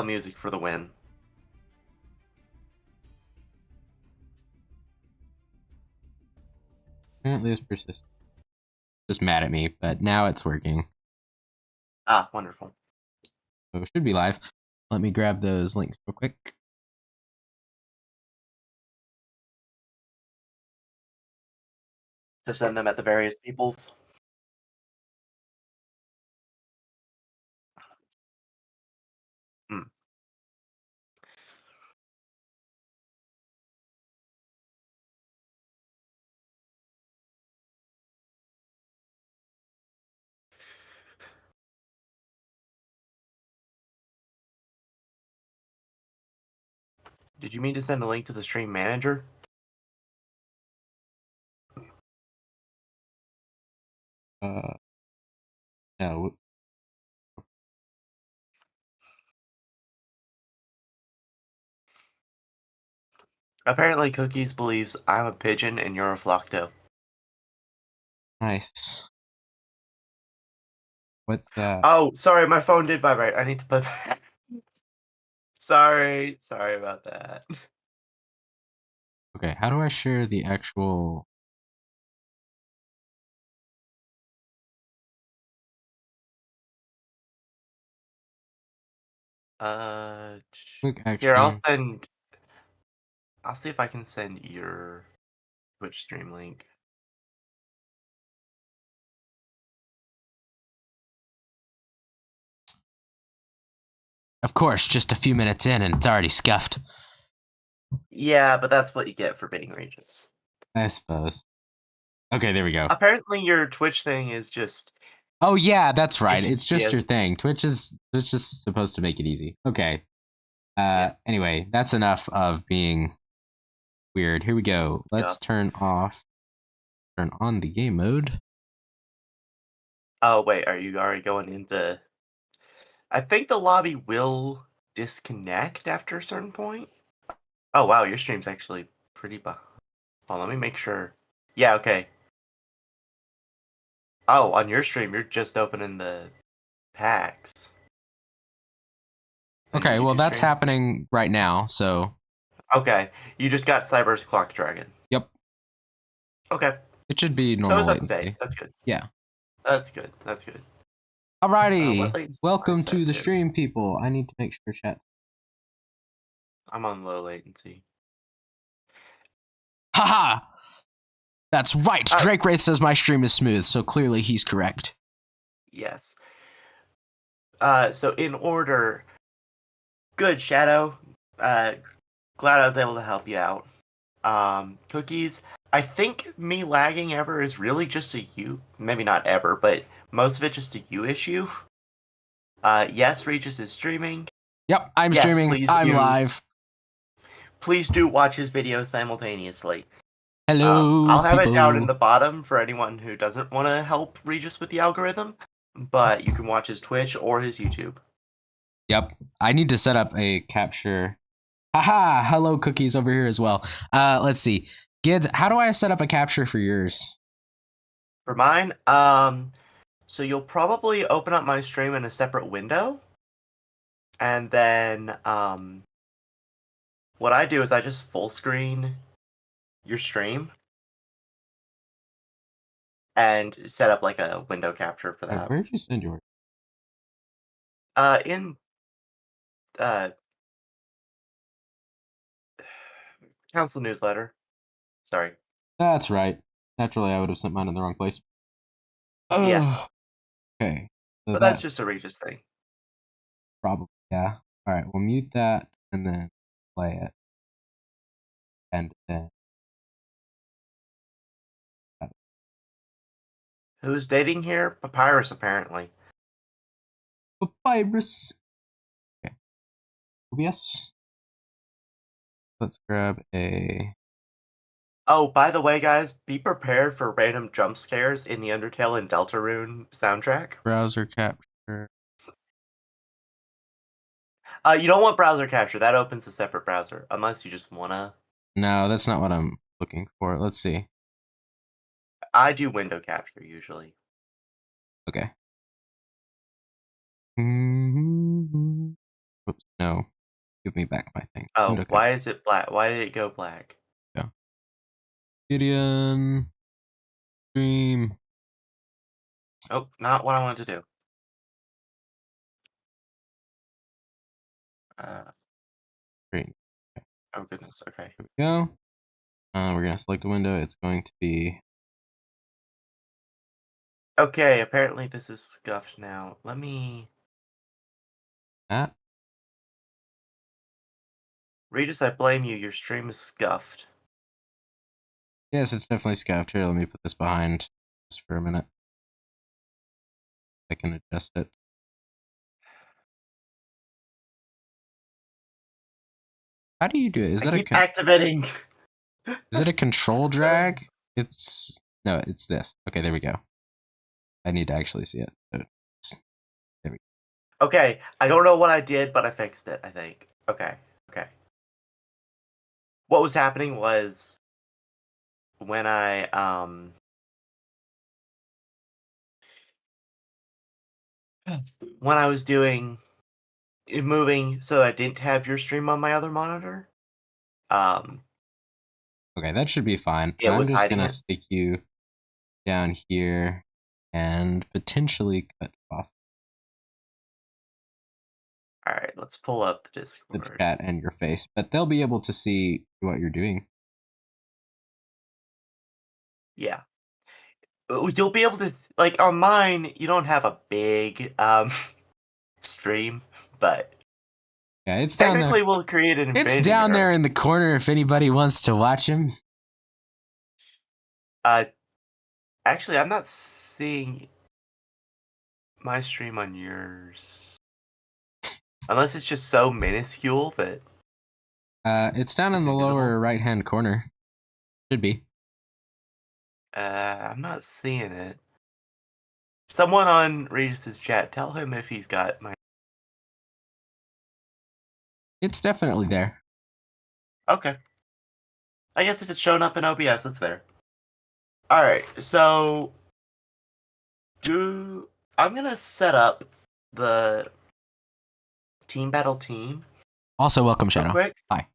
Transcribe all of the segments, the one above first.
music for the win. Apparently it's persistent. Just mad at me, but now it's working. Ah, wonderful. So it should be live. Let me grab those links real quick. To send them at the various peoples. Hmm. Did you mean to send a link to the stream manager? No. Apparently, Cookies believes I'm a pigeon and you're a flockto. Nice. What's that? Oh, sorry, my phone did vibrate. I need to put. Sorry about that. Okay, how do I share the actual... Quick Here, action. I'll see if I can send your Twitch stream link. Of course, just a few minutes in and it's already scuffed. Yeah, but that's what you get for bidding Regis. I suppose. Okay, there we go. Apparently, your Twitch thing is just. Oh yeah, that's right. It's just Yes. your thing. Twitch is supposed to make it easy. Okay. Yeah. Anyway, that's enough of being weird. Here we go. Let's turn on the game mode. Oh wait, are you already going into? I think the lobby will disconnect after a certain point. Oh wow, your stream's actually pretty behind. Oh, let me make sure. Yeah, okay. Oh, on your stream, you're just opening the packs. On your Okay, well YouTube that's stream? happening right now, so Okay, you just got Cyber's Clock Dragon. yep. Okay. It should be So normal it's up to date. latency. That's good. Yeah. That's good. That's good. What Alrighty. latency am I Welcome to set the to? stream, people. I need to make sure chat. I'm on low latency. Haha! That's right. Drake Wraith says my stream is smooth, so clearly he's correct. Yes. So in order, good Shadow. Glad I was able to help you out. Cookies. I think me lagging ever is really just a you. Maybe not ever, but most of it just a you issue. Yes, Regis is streaming. Yep, I'm Yes, streaming. please I'm do. live. Please do watch his videos simultaneously. Hello, I'll have people. it down in the bottom for anyone who doesn't want to help Regis with the algorithm, but you can watch his Twitch or his YouTube. Yep, I need to set up a capture. Haha, hello Cookies over here as well. Let's see. Gids, how do I set up a capture for yours? For mine, so you'll probably open up my stream in a separate window, and then, what I do is I just full screen your stream and set up like a window capture for that. Where did you send yours? In council newsletter. Sorry. That's right. Naturally, I would have sent mine in the wrong place. Yeah. Okay. So But that's just a Regis thing. probably, yeah. All right, we'll mute that and then play it. And then. Who's dating here? Papyrus, apparently. Papyrus. Okay. OBS. Let's grab a. Oh, by the way, guys, be prepared for random jump scares in the Undertale and Deltarune soundtrack. Browser capture. You don't want browser capture. That opens a separate browser, unless you just wanna. No, that's not what I'm looking for. Let's see. I do window capture usually. Okay. Oops. No, give me back my thing. Oh, Okay. why is it black? Why did it go black? Yeah. Gideon. Dream. Oh, not what I wanted to do. Uh, Great. oh goodness. Okay. There we go. We're gonna select the window. It's going to be Okay. Apparently this is scuffed now. Let me. that. Regis, I blame you. Your stream is scuffed. Yes, it's definitely scuffed. Here, let me put this behind just for a minute. I can adjust it. How do you do it? I keep activating. Is it a control drag? It's no, it's this. Okay, there we go. I need to actually see it. There we go. Okay. I don't know what I did, but I fixed it, I think. Okay. Okay. What was happening was when when I was doing moving so I didn't have your stream on my other monitor, um Okay, that should be fine. it And I'm was just hiding gonna it. stick you down here and potentially cut off All right, let's pull up the the Discord. chat and your face, but they'll be able to see what you're doing. Yeah. You'll be able to like on mine, you don't have a big stream, but Yeah, it's down there. technically we'll create an It's infinity down there mirror. in the corner if anybody wants to watch him. Uh actually I'm not seeing my stream on yours. Unless it's just so minuscule that It's down in it's the invisible. lower right-hand corner. Should be. I'm not seeing it. Someone on Regis's chat, tell him if he's got my. It's definitely there. Okay. I guess if it's shown up in OBS, it's there. Alright, so. I'm gonna set up the team battle team Also, welcome, real Shadow. quick. Hi.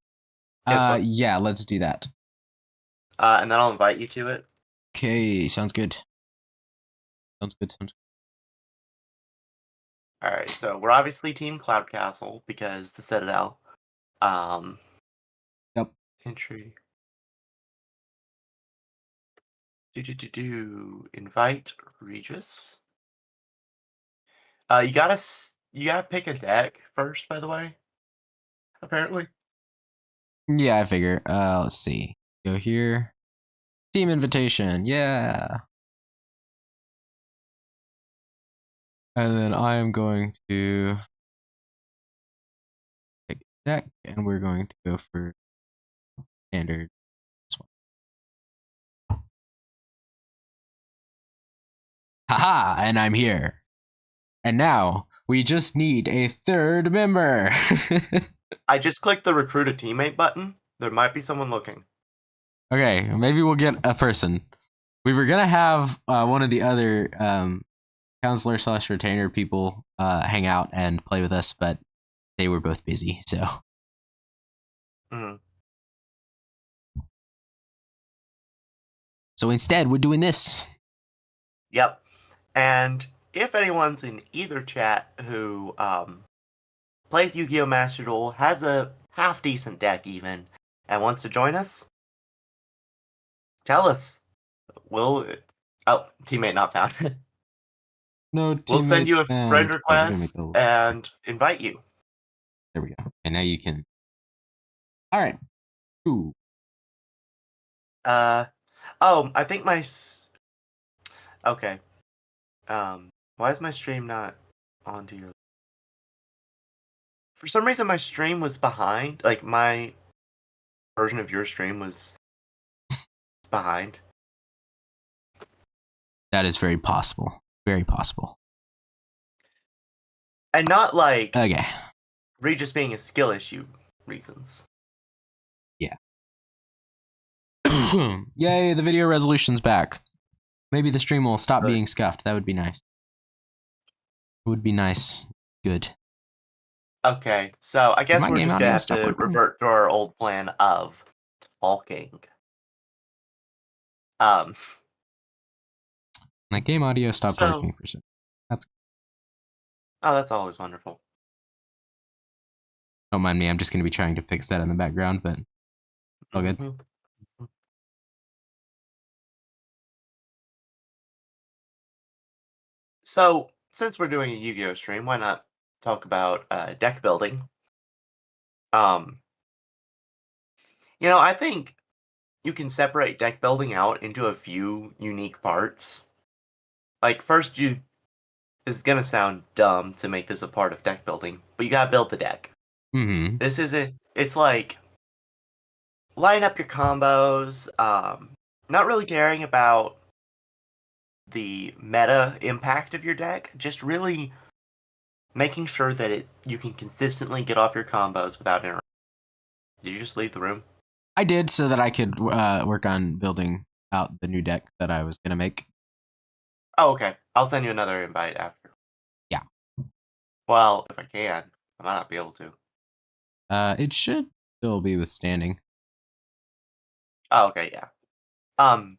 Guess what? Yeah, let's do that. And then I'll invite you to it. Okay, sounds good. Sounds good. Sounds Alright, so we're obviously Team Cloud Castle because the Citadel. Yep. Entry. Invite Regis. You gotta pick a deck first, by the way. Apparently. Yeah, I figure. Let's see. Go here. Team invitation. Yeah. And then I am going to pick a deck, and we're going to go for standard. This one. Haha, and I'm here. And now we just need a third member. I just clicked the recruit a teammate button. There might be someone looking. Okay, maybe we'll get a person. We were gonna have one of the other counselor / retainer people hang out and play with us, but they were both busy. So Mm-hmm. instead, we're doing this. Yep. And if anyone's in either chat who plays Yu-Gi-Oh! Master Duel, has a half decent deck even, and wants to join us, tell us. We'll teammate not found. No We'll send teammates you a friend found. Oh, we're gonna make request a little. and invite you. There we go. And now you can. All right. Ooh. I think okay. Why is my stream not onto your? For some reason, my stream was behind. Like my version of your stream was behind. That is very possible. Very possible. And not like Okay. Regis being a skill issue reasons. Yeah. Yay, the video resolution's back. Maybe the stream will stop Good. being scuffed. That would be nice. It would be nice. Good. Okay, so I guess My we're game just gonna audio have stop to working? revert to our old plan of talking. Um, My game audio stopped so working for some. That's oh, that's always wonderful. Don't mind me. I'm just going to be trying to fix that in the background, but all good. Mhm. So since we're doing a Yu-Gi-Oh stream, why not talk about deck building? Um, I think you can separate deck building out into a few unique parts. Like first, you this is gonna sound dumb to make this a part of deck building, but you gotta build the deck. Mm-hmm. This is it. It's like line up your combos. Not really caring about the meta impact of your deck, just really making sure that you can consistently get off your combos without interrupting. Did you just leave the room? I did so that I could work on building out the new deck that I was going to make. Oh, okay. I'll send you another invite after. Yeah. Well, if I can, I might not be able to. It should still be withstanding. Oh, okay, yeah. Um,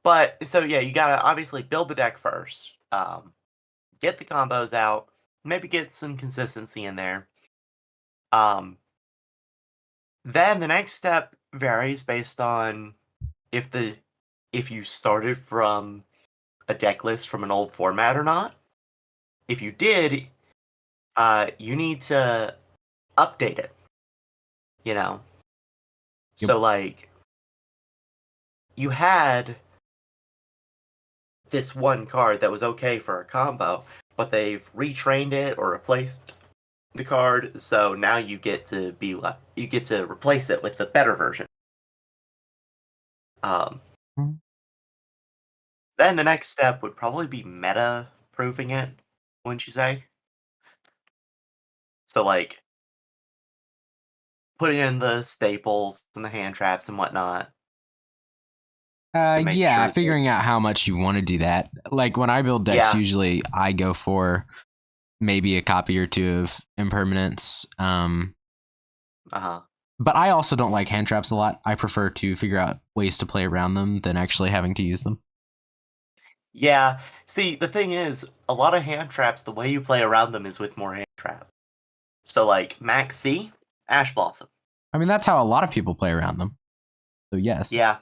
but so yeah, you gotta obviously build the deck first. Get the combos out, maybe get some consistency in there. Um, then the next step varies based on if the if you started from a deck list from an old format or not. If you did, you need to update it. You know, Yep. so like you had this one card that was okay for a combo, but they've retrained it or replaced the card, so now you get to replace it with the better version. Um, then the next step would probably be meta proofing it, wouldn't you say? So like putting in the staples and the hand traps and whatnot to make Yeah, sure that figuring out how much you want to do that. Like when I build decks, yeah, usually I go for maybe a copy or two of impermanence. uh-huh. But I also don't like hand traps a lot. I prefer to figure out ways to play around them than actually having to use them. Yeah. See, the thing is, a lot of hand traps, the way you play around them is with more hand trap. So like Max C, Ash Blossom. I mean, that's how a lot of people play around them. So yes. Yeah.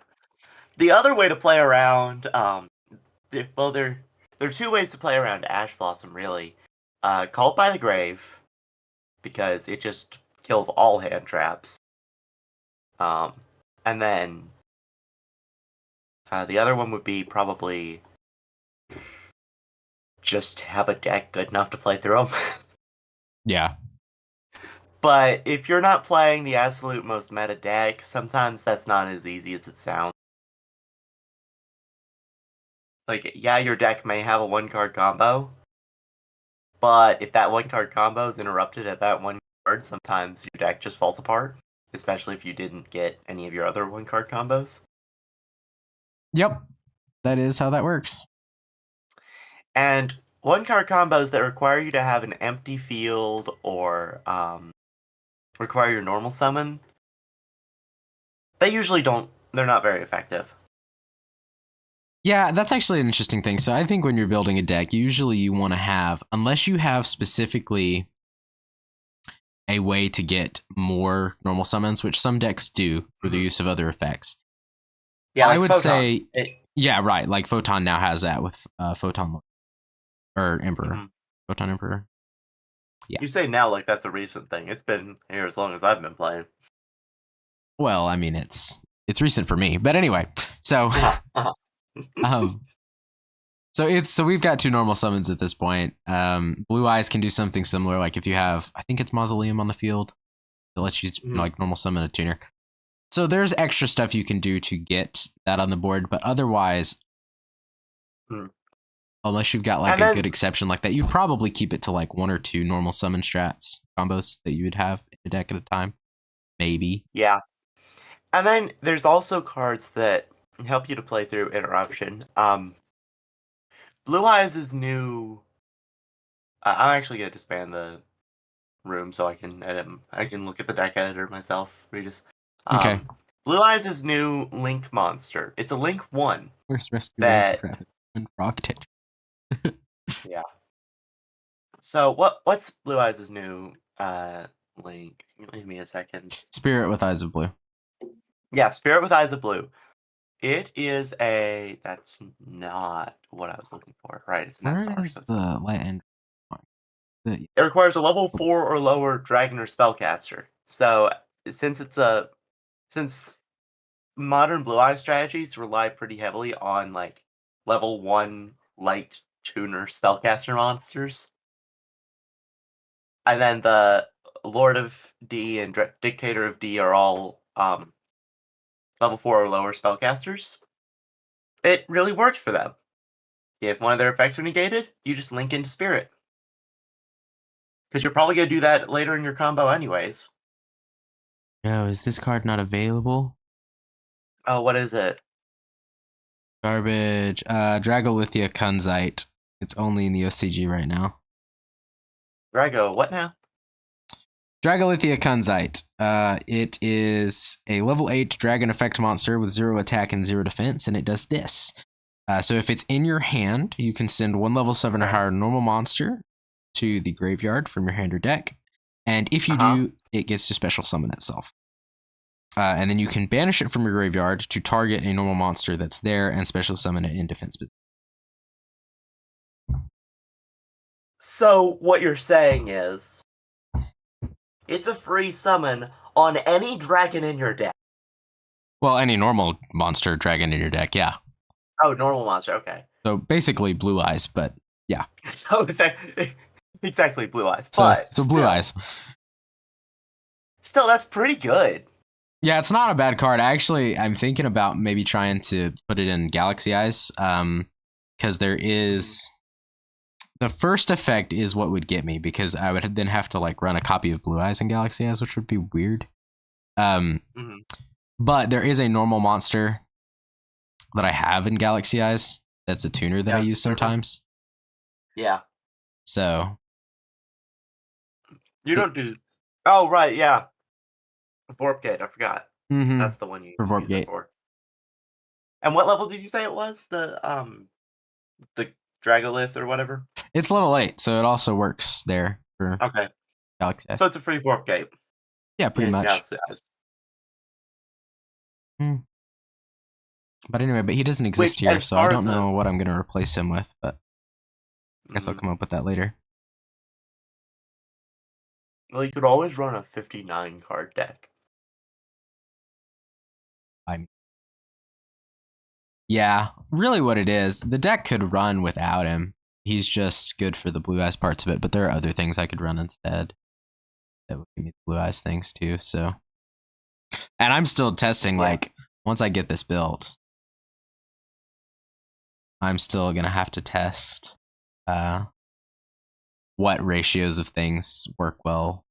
The other way to play around, well, there are two ways to play around Ash Blossom, really. Called by the Grave, because it just kills all hand traps. Um, and then the other one would be probably just have a deck good enough to play through them. Yeah. But if you're not playing the absolute most meta deck, sometimes that's not as easy as it sounds. Like, yeah, your deck may have a one card combo, but if that one card combo is interrupted at that one card, sometimes your deck just falls apart, especially if you didn't get any of your other one card combos. Yep. That is how that works. And one card combos that require you to have an empty field or require your normal summon, they usually don't, they're not very effective. Yeah, that's actually an interesting thing. So I think when you're building a deck, usually you want to have, unless you have specifically a way to get more normal summons, which some decks do through the Mhm. use of other effects. Yeah, I like would Photon. say, yeah, right. Like Photon now has that with Photon or Emperor. Mhm. Photon Emperor. Yeah. You say now like that's a recent thing. It's been here as long as I've been playing. Well, I mean, it's recent for me, but anyway. So, Uh-huh, uh-huh. um, so we've got two normal summons at this point. Blue Eyes can do something similar. Like if you have, I think it's Mausoleum on the field, it lets you Mhm. like normal summon a tuner. So there's extra stuff you can do to get that on the board, but otherwise, Mhm. unless you've got like And a good then exception like that, you'd probably keep it to like one or two normal summon strats combos that you would have in a deck at a time. Maybe. yeah. And then there's also cards that help you to play through interruption. Blue Eyes is new. I'm actually gonna disband the room so I can edit. I can look at the deck editor myself. Regis. Okay. Blue Eyes' new Link monster. It's a Link 1 First rescue that and Octoreges. yeah. So what's Blue Eyes' new Link? Give me a second. Spirit with eyes of blue. Yeah, Spirit with Eyes of Blue. It is a that's not what I was looking for. Right, it's an Where SR. is So it's the light and it requires a level 4 or lower dragon or spellcaster. So since since modern Blue Eye strategies rely pretty heavily on like level 1 light tuner spellcaster monsters, and then the Lord of D and Dictator of D are all level 4 or lower spellcasters, it really works for them. If one of their effects are negated, you just link into Spirit. Because you're probably going to do that later in your combo anyways. No, is this card not available? Oh, what is it? Garbage. Dragolithia Kunzite. It's only in the OCG right now. Drago, what now? Dragolithia Kunzite. It is a level 8 dragon effect monster with 0 attack and 0 defense, and it does this. So if it's in your hand, you can send one level 7 or higher normal monster to the graveyard from your hand or deck. And if you do, it gets to special summon itself. And then you can banish it from your graveyard to target a normal monster that's there and special summon it in defense position. So, what you're saying is, it's a free summon on any dragon in your deck. Well, any normal monster dragon in your deck, yeah. Oh, normal monster, okay. So basically Blue Eyes, but yeah. So, exactly, Blue Eyes. But so Blue Eyes. Still, that's pretty good. Yeah, it's not a bad card. I'm thinking about maybe trying to put it in Galaxy Eyes, because there is the first effect is what would get me, because I would then have to like run a copy of Blue Eyes in Galaxy Eyes, which would be weird. But there is a normal monster that I have in Galaxy Eyes that's a tuner that I use sometimes. Yeah. So you don't do. Oh right, yeah. Vorp Gate, I forgot. That's the one you for Vorp use Gate. it for. And what level did you say it was? The Dragolith or whatever? It's level 8, so it also works there for Galaxy Eyes. So it's a free Vorp Gate. Yeah, pretty much. Galaxy Eyes. But anyway, he doesn't exist here, so I don't know what I'm going to replace him with, but I guess I'll come up with that later. Well, you could always run a 59 card deck. Yeah, really what it is. The deck could run without him. He's just good for the Blue Eyes parts of it, but there are other things I could run instead that would give me the Blue Eyes things too, so. And I'm still testing, like, once I get this built, I'm still going to have to test what ratios of things work well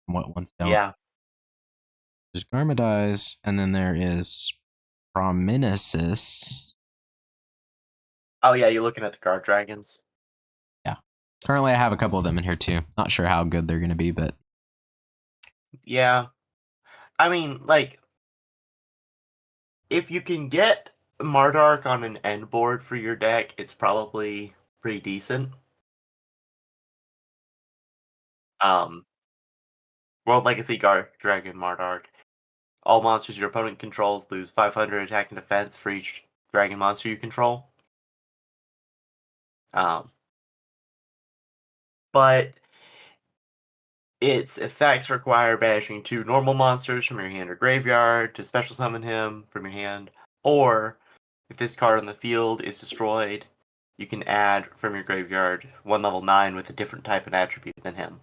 and what ones don't. Yeah. There's Garmadize, and then there is Prominesis. Oh yeah, you're looking at the guard dragons. Yeah. Currently I have a couple of them in here too. Not sure how good they're going to be, but. Yeah. I mean, like, if you can get Mardark on an end board for your deck, it's probably pretty decent. World Legacy Guard Dragon Mardark. All monsters your opponent controls lose 500 attack and defense for each dragon monster you control. But its effects require banishing 2 normal monsters from your hand or graveyard to special summon him from your hand, or if this card on the field is destroyed, you can add from your graveyard 1 level 9 with a different type and attribute than him.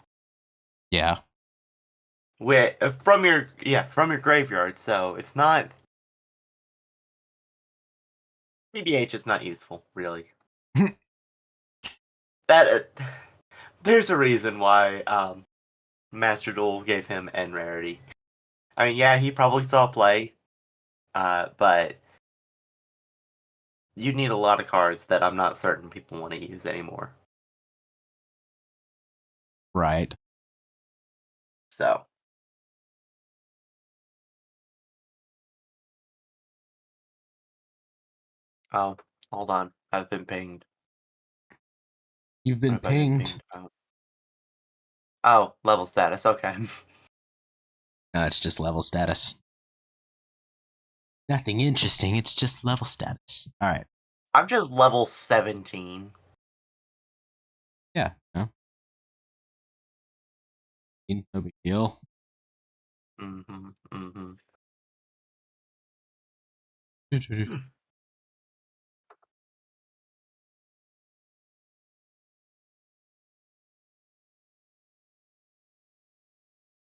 Yeah. From your graveyard, so it's not. PBH is not useful, really. There's a reason why Masterduel gave him N rarity. I mean, yeah, he probably saw play, but you need a lot of cards that I'm not certain people want to use anymore. Right. So. Oh, hold on. I've been pinged. You've What been have I been pinged. pinged about? Oh, level status. Okay. No, it's just level status. Nothing interesting. It's just level status. All right. I'm just level 17. Yeah. No. No big deal. Mm-hmm. Mm-hmm.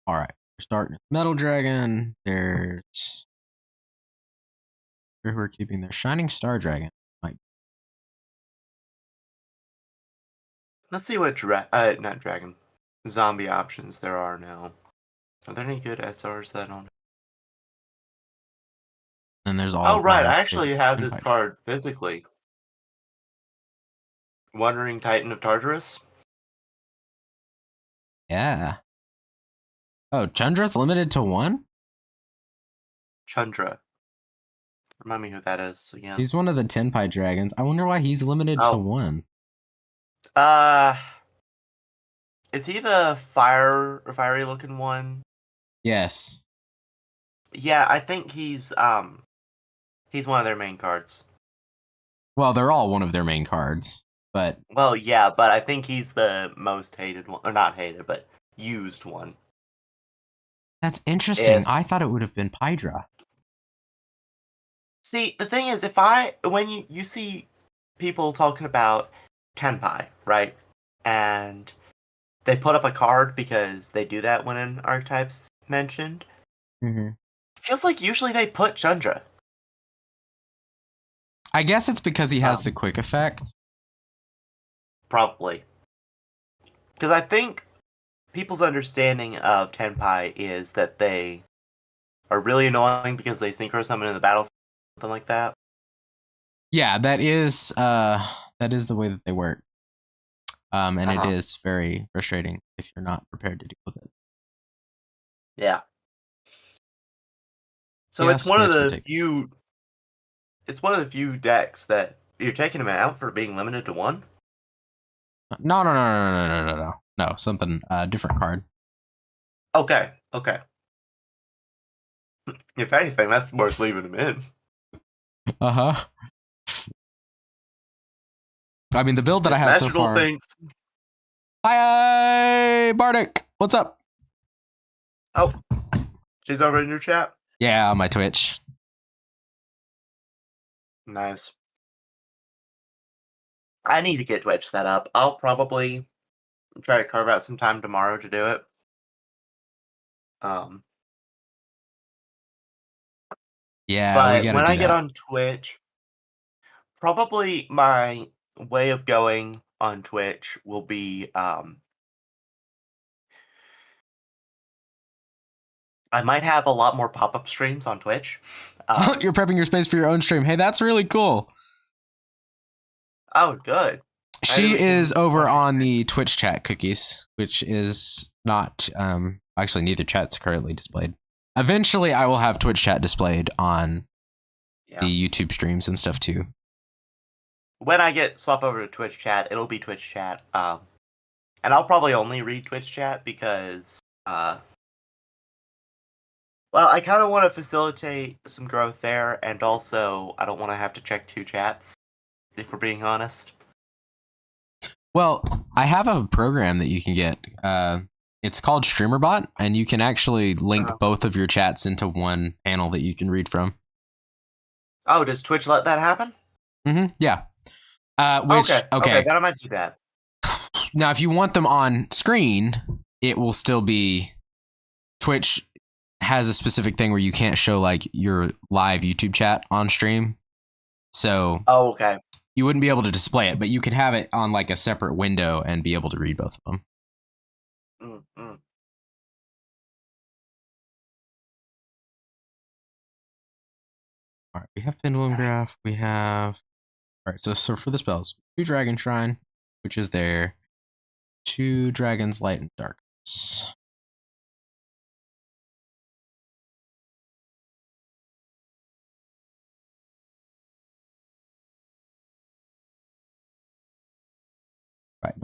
All right. We're starting with Metal Dragon. There's. We're keeping their Shining Star Dragon. Like, Let's see what not dragon, zombie options there are now. Are there any good SRs that I don't? then there's all Oh, of right. my I actually favorite have this Vampire. card physically. Wandering Titan of Tartarus. Yeah. Oh, Chandra's limited to 1? Chandra. Remind me who that is again. He's one of the Tenpai dragons. I wonder why he's limited to Oh. 1. Uh, is he the fiery looking one? Yes. Yeah, I think he's one of their main cards. Well, they're all one of their main cards, but Well, yeah, but I think he's the most hated one, or not hated, but used one. that's interesting. If I thought it would have been Pydra. See, the thing is, when you see people talking about Tenpai, right, and they put up a card because they do that when an archetype's mentioned. Mm-hmm. Feels like usually they put Chandra. I guess it's because he has the quick effect. Probably. Because I think people's understanding of Tenpai is that they are really annoying because they synchro summon in the battlefield, something like that. Yeah, that is the way that they work. And it is very frustrating if you're not prepared to deal with it. Yeah. So Yes, it's one of the few decks that you're taking them out for being limited to 1. No, something different card. Okay. If anything, that's worth leaving him in. Uh-huh. I mean, the build that I have so Masterduel far. thinks. Hi, Bardic. What's up? Oh, she's over in your chat. Yeah, on my Twitch. Nice. I need to get Twitch set up. I'll probably try to carve out some time tomorrow to do it. Yeah, we But gotta when I do get that. on Twitch, probably my way of going on Twitch will be I might have a lot more pop-up streams on Twitch. You're prepping your space for your own stream. Hey, that's really cool. Oh, good. Maybe She we is can over watch your on stream. the Twitch chat cookies, which is not actually neither chat's currently displayed. Eventually I will have Twitch chat displayed on the YouTube streams and stuff too. When I swap over to Twitch chat, it'll be Twitch chat. And I'll probably only read Twitch chat because well, I kind of want to facilitate some growth there, and also I don't want to have to check 2 chats, if we're being honest. Well, I have a program that you can get. It's called StreamerBot, and you can actually link both of your chats into one panel that you can read from. Oh, does Twitch let that happen? Mm-hmm. Yeah. Okay, then I might do that. Now, if you want them on screen, it will still be Twitch has a specific thing where you can't show like your live YouTube chat on stream. So okay. You wouldn't be able to display it, but you could have it on like a separate window and be able to read both of them. Mm-hmm. All right, we have Pendulum Graph. We have all right. So for the spells, 2 Dragon Shrine, which is there, 2 Dragons Light and Darkness.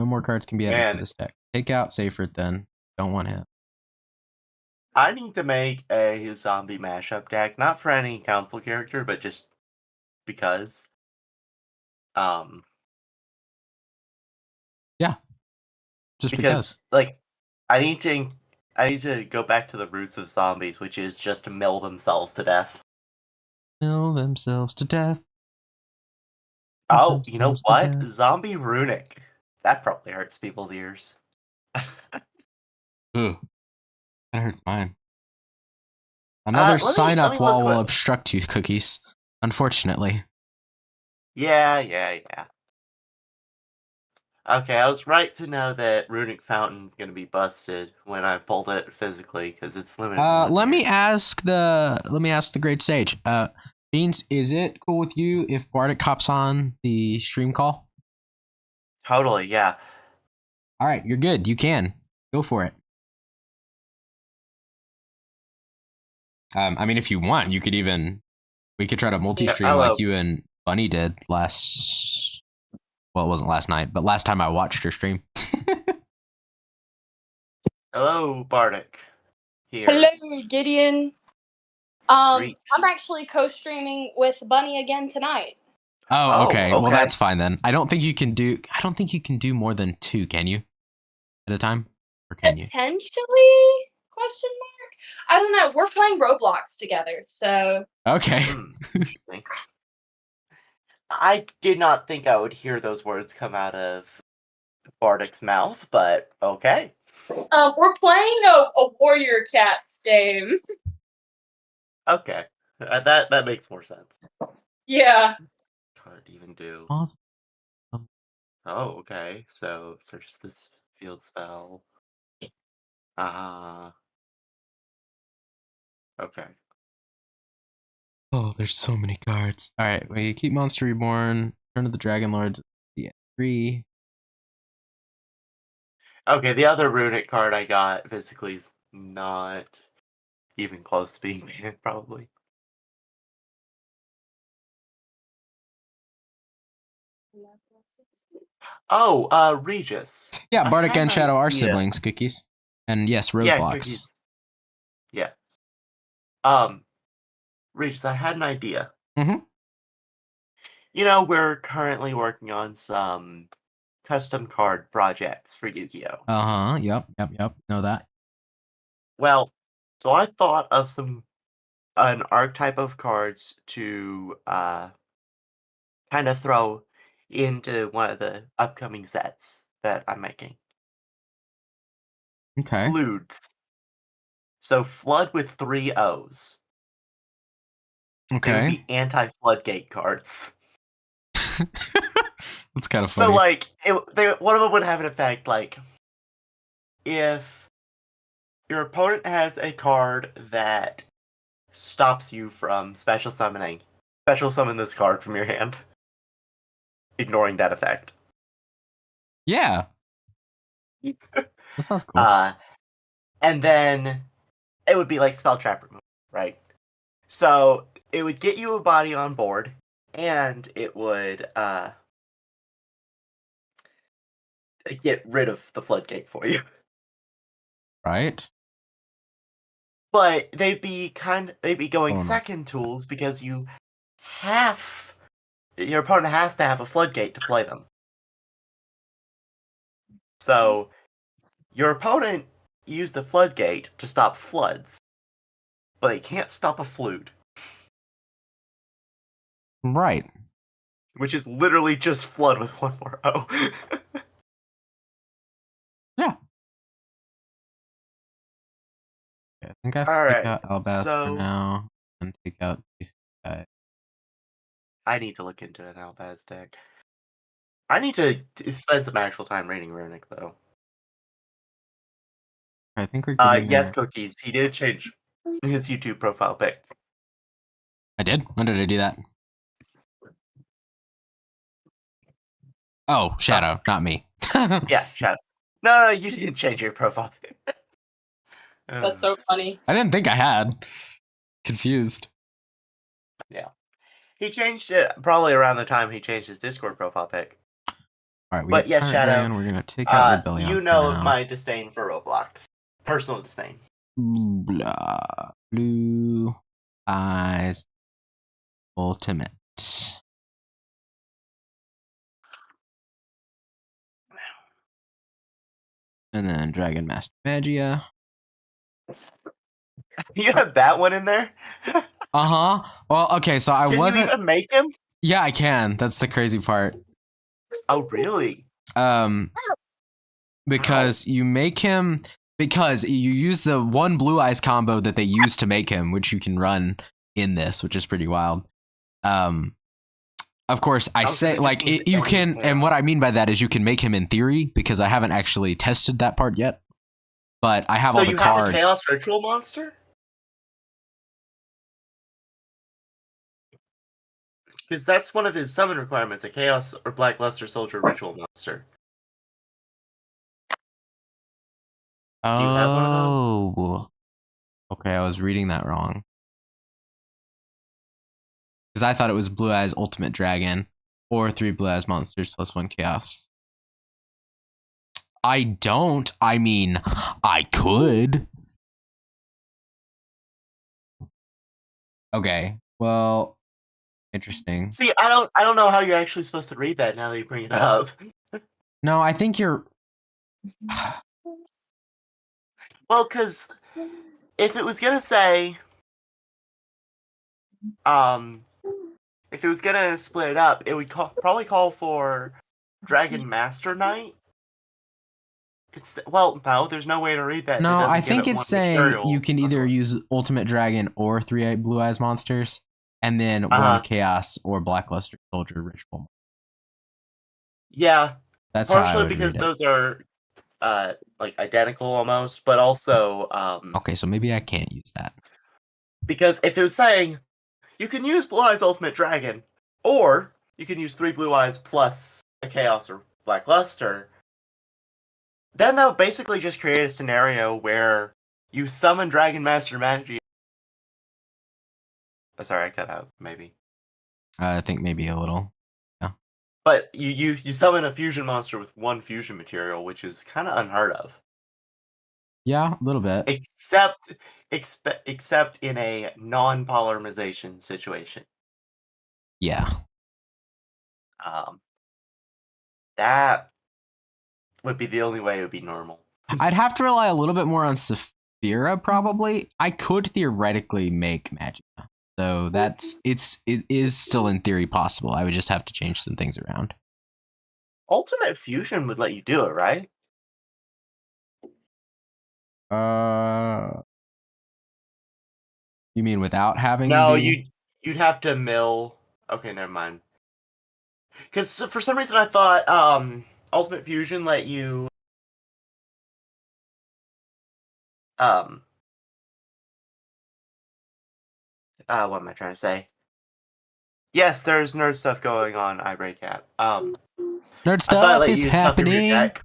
No more cards can be added to Man, this deck. Take out Seyfried then. Don't want him. I need to make a zombie mashup deck, not for any council character, but just because. Um, Yeah. Just because. like, I need to go back to the roots of zombies, which is just to mill themselves to death. Mill themselves to death. Oh, you know Themselves to what? death. Zombie runic. That probably hurts people's ears. Ooh. That hurts mine. Another sign let me up look wall will what. obstruct you, Cookies. Unfortunately. Yeah. Okay, I was right to know that Runic Fountain's gonna be busted when I pulled it physically because it's limited to 1 Let year. me ask the great sage. Beans, is it cool with you if Bardic hops on the stream call? Totally, yeah. All right, you're good. You can go for it. I mean, if you want, you could even we could try to multi-stream like Hello, you and Bunny did last. Well, it wasn't last night, but last time I watched your stream. hello, Bardic. Here. Hello, Gideon. Greet. I'm actually co-streaming with Bunny again tonight. Oh, okay. Well, okay. that's fine then. I don't think you can do more than 2, can you? At a time? Or can you? Potentially? Question mark. I don't know. We're playing Roblox together, so Okay. Interesting. I did not think I would hear those words come out of Bardic's mouth, but okay. we're playing a Warrior Cats game. Okay. That makes more sense. Yeah. Can't even do. Awesome. Oh, okay. So search this field spell. Okay. Oh, there's so many cards. All right, we keep Monster Reborn. Turn to the Dragon Lords. Yeah, 3. Okay, the other runic card I got physically is not even close to being banned, probably. Oh, Regis. Yeah, I Bardic had and an Shadow are idea. siblings, Cookies. And yes, Yeah, roadblocks. cookies. Yeah. Regis, I had an idea. Mm-hmm. You know, we're currently working on some custom card projects for Yu-Gi-Oh! Uh-huh. Yep. Know that. Well, so I thought of an archetype of cards to kind of throw into one of the upcoming sets that I'm making. Okay. Floods. So flood with 3 O's. They would Okay. be anti-floodgate cards. That's kind of So funny. like one of them would have an effect like if your opponent has a card that stops you from special summon this card from your hand, ignoring that effect. Yeah. That sounds cool. And then it would be like spell trap removal, right? So it would get you a body on board, and it would get rid of the floodgate for you. Right? But they'd be going Oh, no. second tools because your opponent has to have a floodgate to play them. So your opponent used the floodgate to stop floods, but they can't stop a flood. Right. Which is literally just flood with 1 more O. Yeah. Okay, I think I have to All take right, out Albaz for so now and take out these guys. I need to look into an Albaz deck. I need to spend some actual time reading Runic, though. I think we're getting Yes, there. Cookies. He did change his YouTube profile pic. I did? When did I do that? Oh, Shadow, not me. Yeah, Shadow. No, you didn't change your profile pic. That's so funny. I didn't think I had. Confused. Yeah. He changed it probably around the time he changed his Discord profile pic. All right, we But got yes, Tyrant Shadow. Dragon. We're gonna take out Rebellion. You for know now. my disdain for Roblox. Personal disdain. Blah. Blue Eyes Ultimate. And then Dragon Master Magia. You have that one in there? Uh-huh. Well, okay, so I Can wasn't. you even make him? Yeah, I can. That's the crazy part. Oh, really? Because you make him, because you use the one Blue Eyes combo that they use to make him, which you can run in this, which is pretty wild. Of course, I say like you can, and what I mean by that is you can make him in theory, because I haven't actually tested that part yet. But I have all the cards. So you have a Chaos Ritual monster? Because that's one of his summon requirements, a Chaos or Black Luster Soldier Ritual monster. Do you have one of those? Oh. Okay, I was reading that wrong. Because I thought it was Blue Eyes Ultimate Dragon, or 3 Blue Eyes monsters plus 1 Chaos. I don't. I mean, I could. Okay. Well, interesting. See, I don't know how you're actually supposed to read that now that you bring it up. No, I think you're. Well, because if it was gonna say, if it was gonna split it up, it would probably call for Dragon Master Knight. No, there's no way to read that. No, that I doesn't give think it it's one saying material. you can either use Ultimate Dragon or 3 Blue Eyes monsters, and then 1 Chaos or Blackluster Soldier Ritual. Yeah, that's how I partially would because read it. those are like identical almost, but also Okay, so maybe I can't use that. Because if it was saying you can use Blue Eyes Ultimate Dragon, or you can use 3 Blue Eyes plus a Chaos or Black Luster, then that would basically just create a scenario where you summon Dragon Master Magia. Oh, sorry, I cut out, maybe. I think maybe a little. Yeah. But you summon a fusion monster with 1 fusion material, which is kind of unheard of. Yeah, a little bit. Except in a non-polymerization situation. Yeah. That would be the only way it would be normal. I'd have to rely a little bit more on Saphira, probably. I could theoretically make Magia. So it is still in theory possible. I would just have to change some things around. Ultimate Fusion would let you do it, right? You mean without having No, you'd have to mill. Okay, never mind. Because for some reason I thought Ultimate Fusion let you what am I trying to say? Yes, there's nerd stuff going on, iBreakCat. Nerd stuff is happening. Your deck,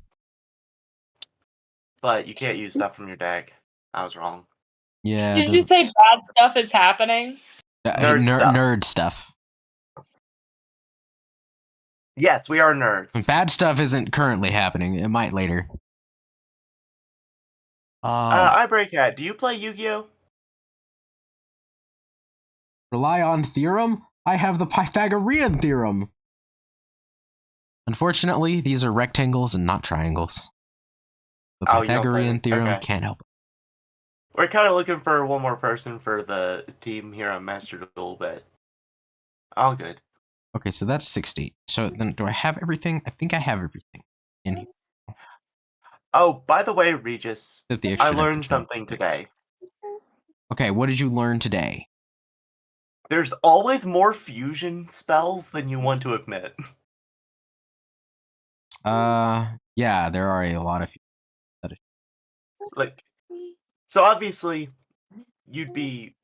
but you can't use stuff from your deck. I was wrong. Yeah. Did you say bad stuff is happening? Nerd stuff. Yes, we are nerds. Bad stuff isn't currently happening. It might later. iBreakCat, do you play Yu-Gi-Oh? Rely on theorem? I have the Pythagorean theorem. Unfortunately, these are rectangles and not triangles. The Pythagorean theorem can't help. We're kind of looking for one more person for the team here on Masterduel, but all good. Okay, so that's 60. So then do I have everything? I think I have everything in here. Oh, by the way, Regis, I learned something today. Okay, what did you learn today? There's always more fusion spells than you want to admit. Yeah, there are a lot of like, so obviously, you'd be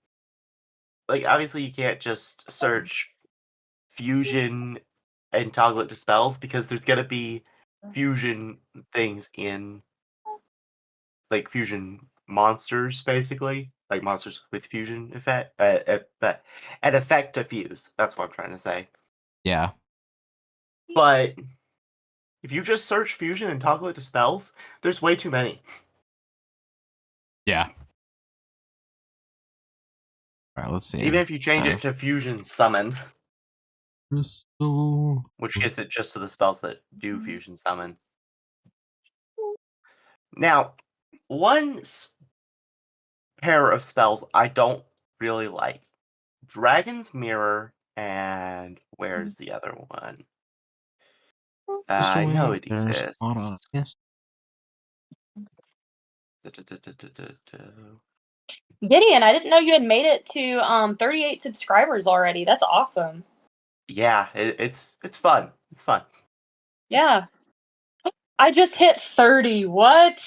like, obviously you can't just search fusion and toggle it to spells because there's gonna be fusion things in like fusion monsters, basically, like monsters with fusion effect, an effect to fuse. That's what I'm trying to say. Yeah. But If you just search fusion and toggle it to spells, there's way too many. Yeah. All right, let's see. Even if you change it to fusion summon, Crystal. which gets it just to the spells that do fusion summon. Now, one pair of spells I don't really like. Dragon's Mirror and where's the other one? I know it There's exists. yes. Gideon, I didn't know you had made it to 38 subscribers already. That's awesome. Yeah, it's fun. It's fun. Yeah. I just hit 30. What?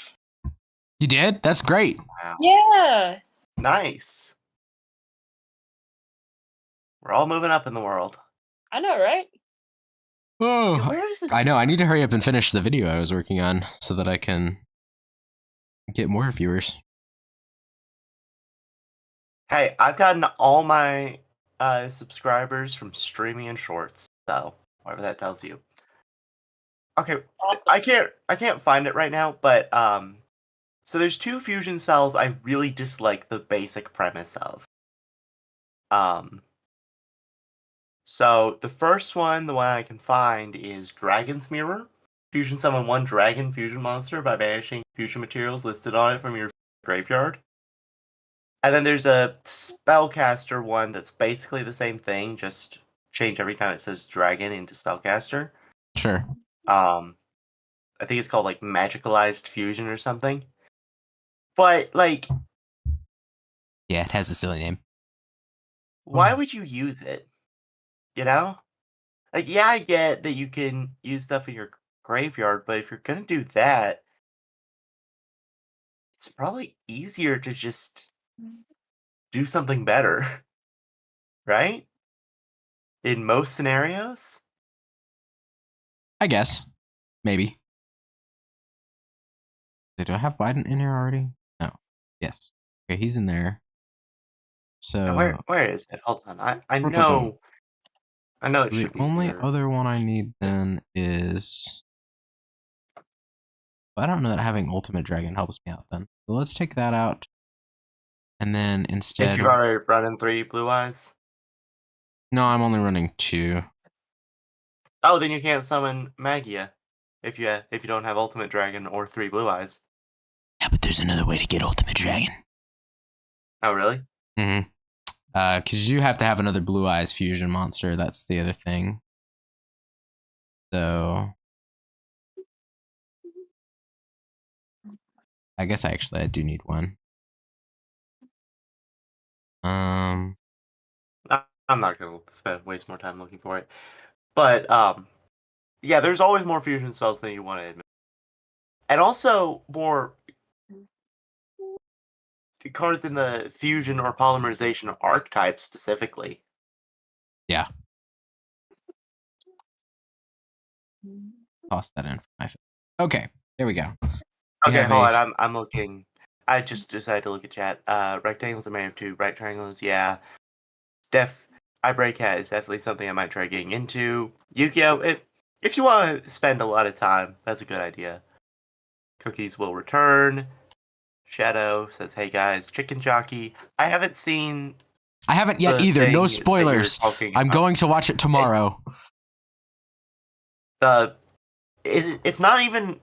You did? That's great. Wow. Yeah. Nice. We're all moving up in the world. I know, right? Oh, Where is this? I know. I need to hurry up and finish the video I was working on so that I can get more viewers. Hey, I've gotten all my subscribers from streaming and shorts, so whatever that tells you. Okay, Awesome. I can't find it right now, but so there's two fusion spells I really dislike the basic premise of. So the first one, the one I can find, is Dragon's Mirror. Fusion summon one dragon fusion monster by banishing fusion materials listed on it from your graveyard. And then there's a spellcaster one that's basically the same thing, just change every time it says dragon into spellcaster. Sure. I think it's called like magicalized fusion or something. But like, Yeah, it has a silly name. why would you use it? You know? Like, yeah, I get that you can use stuff in your graveyard, but if you're gonna do that, it's probably easier to just do something better. Right? In most scenarios? I guess. Maybe. Do I have Biden in here already? No. Yes. Okay, he's in there. So Now, where is it? Hold on. I know it the should be only here. other one I need then is. I don't know that having Ultimate Dragon helps me out then. So let's take that out. And then If instead. you're already running 3 blue eyes. No, I'm only running 2. Oh, then you can't summon Magia if you don't have Ultimate Dragon or 3 blue eyes. Yeah, but there's another way to get Ultimate Dragon. Oh, really? Mm-hmm. Because you have to have another Blue Eyes fusion monster. That's the other thing. So I guess I do need one. I'm not gonna waste more time looking for it. But yeah, there's always more fusion spells than you want to admit, and also more cards in the fusion or polymerization archetype specifically. Yeah. Toss that in for my face. Okay, there we go. Okay, hold on. I'm looking. I just decided to look at chat. Rectangles are made of 2. Right triangles, yeah. Eye is definitely something I might try getting into. Yu-Gi-Oh! If you want to spend a lot of time, that's a good idea. Cookies will return. Shadow says, "Hey guys, Chicken Jockey. I haven't seen. I haven't yet either. No spoilers. I'm going to watch it tomorrow. It's not even.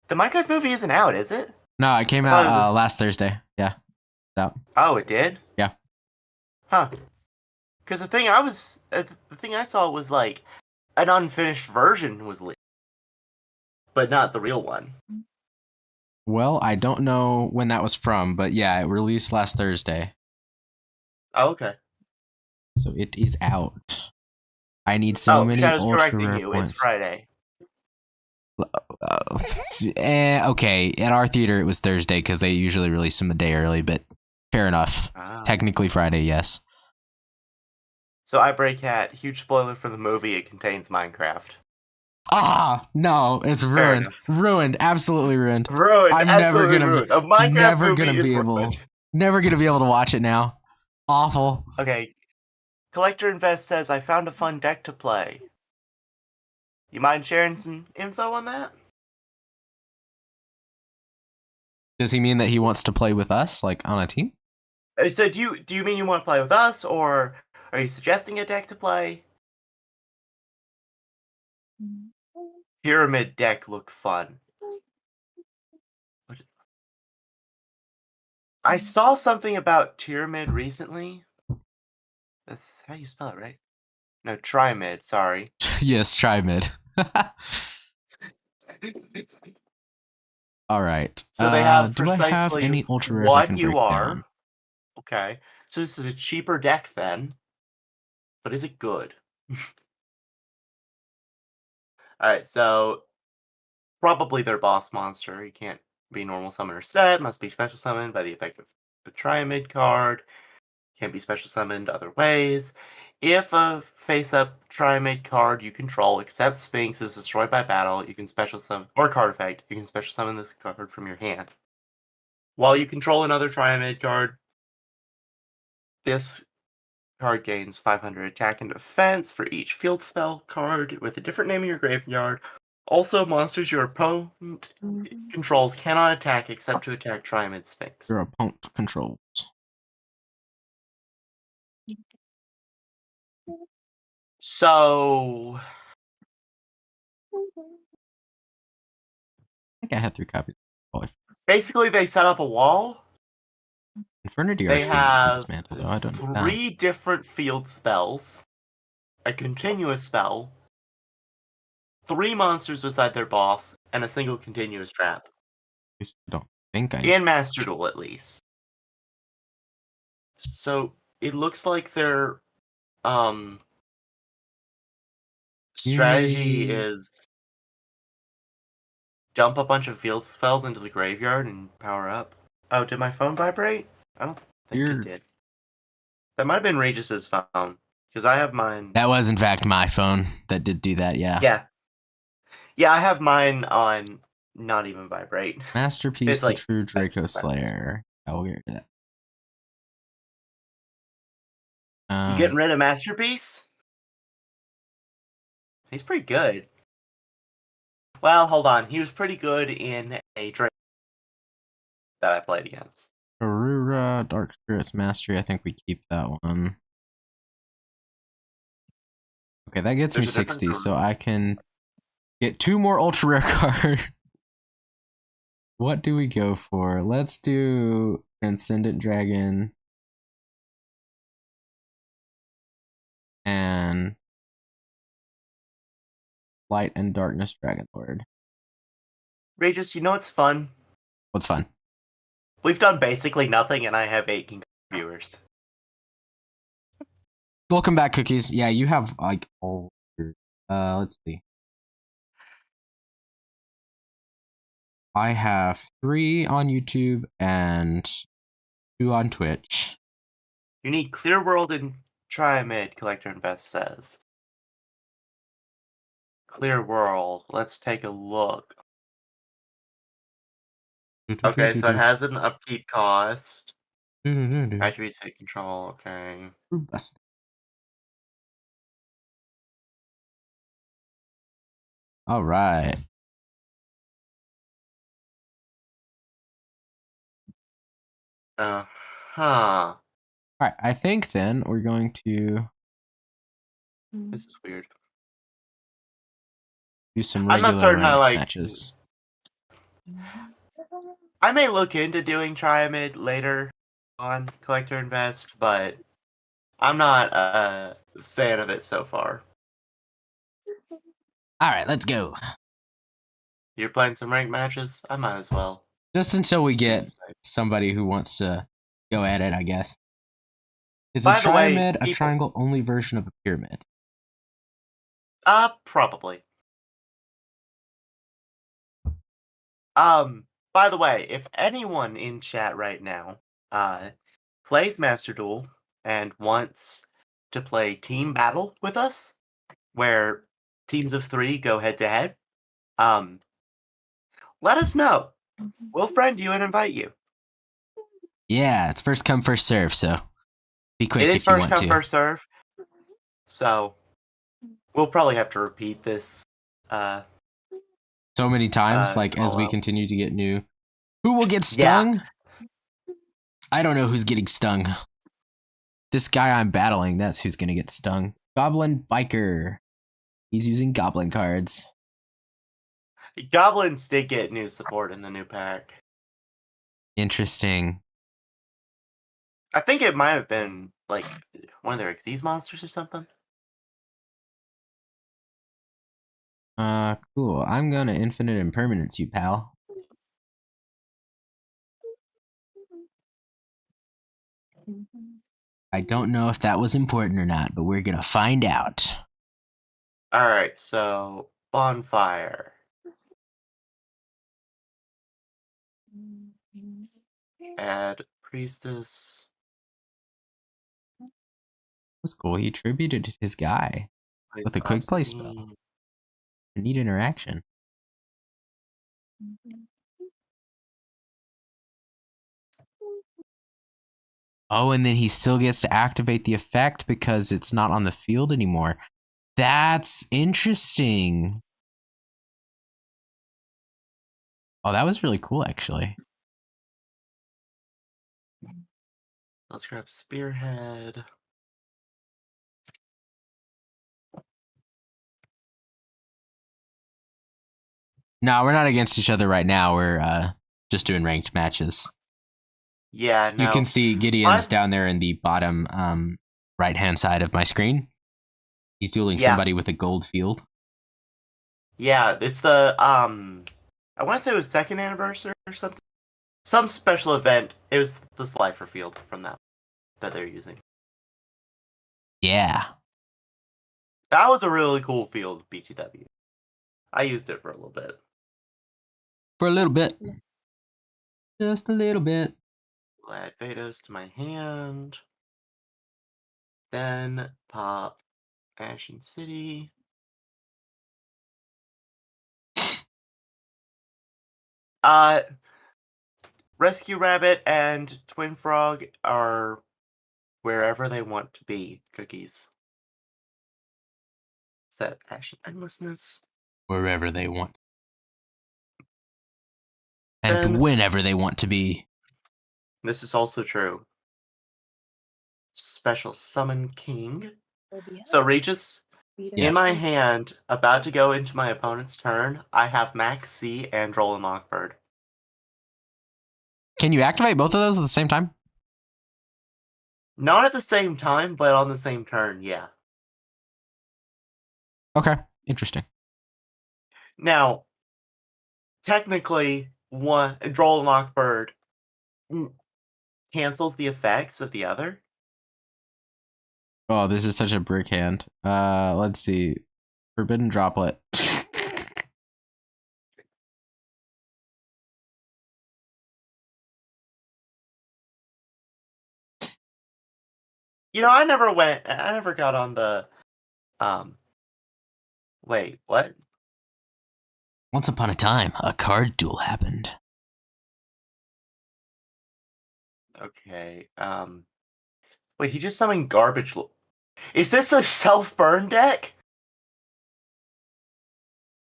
The Minecraft movie isn't out, is it? No, it came out last Thursday. Yeah, it's out. Oh, it did? Yeah. Huh. Because the thing I saw was like an unfinished version was leaked, but not the real one. Well, I don't know when that was from, but yeah, it released last Thursday. Oh, okay. So it is out. I need so many Shadow's ultra correcting rare you. points. It's Friday. Okay, at our theater it was Thursday because they usually release them a day early, but fair enough. Technically Friday, yes. So iBreakCat, huge spoiler for the movie, it contains Minecraft. Ah, no, it's ruined. Ruined, absolutely ruined. Ruined, I'm never gonna be able to watch it now. Awful. Okay. Collector Invest says, I found a fun deck to play. You mind sharing some info on that? Does he mean that he wants to play with us, like on a team? So do you mean you want to play with us, or are you suggesting a deck to play? Pyramid deck looked fun. I saw something about Pyramid recently. That's how you spell it, right? No, Trimid, sorry. Yes, try mid. All right. So they have Do I have precisely any ultra rares I what can you break are. down? Okay. So this is a cheaper deck then. But is it good? Alright, so probably their boss monster. He can't be normal summon or set, must be special summoned by the effect of the Triamid card. Can't be special summoned other ways. If a face-up Triamid card you control, except Sphinx, is destroyed by battle, you can special summon, or card effect, you can special summon this card from your hand. While you control another Triamid card, this card gains 500 attack and defense for each field spell card with a different name in your graveyard. Also, monsters your opponent controls cannot attack except to attack Triamid Sphinx. Your opponent controls. So, I think I had 3 copies. basically, they set up a wall. Infernity They Archfiend have dismantle, though. I don't know that. 3 different field spells, a continuous spell, 3 monsters beside their boss, and a single continuous trap. I don't think I. In Masterduel, at least. So it looks like their strategy is dump a bunch of field spells into the graveyard and power up. Oh, did my phone vibrate? I don't think it did. That might have been Regis's phone, because I have mine. That was, in fact, my phone that did do that, yeah. Yeah, I have mine on not even vibrate. Masterpiece, It's the like true Draco 10%. Slayer. I will get to that. You getting rid of Masterpiece? He's pretty good. Well, hold on. He was pretty good in a Draco that I played against. Aurora, Dark Spirits Mastery. I think we keep that one. Okay, that gets me 60, so I can get 2 more ultra rare cards. What do we go for? Let's do Transcendent Dragon and Light and Darkness Dragon Lord. Regis, you know what's fun? What's fun? We've done basically nothing, and I have 18 viewers. Welcome back, Cookies. Yeah, you have like all. Let's see. I have 3 on YouTube and 2 on Twitch. You need Clear World and Triamid, Collector Invest says. Clear World. Let's take a look. Okay, so it has an upkeep cost. Attributes take control, okay. Alright. Alright, I think then we're going to this is weird. do some I'm regular not certain I like matches. I may look into doing Triamid later on Collector Invest, but I'm not a fan of it so far. Alright, let's go. You're playing some ranked matches? I might as well. Just until we get somebody who wants to go at it, I guess. Is a By the way, Triamid a people- triangle-only version of a pyramid? Probably. By the way, if anyone in chat right now plays Masterduel and wants to play team battle with us, where teams of 3 go head to head, let us know. We'll friend you and invite you. Yeah, it's first come, first serve, so be quick It is if you first want come, to. first serve. So we'll probably have to repeat this So many times, like as call we out. continue to get new. Who will get Yeah. stung? I don't know who's getting stung. This guy I'm battling, that's who's gonna get stung. Goblin Biker. He's using goblin cards. Goblins did get new support in the new pack. Interesting. I think it might have been like one of their Xyz monsters or something. Cool. I'm gonna infinite impermanence you, pal. I don't know if that was important or not, but we're gonna find out. Alright, so bonfire. Add priestess. That's cool. He attributed his guy with a quick play spell. Obsidian. A neat interaction. Oh, and then he still gets to activate the effect because it's not on the field anymore. That's interesting. Oh, that was really cool, actually. Let's grab spearhead. No, we're not against each other right now. We're just doing ranked matches. Yeah, no. You can see Gideon's down there in the bottom right-hand side of my screen. He's dueling somebody with a gold field. Yeah, it's the I want to say it was 2nd anniversary or something. Some special event. It was the Slifer field from that they're using. Yeah. That was a really cool field, BTW. I used it for a little bit. For a little bit. Just a little bit. We'll add Vados to my hand. Then pop Ashen City. Rescue Rabbit and Twin Frog are wherever they want to be. Cookies. Set Ashen Endlessness. Wherever they want. And Then, whenever they want to be. this is also true. Special Summon King. So Regis, Yeah. in my hand, about to go into my opponent's turn, I have Max C and Roland Lockbird. Can you activate both of those at the same time? Not at the same time, but on the same turn, yeah. Okay, interesting. Now, technically, one Roland Lockbird cancels the effects of the other. Oh, this is such a brick hand. Let's see. Forbidden Droplet. You know, I never got on the, wait, what? Once upon a time, a card duel happened. Okay, wait, he just summoned garbage. Is this a self-burn deck?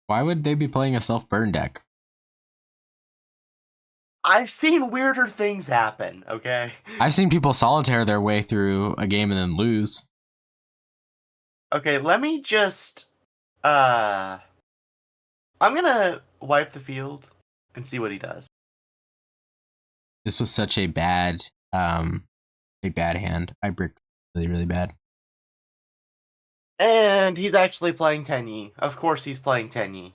Why would they be playing a self-burn deck? I've seen weirder things happen, okay? I've seen people solitaire their way through a game and then lose. Okay, let me just, I'm gonna wipe the field and see what he does. This was such a bad hand. I bricked really, really bad. And he's actually playing Tenyi. Of course he's playing Tenyi.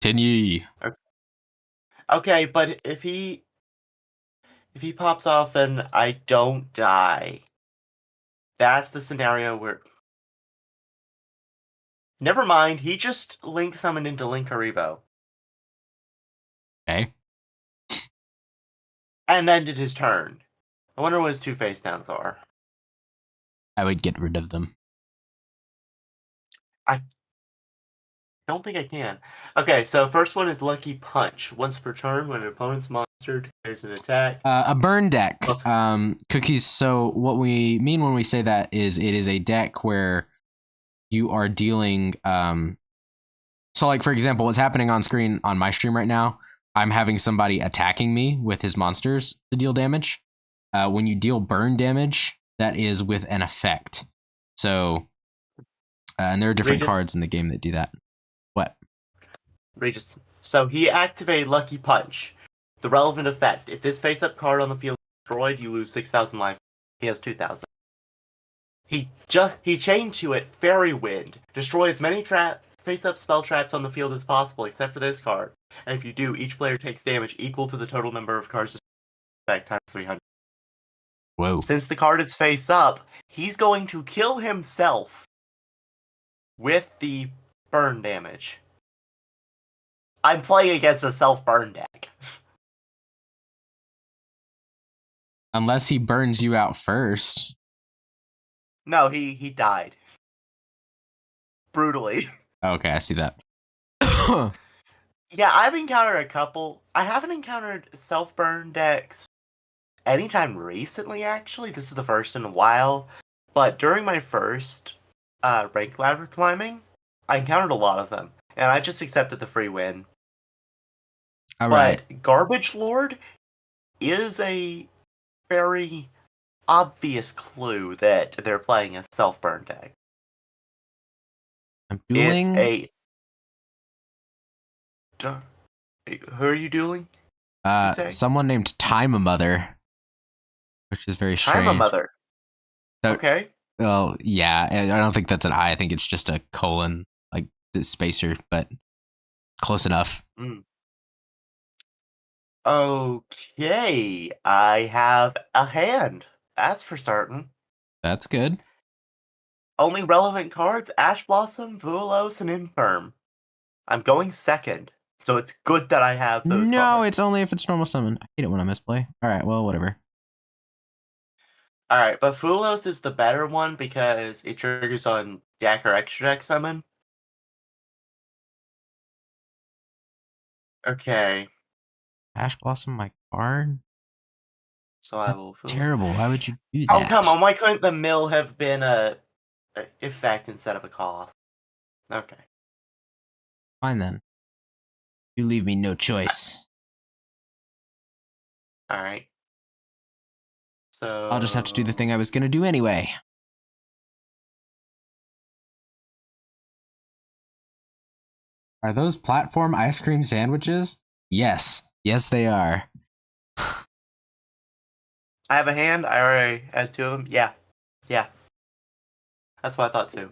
Tenyi. Okay, but if he pops off and I don't die, that's the scenario where... Never mind, he just Link summoned into Link Haribo. Okay. And ended his turn. I wonder what his 2 face downs are. I would get rid of them. I don't think I can. Okay, so first one is Lucky Punch. Once per turn, when an opponent's monster declares an attack. A burn deck. Plus- Cookies. So what we mean when we say that is it is a deck where you are dealing So, like, for example, what's happening on screen on my stream right now, I'm having somebody attacking me with his monsters to deal damage. When you deal burn damage, that is with an effect. So, and there are different Regis, cards in the game that do that. What? Regis. So he activated Lucky Punch. The relevant effect: if this face-up card on the field is destroyed, you lose 6,000 life. He has 2,000. He changed to it Fairy Wind. Destroy as many face-up spell traps on the field as possible, except for this card. And if you do, each player takes damage equal to the total number of cards effect times 300. Whoa. Since the card is face up, he's going to kill himself with the burn damage. I'm playing against a self-burn deck. Unless he burns you out first. No, he died. Brutally. Okay, I see that. Yeah, I've encountered a couple. I haven't encountered self-burn decks anytime recently, actually. This is the first in a while. But during my first rank ladder climbing, I encountered a lot of them. And I just accepted the free win. All right. But Garbage Lord is a very obvious clue that they're playing a self-burn deck. I'm dueling. It's who are you dueling? You say? Someone named Time a Mother, which is very strange. I'm a mother. So- Okay. Well, yeah, I don't think that's an I. I think it's just a colon, like the spacer, but close enough. Okay, I have a hand. That's for certain. That's good. Only relevant cards: Ash Blossom, Vuelos, and Infirm. I'm going second, so it's good that I have those No, cards. it's only if it's normal summon. I hate it when I misplay. All right, well, whatever. Alright, but Vuelos is the better one because it triggers on Jack or Extra Deck summon. Okay, Ash Blossom, my card? so I will... Terrible. Why would you do Oh, that? come on, why couldn't the mill have been a effect instead of a cost? Okay. Fine then. You leave me no choice. Alright. So... I'll just have to do the thing I was gonna do anyway. Are those platform ice cream sandwiches? Yes. Yes, they are. I have a hand. I already had two of them. Yeah. Yeah. That's what I thought too.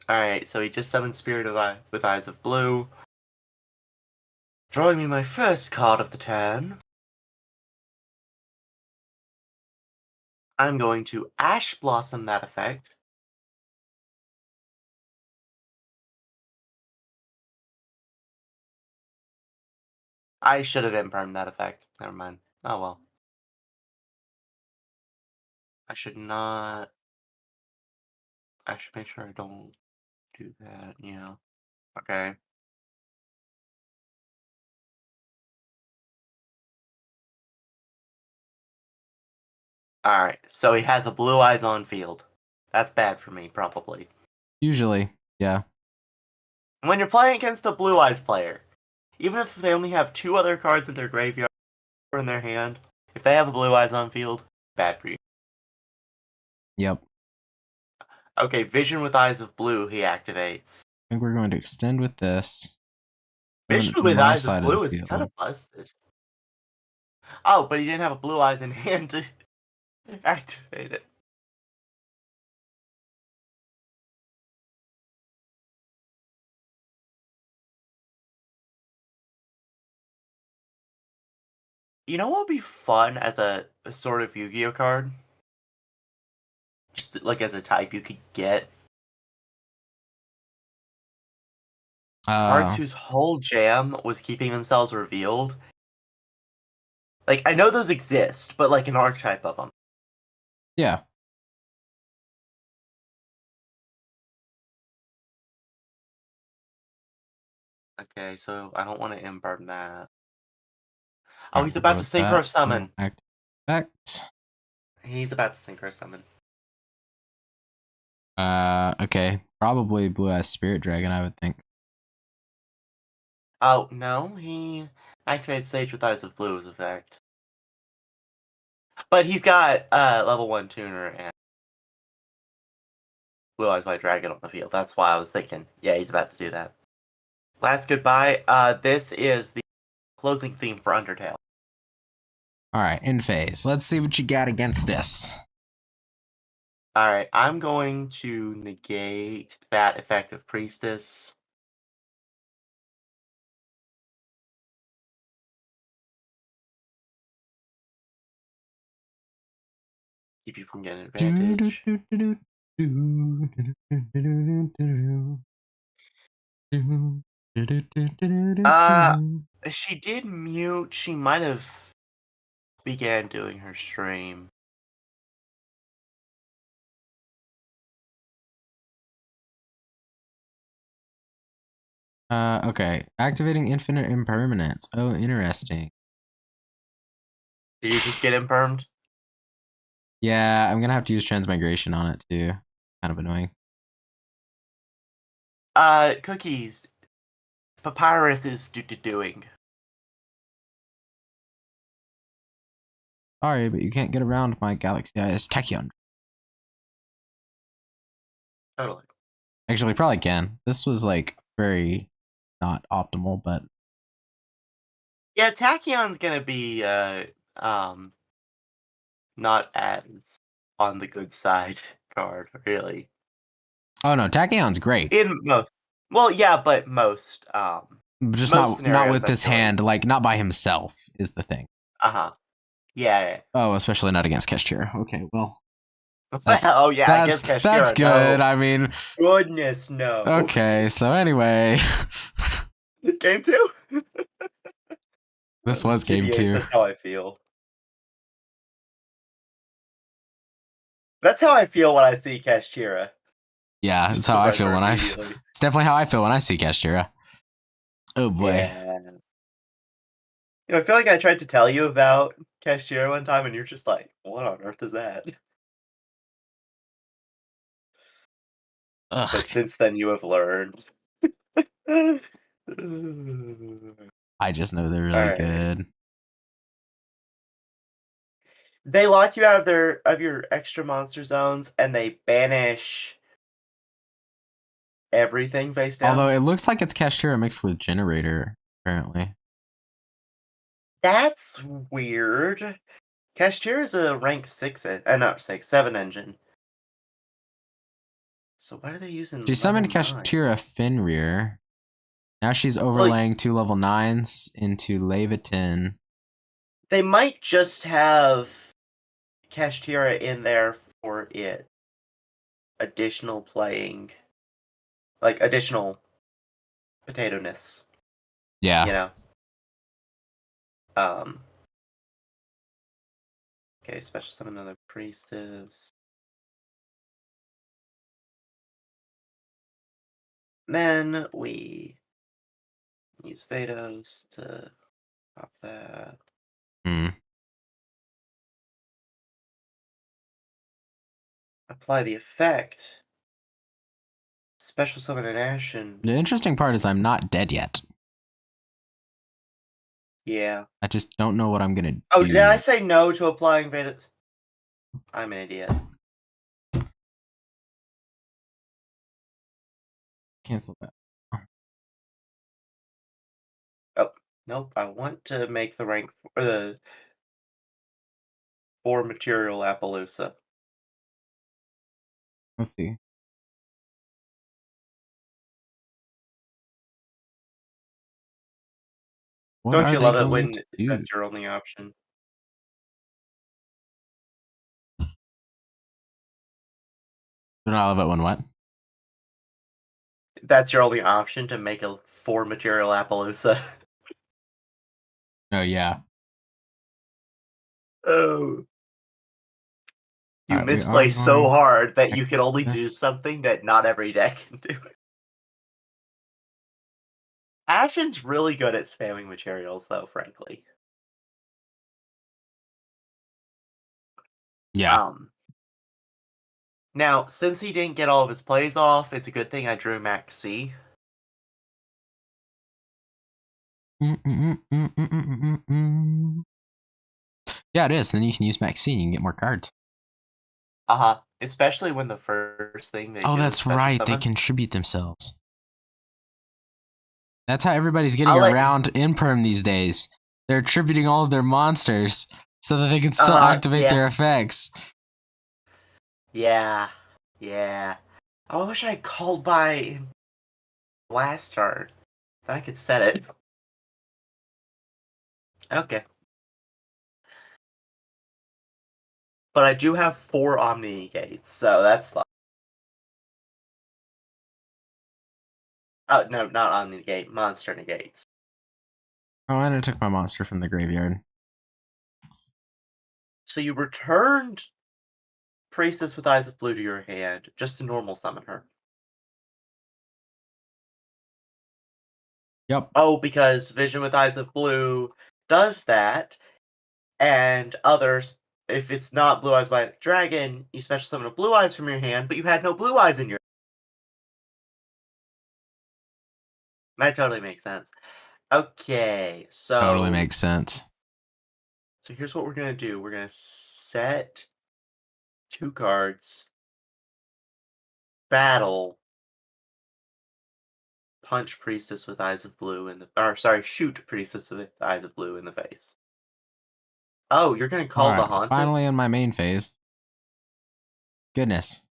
Alright, so he just summoned Spirit of Eye with Eyes of Blue. Drawing me my first card of the turn. I'm going to Ash Blossom that effect. I should have impermed that effect. Never mind. Oh well. I should not... I should make sure I don't do that, Okay. Alright, so he has a Blue Eyes on field. That's bad for me, probably. Usually, yeah. When you're playing against a Blue Eyes player, even if they only have two other cards in their graveyard or in their hand, if they have a Blue Eyes on field, bad for you. Yep. Okay, Vision with Eyes of Blue he activates. I think we're going to extend with this. Vision with Eyes of Blue is kind of busted. Oh, but he didn't have a Blue Eyes in hand to activate it. You know what would be fun as a sort of Yu-Gi-Oh card? Just like as a type you could get. Cards whose whole jam was keeping themselves revealed. Like, I know those exist, but like an archetype of them. Yeah. Okay, so I don't want to imperm that. Oh, he's We'll about go to with Synchro that. Summon. Effect. He's about to Synchro Summon. Okay. Probably Blue Eyes Spirit Dragon, I would think. Oh, no, he activated Sage with Eyes of Blue's effect. But he's got level 1 tuner and Blue Eyes White Dragon on the field. That's why I was thinking, yeah, he's about to do that. Last goodbye. This is the closing theme for Undertale. Alright, in phase. Let's see what you got against this. Alright, I'm going to negate that effect of Priestess. Keep you from getting advantage. She did mute. She might have began doing her stream. Okay. Activating infinite impermanence. Oh, interesting. Did you just get impermed? Yeah, I'm gonna have to use transmigration on it too. Kind of annoying. Cookies. Papyrus is doing. Sorry, but you can't get around my Galaxy Eyes Tachyon. Totally. Actually, probably can. This was like very not optimal, but Yeah, Tachyon's gonna be not as on the good side card, really. oh no, Tachyon's great. In most, well, yeah, but most Just most not scenarios, with I this feel like. hand, like not by himself is the thing. Yeah. Oh, especially not against Keshira. Okay, well. Oh yeah, I guess That's Kashira, good. no. I mean, Goodness, no. okay. So anyway, Game 2? this was game 2. That's how I feel. That's how I feel when I see Kashira. Yeah, Just that's how I feel surrender when immediately. It's definitely how I feel when I see Keshira. Oh boy. Yeah. I feel like I tried to tell you about Kashira one time, and you're just like, "What on earth is that?" Ugh. But since then, you have learned. I just know they're really Alright. good. They lock you out of your extra monster zones, and they banish everything face down. Although it looks like it's Keshira mixed with Generator, apparently. That's weird. Kashira is a rank 7 engine. So why are they using She level summoned 9? Keshira Fenrir. Now she's overlaying 2 level 9s into Levitin. They might just have Kashtira in there for it. Additional playing. Like, additional potato-ness. Yeah. You know? Okay, special summon another priestess. Then we use Vados to pop that. Apply the effect. Special summon an Ashen. The interesting part is I'm not dead yet. Yeah. I just don't know what I'm gonna do. Oh, did I say no to applying Vados? I'm an idiot. Cancel that. Oh, nope. I want to make the rank or the 4 material Appaloosa. Let's see. What Don't are you they love it going when to do? that's your only option? Don't I love it when what? That's your only option to make a 4 material Appaloosa. Oh yeah. Oh. You Alright, we misplay are so going hard that you can only do this. something that not every deck can do. Ashen's really good at spamming materials, though, frankly. Yeah. Now, since he didn't get all of his plays off, it's a good thing I drew Max C. Yeah, it is. Then you can use Maxine. You can get more cards. Especially when the first thing they do is That's special right. They summon. contribute themselves. That's how everybody's getting I'll let- around Imperm these days. They're attributing all of their monsters so that they can still activate yeah. their effects. Yeah. I wish I called by last turn. Then I could set it. Okay. But I do have 4 Omni Gates, so that's fine. Oh, no, not Omni Gate, Monster Negates. Oh, and I took my monster from the graveyard. So you returned Priestess with Eyes of Blue to your hand, just to normal summon her. Yep. Oh, because Vision with Eyes of Blue does that, and others, if it's not Blue Eyes White Dragon, you special summon a Blue Eyes from your hand, but you had no Blue Eyes in your. That totally makes sense. Okay, so Totally makes sense. So here's what we're gonna do. We're gonna set 2 cards, battle, punch Priestess with Eyes of Blue in the, or sorry, shoot Priestess with Eyes of Blue in the face. Oh, you're gonna call the Haunted? Finally in my main phase. Goodness.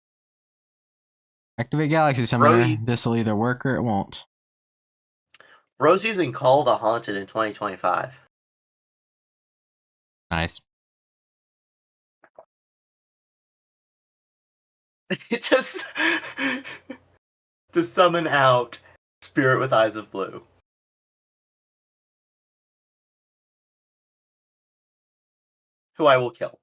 Activate Galaxy Summoner. This will either work or it won't. Bro's using Call the Haunted in 2025. Nice. It just to summon out Spirit with Eyes of Blue. Who I will kill.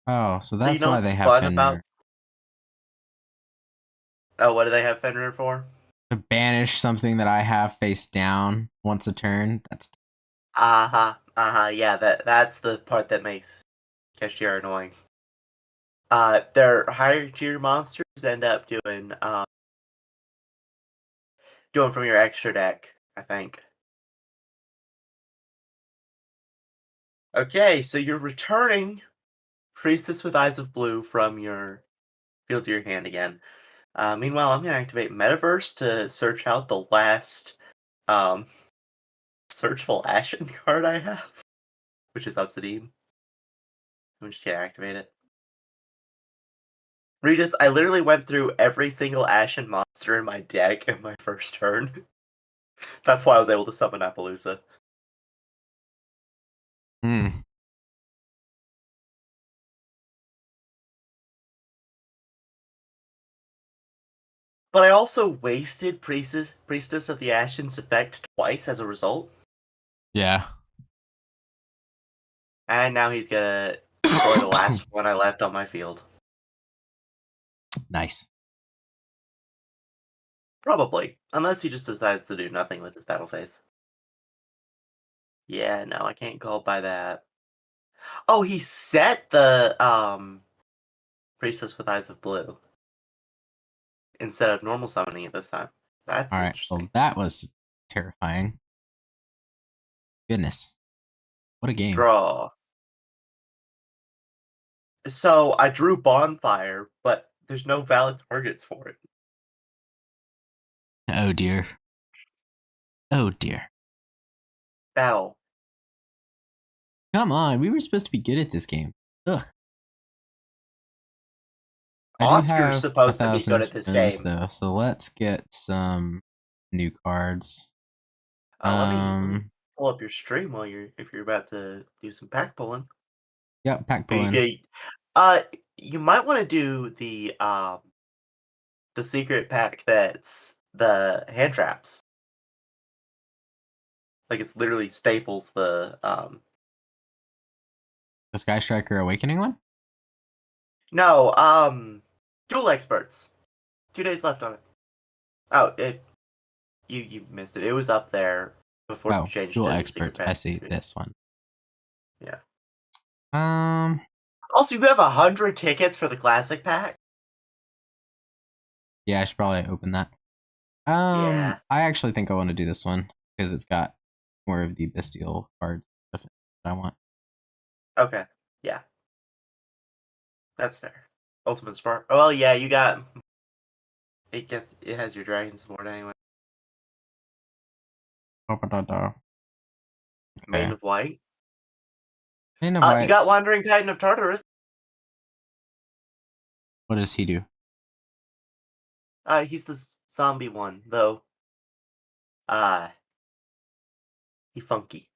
Oh, so that's you know why what's they have fun Fenrir. about? Oh, what do they have Fenrir for? To banish something that I have face down once a turn. That's Yeah, that's the part that makes Cashier annoying. Their higher tier monsters end up doing from your extra deck, I think. Okay, so you're returning Priestess with Eyes of Blue from your field to your hand again. Meanwhile, I'm gonna activate Metaverse to search out the last searchable Ashen card I have, which is Obsidian. I'm just gonna activate it. Regis, I literally went through every single Ashen monster in my deck in my first turn. That's why I was able to summon Appaloosa. But I also wasted Priestess of the Ashen's effect twice as a result. Yeah. And now he's gonna destroy the last one I left on my field. Nice. Probably. Unless he just decides to do nothing with his battle phase. Yeah, no, I can't call by that. Oh, he set the Priestess with Eyes of Blue instead of normal summoning it this time. That's All right. interesting. Well, that was terrifying. Goodness. What a game. Draw. So I drew Bonfire, but there's no valid targets for it. Oh dear. Oh dear. Battle. Come on, we were supposed to be good at this game. Ugh. I do Oscar's have supposed to be 1,000 good at this gems game. though, so let's get some new cards. Let me pull up your stream while if you're about to do some pack pulling. Yep, pack pulling. You might want to do the secret pack that's the hand traps. Like it's literally staples the The Sky Striker Awakening one? No, Duel Experts. 2 days left on it. Oh, you missed it. It was up there before you Oh, changed dual to the experts. secret I pack. see this one. Yeah. Um, Also, you have 100 tickets for the classic pack. yeah, I should probably open that. Yeah. I actually think I want to do this one because it's got more of the bestial cards that I want. Okay. Yeah. That's fair. Ultimate Spark. Well, yeah, you got. It has your Dragon Sword anyway. Mane Okay. of White. And You got Wandering Titan of Tartarus. what does he do? He's the zombie one, though. He funky.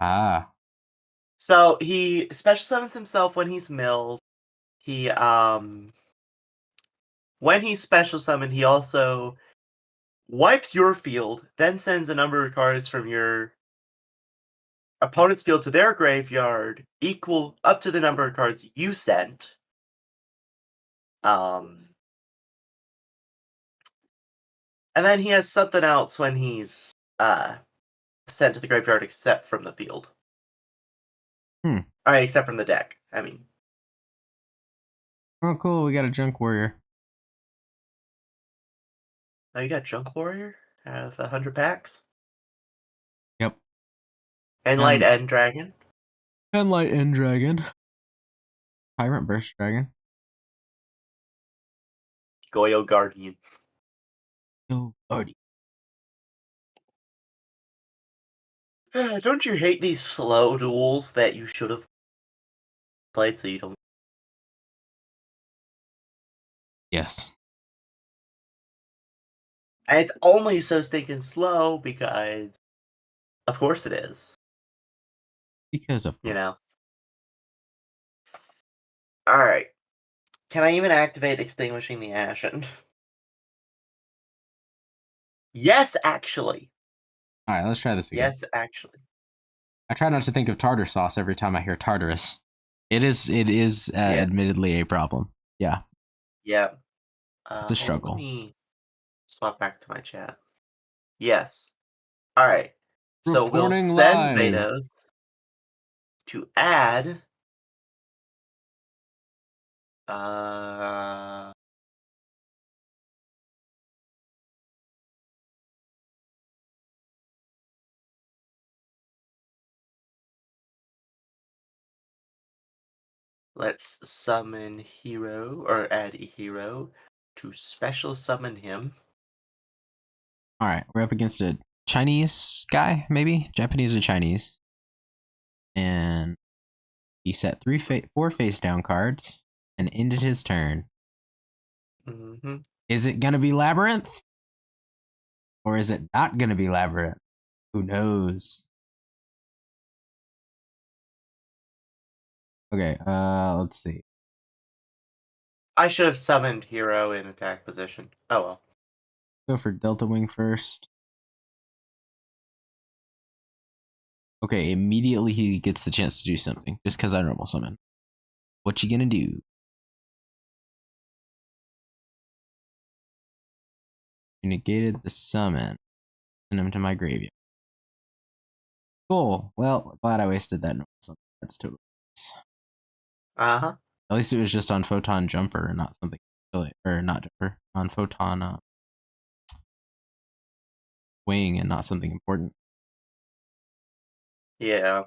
Ah, So he special summons himself when he's milled. He when he's special summoned, he also wipes your field, then sends a number of cards from your opponent's field to their graveyard, equal up to the number of cards you sent. And then he has something else when he's sent to the graveyard, except from the field. Alright, except from the deck. I mean, oh, cool. We got a junk warrior. oh, you got Junk Warrior out of 100 packs, Yep. and Light End Dragon. And light end dragon. Tyrant burst dragon. Goyo Guardian. No, already. Don't you hate these slow duels that you should have played so you don't? Yes. And it's only so stinking slow because, of course, it is. Because of You know. All right. Can I even activate Extinguishing the Ashen? Yes, actually. All right, let's try this again. Yes, actually. I try not to think of tartar sauce every time I hear Tartarus. It is Yeah. admittedly a problem. Yeah. Yeah. It's a struggle. Let me swap back to my chat. Yes. All right. So we'll Reporting send live. Vados to add. Uh. Let's summon hero, or add a hero to special summon him. All right, we're up against a Chinese guy, maybe Japanese or Chinese, and he set four face down cards and ended his turn. Mm-hmm. Is it gonna be Labyrinth, or is it not gonna be Labyrinth? Who knows? Okay, let's see. I should have summoned hero in attack position. Oh well. Go for Delta Wing first. Okay, immediately he gets the chance to do something just because I normal summon. What you gonna do? You negated the summon. Send him to my graveyard. Cool. Well, glad I wasted that normal summon. That's totally nice. Uh-huh. At least it was just on Photon Jumper and not something or not Jumper. On Photon Wing and not something important. Yeah.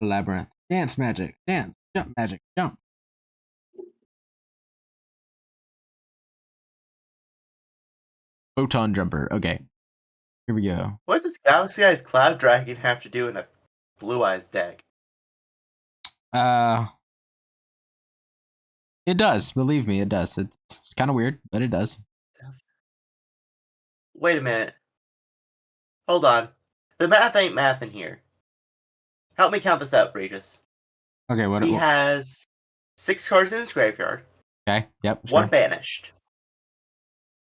Labyrinth. Dance magic. Dance. Jump magic. Jump. Photon Jumper. Okay. Here we go. What does Galaxy Eyes Cloud Dragon have to do in a Blue Eyes deck? It does. Believe me, it does. It's kind of weird, but it does. Wait a minute. Hold on. The math ain't math in here. Help me count this out, Regis. Okay, what? He has 6 cards in his graveyard. Okay, yep. 1 Sure. banished.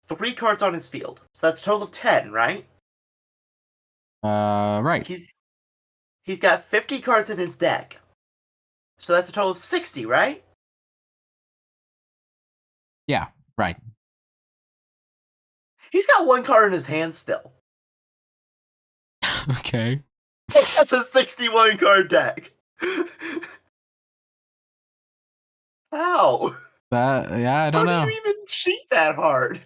3 cards on his field. So that's a total of 10, right? Right. He's got 50 cards in his deck. So that's a total of 60, right? Yeah, right. He's got one card in his hand still. Okay. That's a 61 card deck. How? I don't know. How do you even cheat that hard?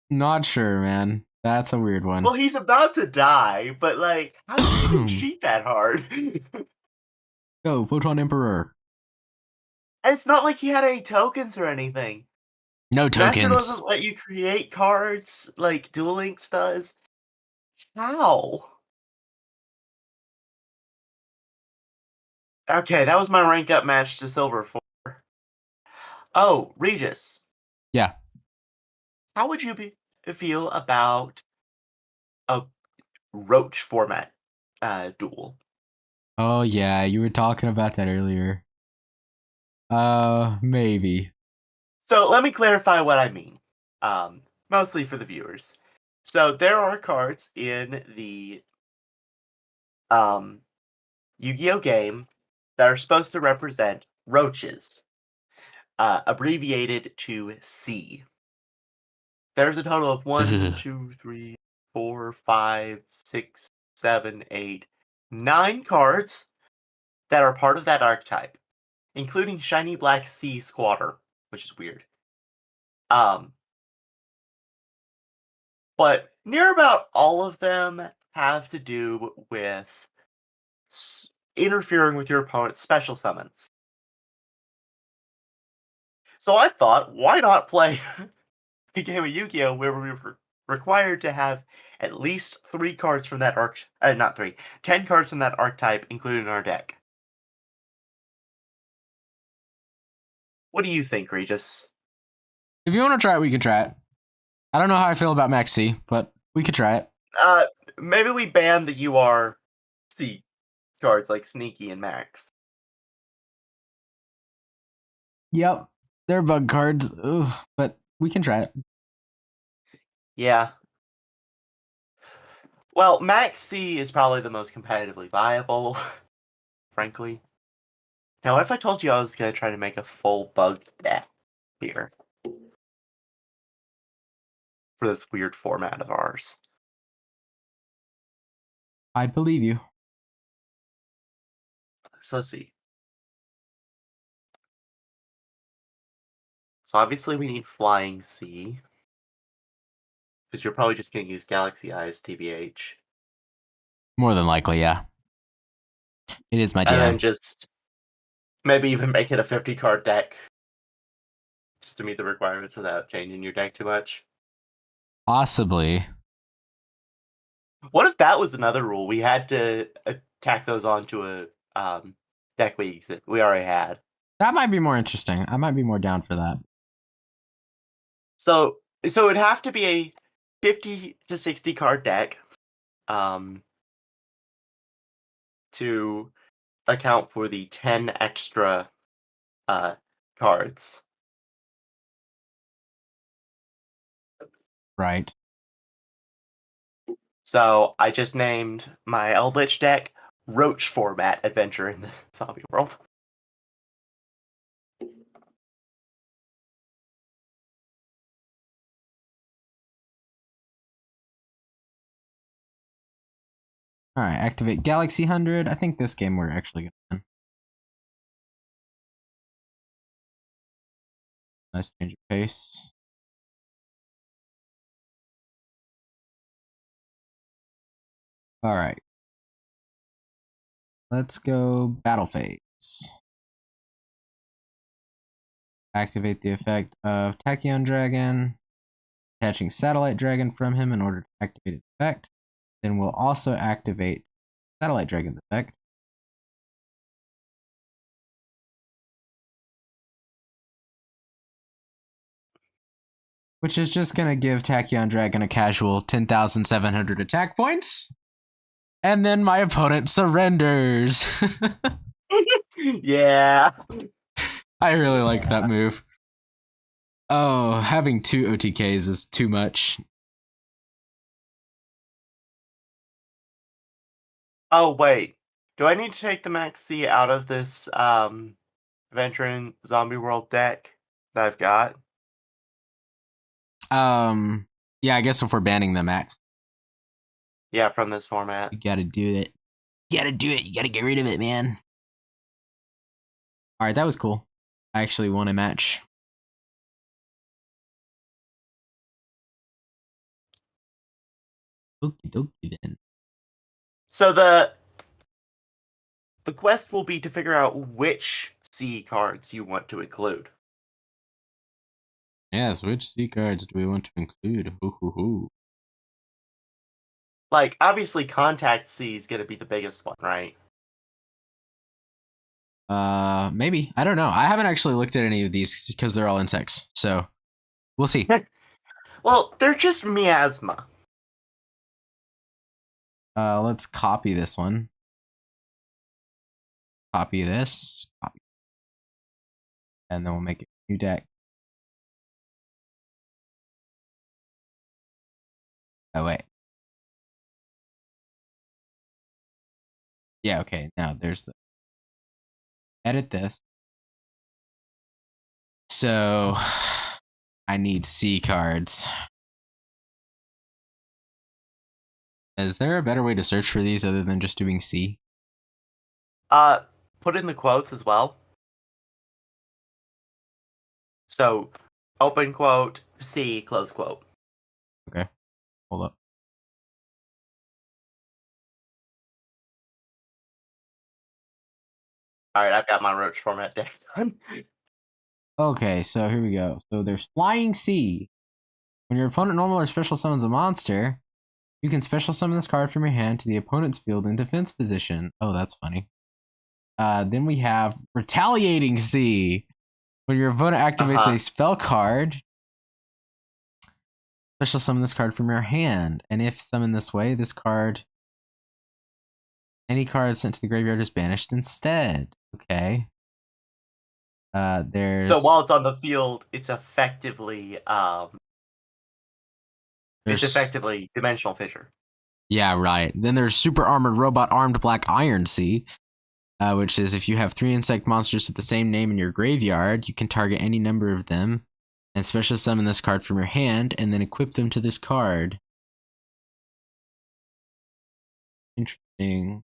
Not sure, man. That's a weird one. Well, he's about to die, but like, how do you even cheat that hard? Go, Photon Emperor. And it's not like he had any tokens or anything. No Master tokens. doesn't let you create cards like Dueling does. How? Okay, that was my rank up match to Silver 4. Oh, Regis. Yeah. How would you feel about a Roach format duel? Oh yeah, you were talking about that earlier. Maybe. So let me clarify what I mean. Mostly for the viewers. So there are cards in the Yu-Gi-Oh game that are supposed to represent roaches, abbreviated to C. There's a total of 1, 2, 3, 4, 5, 6, 7, 8, 9 cards that are part of that archetype, including Shiny Black Sea Squatter, which is weird. But near about all of them have to do with interfering with your opponent's special summons. So I thought, why not play a game of Yu-Gi-Oh! Where we were required to have at least 3 cards from that not 3, 10 cards from that archetype included in our deck. What do you think, Regis? If you want to try it, we can try it. I don't know how I feel about Max C, but we could try it. Maybe we ban the URC cards like Sneaky and Max. Yep. They're bug cards. Ugh, but we can try it. Yeah. Well, Max C is probably the most competitively viable, frankly. Now, what if I told you I was going to try to make a full bug deck here? For this weird format of ours. I'd believe you. So let's see. So obviously we need Flying C. Because you're probably just going to use Galaxy Eyes, TBH. More than likely, yeah. It is my And jam. then just maybe even make it a 50 card deck. Just to meet the requirements without changing your deck too much. Possibly. What if that was another rule? We had to tack those onto a deck we already had. That might be more interesting. I might be more down for that. So it'd have to be a 50 to 60 card deck to account for the 10 extra cards. Right. So I just named my Eldritch deck Roach format Adventure in the Zombie World. All right, activate Galaxy 100. I think this game we're actually going to win. Nice change of pace. All right. Let's go battle phase. Activate the effect of Tachyon Dragon, catching Satellite Dragon from him in order to activate its effect. Then we'll also activate Satellite Dragon's effect. Which is just going to give Tachyon Dragon a casual 10,700 attack points. And then my opponent surrenders. Yeah. I really like that move. Oh, having 2 OTKs is too much. Oh, wait. Do I need to take the Max C out of this Adventure in Zombie World deck that I've got? Yeah, I guess if we're banning the max, Yeah, from this format. you gotta do it. You gotta do it. You gotta get rid of it, man. All right, that was cool. I actually won a match. Okie dokie then. So the quest will be to figure out which C cards you want to include. Yes, which C cards do we want to include? Hoo hoo hoo. Like, obviously, Contact C is going to be the biggest one, right? Maybe. I don't know. I haven't actually looked at any of these because they're all insects. So we'll see. Well, they're just miasma. Let's copy this one. Copy this. Copy. And then we'll make a new deck. Oh, wait. Yeah, okay. Now there's the edit this. So I need C cards. Is there a better way to search for these other than just doing C? Put in the quotes as well. So, open quote, C, close quote. Okay. Hold up. Alright, I've got my Roach format deck done. Okay, so here we go. So there's Flying C. When your opponent normal or special summons a monster, you can special summon this card from your hand to the opponent's field in defense position. Oh, that's funny. Then we have Retaliating C. When your opponent activates a spell card, special summon this card from your hand. And if summoned this way, this card, any card sent to the graveyard is banished instead. Okay. There's So while it's on the field, it's effectively Dimensional Fissure. Yeah, right. Then there's Super Armored Robot Armed Black Iron C, which is if you have 3 insect monsters with the same name in your graveyard, you can target any number of them and special summon this card from your hand and then equip them to this card. Interesting.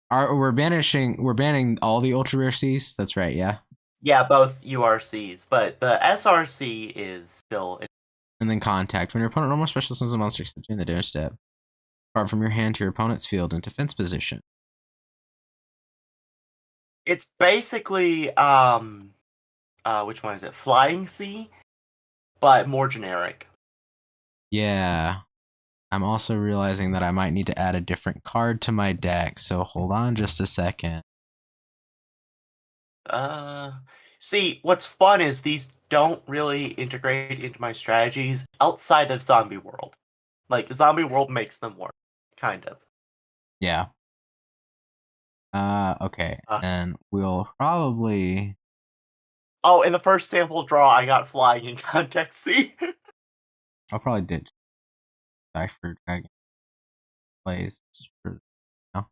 We're banning all the ultra rare Cs? That's right, yeah. Yeah, both URCs, but the SRC is still. And then Contact. When your opponent normal special summons a monster except in the damage step, card from your hand to your opponent's field in defense position. It's basically which one is it? Flying C, but more generic. Yeah. I'm also realizing that I might need to add a different card to my deck, so hold on just a second. See, what's fun is these don't really integrate into my strategies outside of Zombie World. Like, Zombie World makes them work, kind of. Yeah. Okay. And we'll probably... Oh, in the first sample draw, I got Flying in Contact C. I'll probably ditch Cipher Dragon plays for now.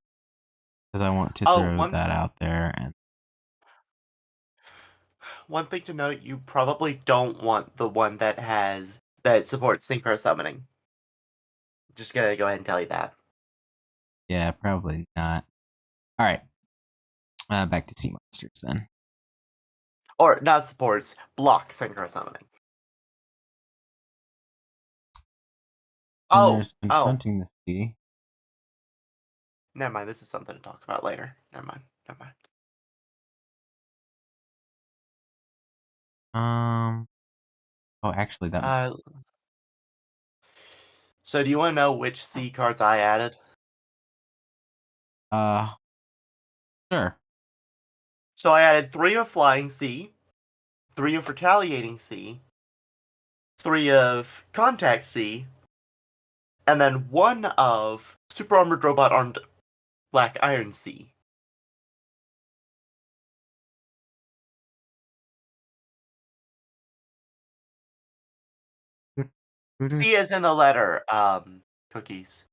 Because I want to throw that out there. And one thing to note, you probably don't want the one that supports Synchro Summoning. Just gonna go ahead and tell you that. Yeah, probably not. Alright. Back to Sea Monsters then. Or, not supports, block Synchro Summoning. And there's Confronting the Sea. Never mind, this is something to talk about later. Never mind. Oh, actually, that. So, do you want to know which C cards I added? Sure. So I added 3 of Flying C, 3 of Retaliating C, 3 of Contact C, and then 1 of Super Armored Robot Armed Black Iron C. C is in the letter, cookies.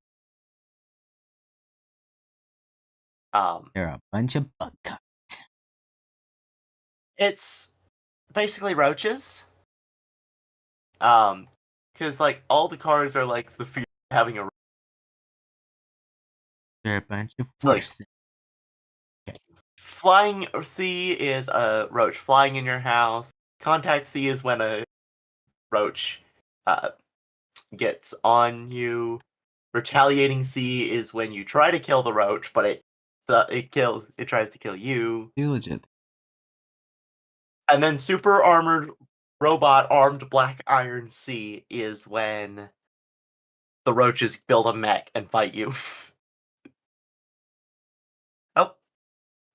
They're a bunch of bug cuts. It's basically roaches. Because like all the cards are like the fear of having a They're a bunch of like worse things. flying C is a roach flying in your house. Contact C is when a roach gets on you. Retaliating C is when you try to kill the roach, but it tries to kill you. Too legit. And then super armored robot armed black iron C is when the roaches build a mech and fight you. Oh,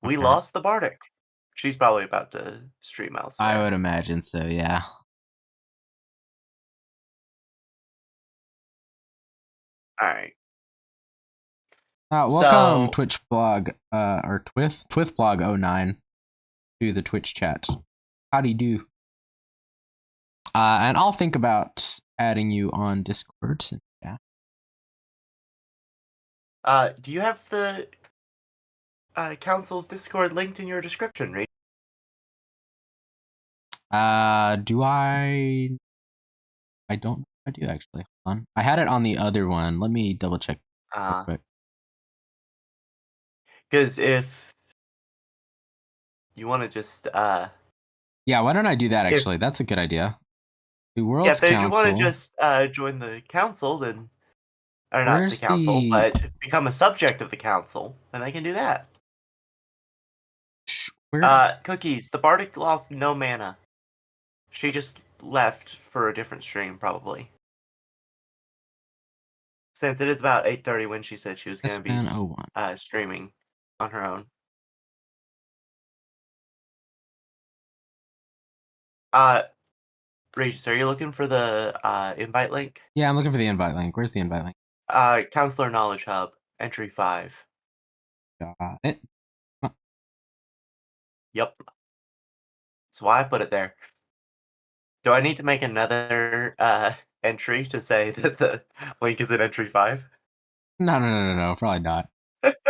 we Okay. lost the Bardic. She's probably about to stream elsewhere. I would imagine so, yeah. Alright. Welcome So- Twitch blog, or Twith blog 09 to the Twitch chat. Howdy do. And I'll think about adding you on Discord. Yeah. Do you have the Council's Discord linked in your description, Reed? Do I? I don't know if I do actually. Hold on. I had it on the other one. Let me double check real quick. Because if you want to just yeah, why don't I do that actually? That's a good idea. The yeah, World's if you Council. want to just join the council, then or not the Where's council, the- but become a subject of the council, then they can do that. Where? Cookies. The Bardic lost no mana. She just left for a different stream, probably. Since it is about 8:30 when she said she was going to be S-Man-01. streaming on her own. Regis, are you looking for the invite link? Yeah, I'm looking for the invite link. Where's the invite link? Counselor Knowledge Hub, entry 5. Got it. Yep. That's why I put it there. Do I need to make another entry to say that the link is in entry 5? No, probably not.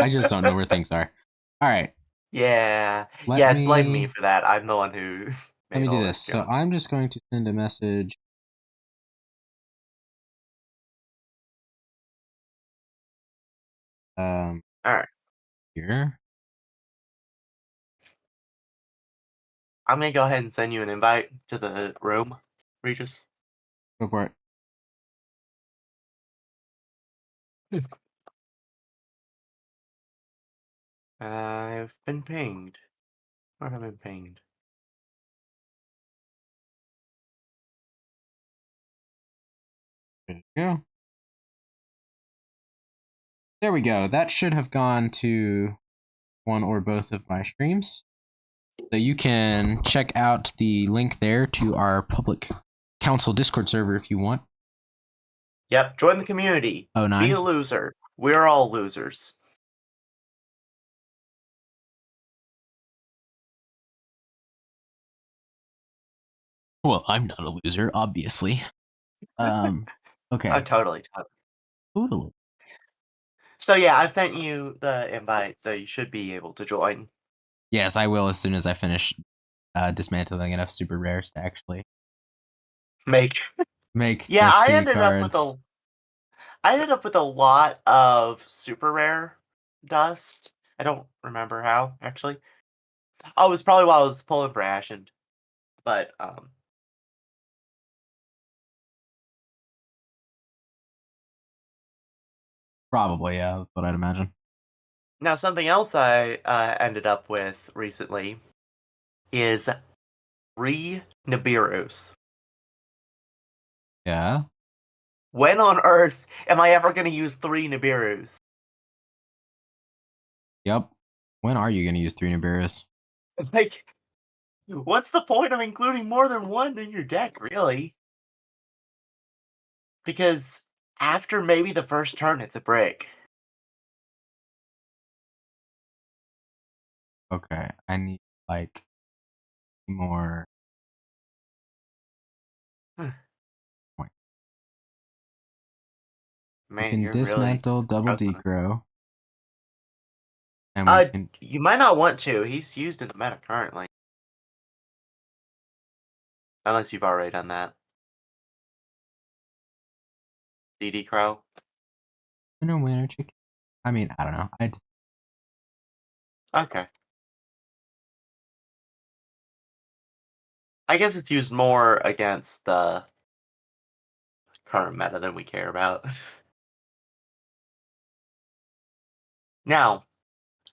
I just don't know where things are. All right. Yeah. Let blame me for that. I'm the one who Let made me do all this. So junk. I'm just going to send a message. All right. Here. I'm going to go ahead and send you an invite to the room, Regis. Go for it. I've been pinged. Where have I been pinged? There we go. There we go. That should have gone to one or both of my streams. So you can check out the link there to our public council Discord server if you want. Yep, join the community. 09. Be a loser. We're all losers. Well, I'm not a loser, obviously. Okay. Totally. Totally. So yeah, I've sent you the invite, so you should be able to join. Yes, I will as soon as I finish dismantling enough super rares to actually Make the I C ended cards. I ended up with a lot of super rare dust. I don't remember how, actually. Oh, it was probably while I was pulling for Ashen. But Probably, yeah, that's what I'd imagine. now something else I ended up with recently is 3 Nibiru's. Yeah. When on earth am I ever going to use 3 Nibiru's? Yep. When are you going to use 3 Nibiru's? Like, what's the point of including more than one in your deck, really? Because after maybe the first turn, it's a break. Okay, I need like more. Man, we can you're dismantle really double struggling. decro. And we can. You might not want to. He's used in the meta currently. Unless you've already done that. DD Crow. Winner chicken. I mean, I don't know. Okay. I guess it's used more against the current meta than we care about. Now,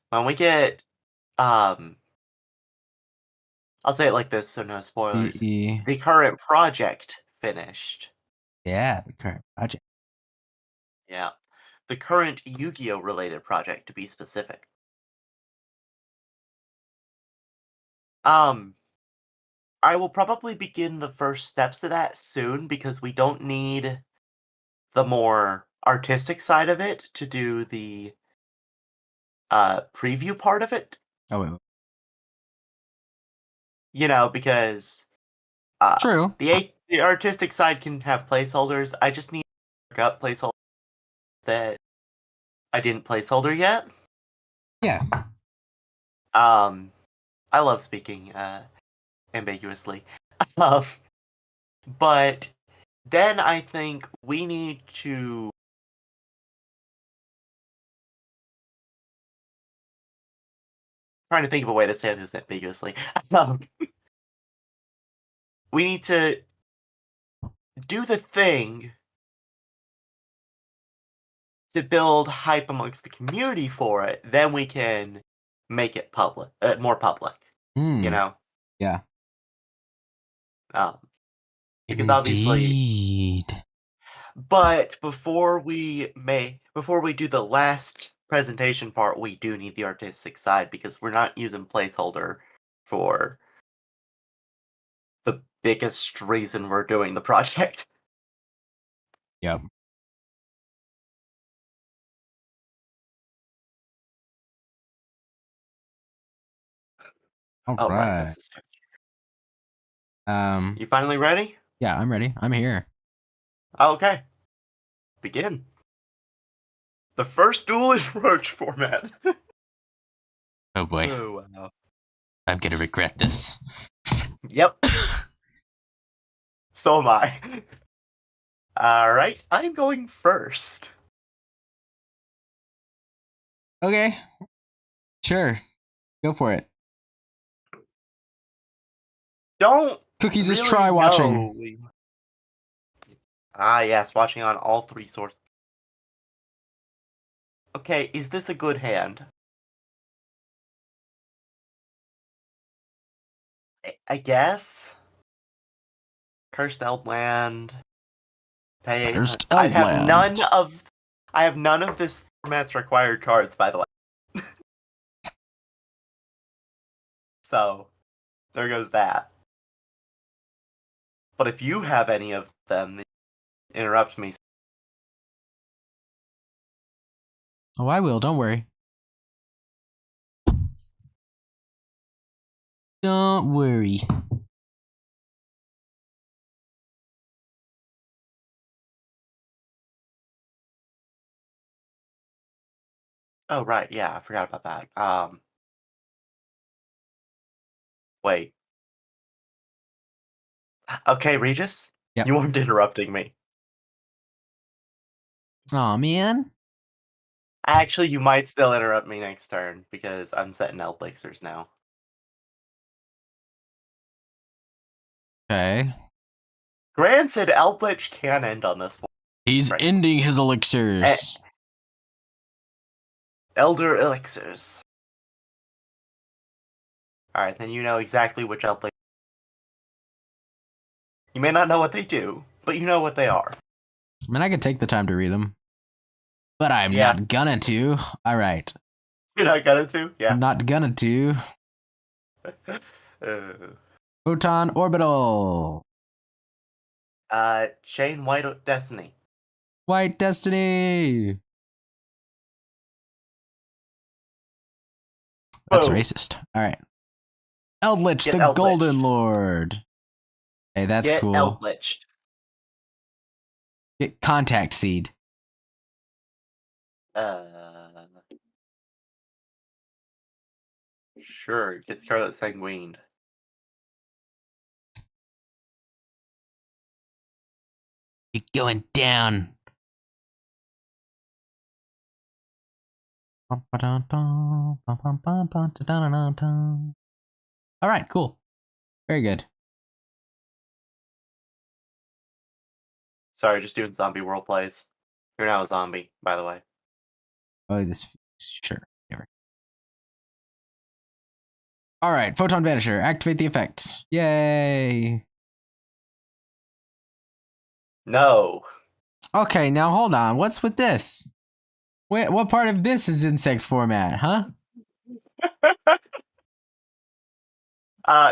when we get, I'll say it like this, so no spoilers. The current project finished. Yeah, the current project. Yeah. The current Yu-Gi-Oh! Related project, to be specific. I will probably begin the first steps of that soon because we don't need the more artistic side of it to do the preview part of it. Oh wait. You know, because True. the artistic side can have placeholders. I just need to work up placeholders that I didn't placeholder yet. Yeah. I love speaking ambiguously. But then I think we need to trying to think of a way to say this ambiguously. We need to do the thing to build hype amongst the community for it. Then we can make it public, more public. You know, Yeah. because obviously. Indeed. But before we do the last presentation part, we do need the artistic side because we're not using placeholder for the biggest reason we're doing the project. Yep. All right. This is. You You finally ready? Yeah, I'm ready. I'm here. Okay. Begin. The first duel in Roach format. Oh boy. Oh, wow. I'm gonna regret this. Yep. So am I. Alright, I'm going first. Okay. Sure. Go for it. Don't Cookies really is try watching. know. Ah, yes, watching on all three sources. Okay, is this a good hand? I guess. Cursed Eldland. Pay 800. Cursed I have Eldland. none of this format's required cards, by the way. So, there goes that. But if you have any of them, interrupt me. Oh, I will. Don't worry. Don't worry. Oh, right, yeah, I forgot about that. Wait. Okay, Regis? Yep. You weren't interrupting me. Aw, man. Actually, you might still interrupt me next turn, because I'm setting Elixers now. Okay. Granted, Elplich can end on this one. He's Right. ending his elixirs. Elder Elixirs. Alright, then you know exactly which Elplich. You may not know what they do, but you know what they are. I mean, I could take the time to read them. But I'm Yeah. not gonna to. Alright. You're not gonna to? Yeah. I'm not gonna to. uh, Photon Orbital. Chain White Destiny. White Destiny. That's Boom. racist. Alright. Eldritch, Get the Eldritched. Golden Lord. Hey, that's Get cool. Eldritched. Get Contact Seed. Sure, get Scarlet Sanguined. You're going down. All right, cool. Very good. Sorry, just doing zombie world plays. You're now a zombie, by the way. Oh, this sure. Never. All right, photon vanisher. Activate the effect. Yay! No. Okay, now hold on. What's with this? Wait, what part of this is insect format, huh?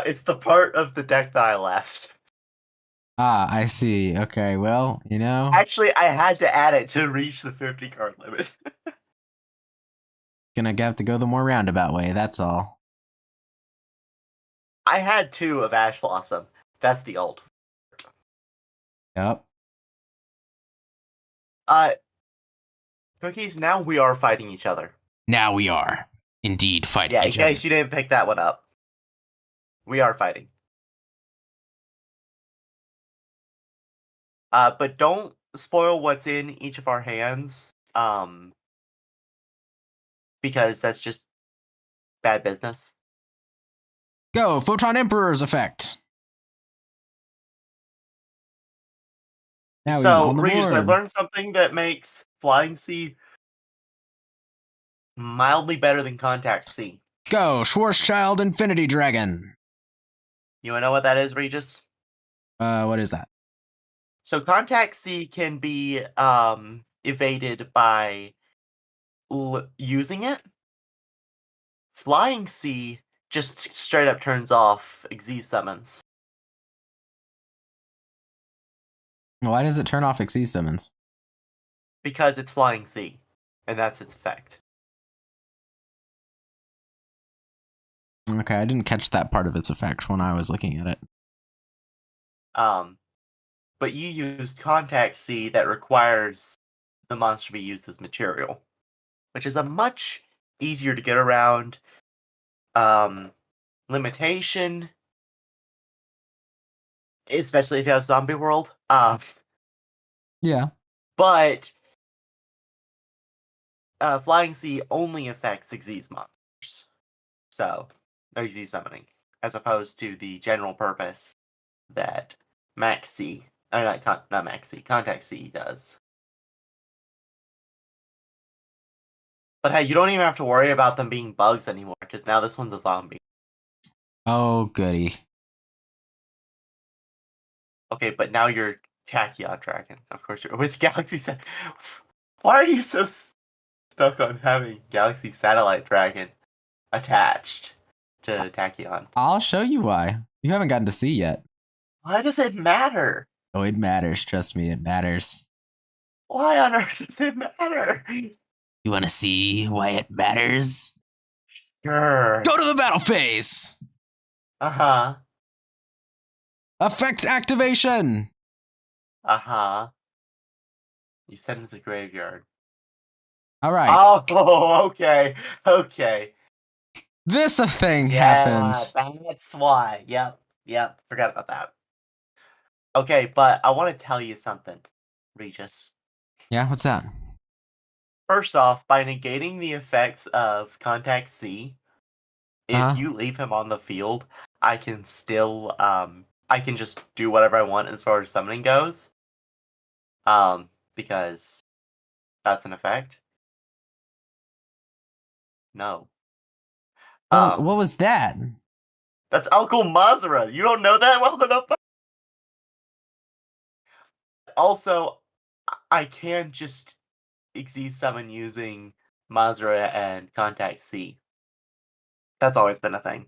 It's the part of the deck that I left. Ah, I see. Okay, well, you know. Actually, I had to add it to reach the 50 card limit. Gonna have to go the more roundabout way, that's all. I had 2 of Ash Blossom. That's the old. Yep. Cookies, now we are fighting each other. Now we are indeed fighting Yeah, in each other. case you didn't pick that one up. We are fighting. But don't spoil what's in each of our hands. Because that's just bad business. Go, Photon Emperor's effect. Now he's So, on the Regis, I board. learned something that makes Flying Sea mildly better than Contact Sea. Go, Schwarzschild Infinity Dragon. You wanna know what that is, Regis? What is that? So Contact Sea can be evaded by using it. Flying Sea just straight up turns off Xyz summons. Why does it turn off Xyz summons? Because it's Flying Sea. And that's its effect. Okay, I didn't catch that part of its effect when I was looking at it. But you used Contact Sea that requires the monster be used as material. Which is a much easier to get around limitation. Especially if you have Zombie World. Yeah. But Flying Sea only affects Xyz monsters. So, or Xyz summoning. As opposed to the general purpose that Max C, or not Max C, Contact C does. But hey, you don't even have to worry about them being bugs anymore, because now this one's a zombie. Oh, goody. Okay, but now you're Tachyon Dragon. Of course, you're with Galaxy Why are you so stuck on having Galaxy Satellite Dragon attached to Tachyon? I'll show you why. You haven't gotten to see yet. Why does it matter? Oh, it matters. Trust me, it matters. Why on earth does it matter? You want to see why it matters? Sure. Go to the battle phase! Uh-huh. Effect activation! Uh-huh. You send it to the graveyard. All right. Oh, okay. Okay. This thing Yeah, happens. that's why. Yep. Forgot about that. Okay, but I want to tell you something, Regis. Yeah, what's that? First off, by negating the effects of Contact C, Uh-huh. if you leave him on the field, I can still I can just do whatever I want as far as summoning goes. Because that's an effect. No. What was that? That's Uncle Mazra. You don't know that well enough. Also, I can just Xyz summon using Mazra and Contact C. That's always been a thing.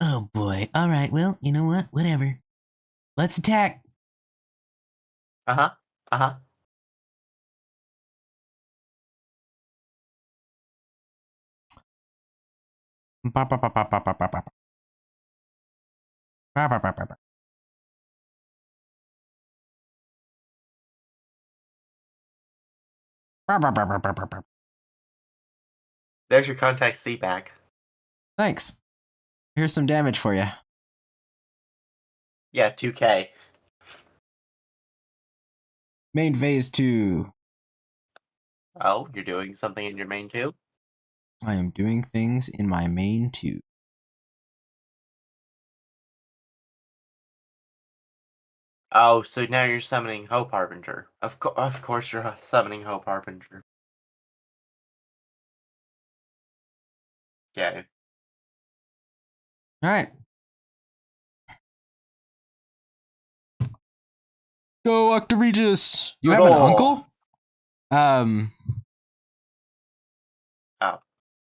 Oh boy. All right. Well, you know what? Whatever. Let's attack. Uh-huh. Uh-huh. There's your Contact C back. Thanks. Here's some damage for you. Yeah, 2K. Main phase 2. Oh, you're doing something in your main too? I am doing things in my main too. Oh, so now you're summoning Hope Harbinger. Of course you're summoning Hope Harbinger. Okay. All right. Go, Octoreges. You have an Roll. uncle? Oh.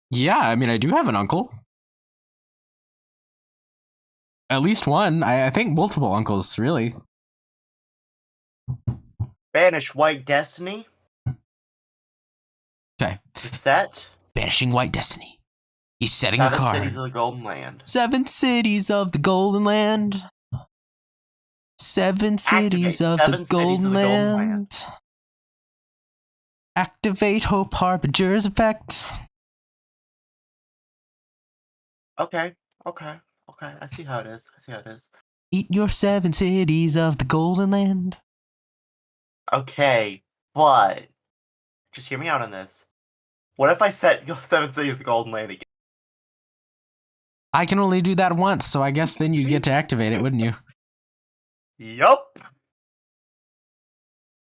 Yeah, I mean, I do have an uncle. At least one. I think multiple uncles, really. Banish White Destiny. Okay. To set. Banishing White Destiny. He's setting a 7 card. cities of the Golden Land. 7 cities of the Golden Land. 7 cities of the Golden Land. Activate Hope Harbinger's effect. Okay. I see how it is. Eat your 7 cities of the Golden Land. Okay, but just hear me out on this. What if I set 7 cities of the Golden Land again? I can only do that once, so I guess then you'd get to activate it, wouldn't you? Yup.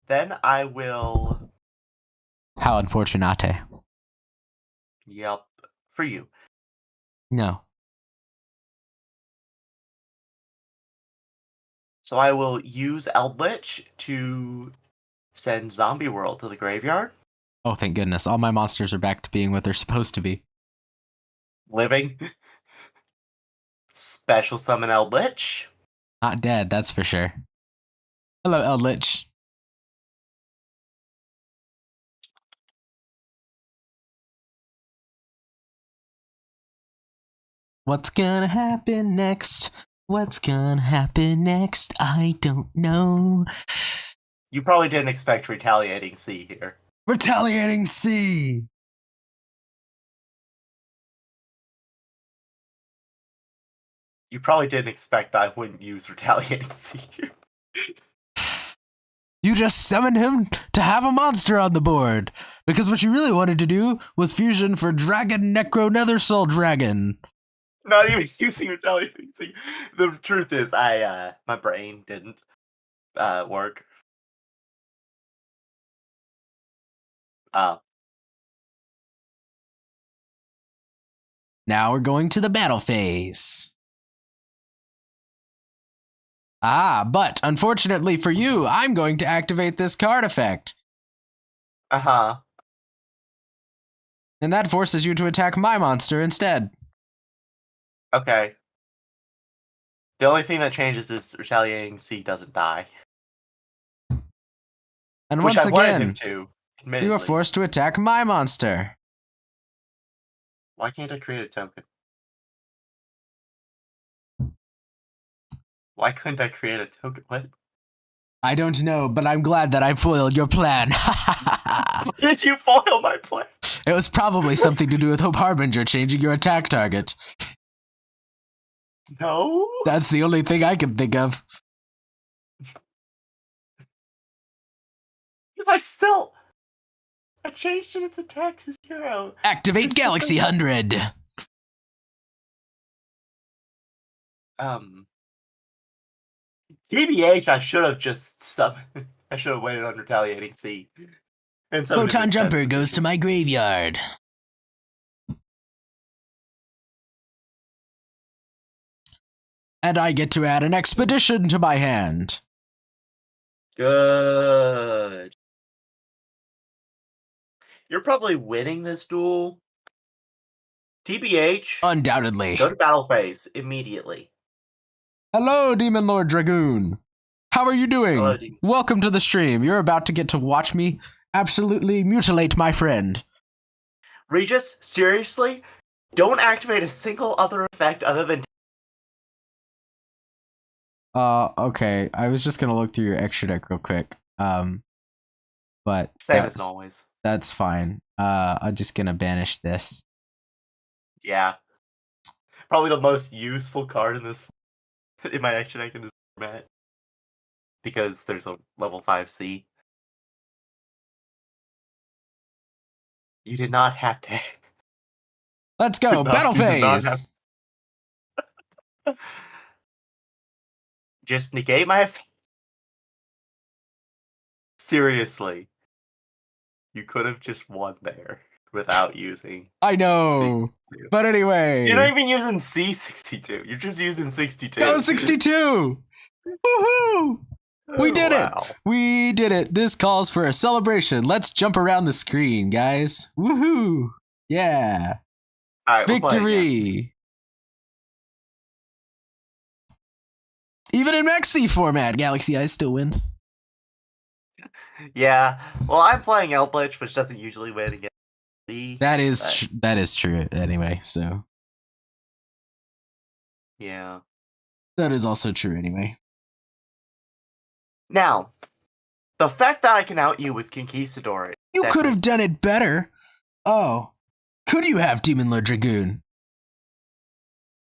Then I will. How unfortunate. Yup. For you. No. So I will use Eldritch to send Zombie World to the graveyard. Oh, thank goodness. All my monsters are back to being what they're supposed to be. Living. Special summon Eldritch. Not dead, that's for sure. Hello, Eldritch. What's gonna happen next? What's gonna happen next? I don't know. You probably didn't expect Retaliating Sea here. Retaliating Sea! You probably didn't expect that I wouldn't use Retaliating Sea here. You just summoned him to have a monster on the board. Because what you really wanted to do was fusion for Dragon Necro Nether Soul Dragon. Not even using Retaliating Sea. The truth is, my brain didn't work. Now we're going to the battle phase. But unfortunately for you, I'm going to activate this card effect. Uh-huh. And that forces you to attack my monster instead. Okay. The only thing that changes is Retaliating Sea doesn't die. And Which once I wanted him again, to, you are admittedly. forced to attack my monster. Why can't I create a token? Why couldn't I create a token? What? I don't know, but I'm glad that I foiled your plan. Did you foil my plan? It was probably something to do with Hope Harbinger changing your attack target. No. That's the only thing I can think of. Because I changed its attack to 0. Activate Galaxy 100. TBH, I should have just summoned. I should have waited on Retaliating Sea. And Photon Jumper goes to my graveyard. And I get to add an expedition to my hand. Good. You're probably winning this duel. TBH. Undoubtedly. Go to battle phase immediately. Hello, Demon Lord Dragoon. How are you doing? Hello, Demon. Welcome to the stream. You're about to get to watch me absolutely mutilate my friend. Regis, seriously? Don't activate a single other effect other than... Okay. I was just gonna look through your extra deck real quick. But Same as always. That's fine. I'm just gonna banish this. Yeah. Probably the most useful card in this... in my extra deck in this format. Because there's a level 5C. You did not have to. Let's go. Battle You did not phase. Just negate my. Seriously, you could have just won there without using. I know. 62. But anyway. You're not even using C62. You're just using 62. Go 62. Woohoo! We did it! We did it! This calls for a celebration. Let's jump around the screen, guys. Woohoo! Yeah. All right, victory! Even in Mexi format, Galaxy Eyes still wins. Yeah. Well, I'm playing Eldritch, which doesn't usually win against C. That is true anyway, so. Yeah. That is also true anyway. Now, the fact that I can out you with Conquistador. You could have done it better. Oh. Could you have Demon Lord Dragoon?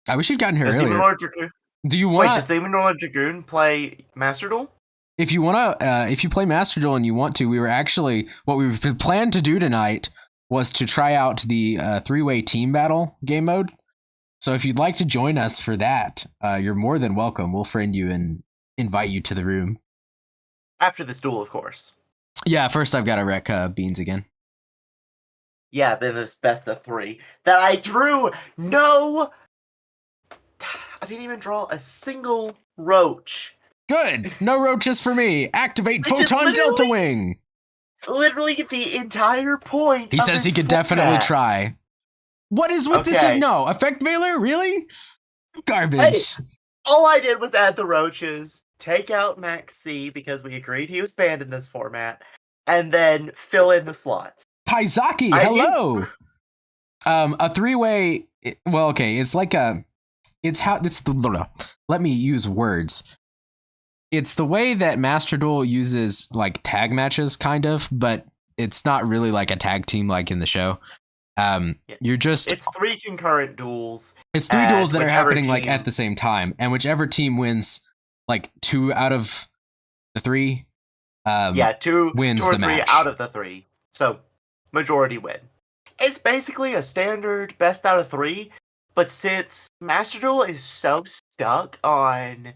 I wish you'd gotten here earlier. Demon Lord Dragoon? Do you want? Wait, does Demon Lord Dragoon play Masterduel? If you want to, if you play Masterduel and you want to, we were actually what we planned to do tonight was to try out the three-way team battle game mode. So if you'd like to join us for that, you're more than welcome. We'll friend you and invite you to the room. After this duel, of course. Yeah, first I've got to wreck Beans again. Yeah, then this best of 3 that I drew. No, I didn't even draw a single roach. Good. No roaches for me. Activate Photon Delta Wing. Literally the entire point. He says he could definitely try. What is with this? No, Effect Veiler? Really? Garbage. Hey, all I did was add the roaches, take out Max C because we agreed he was banned in this format, and then fill in the slots. Paizaki, hello. A three-way. Well, okay, it's like a. It's how it's the. Let me use words. It's the way that Masterduel uses like tag matches, kind of, but it's not really like a tag team like in the show. You're just. It's 3 concurrent duels. It's 3 duels that are happening like at the same time, and whichever team wins, like 2 out of the 3. Two wins or the 3 match. out of the 3. So majority win. It's basically a standard best out of 3, but since Masterduel is so stuck on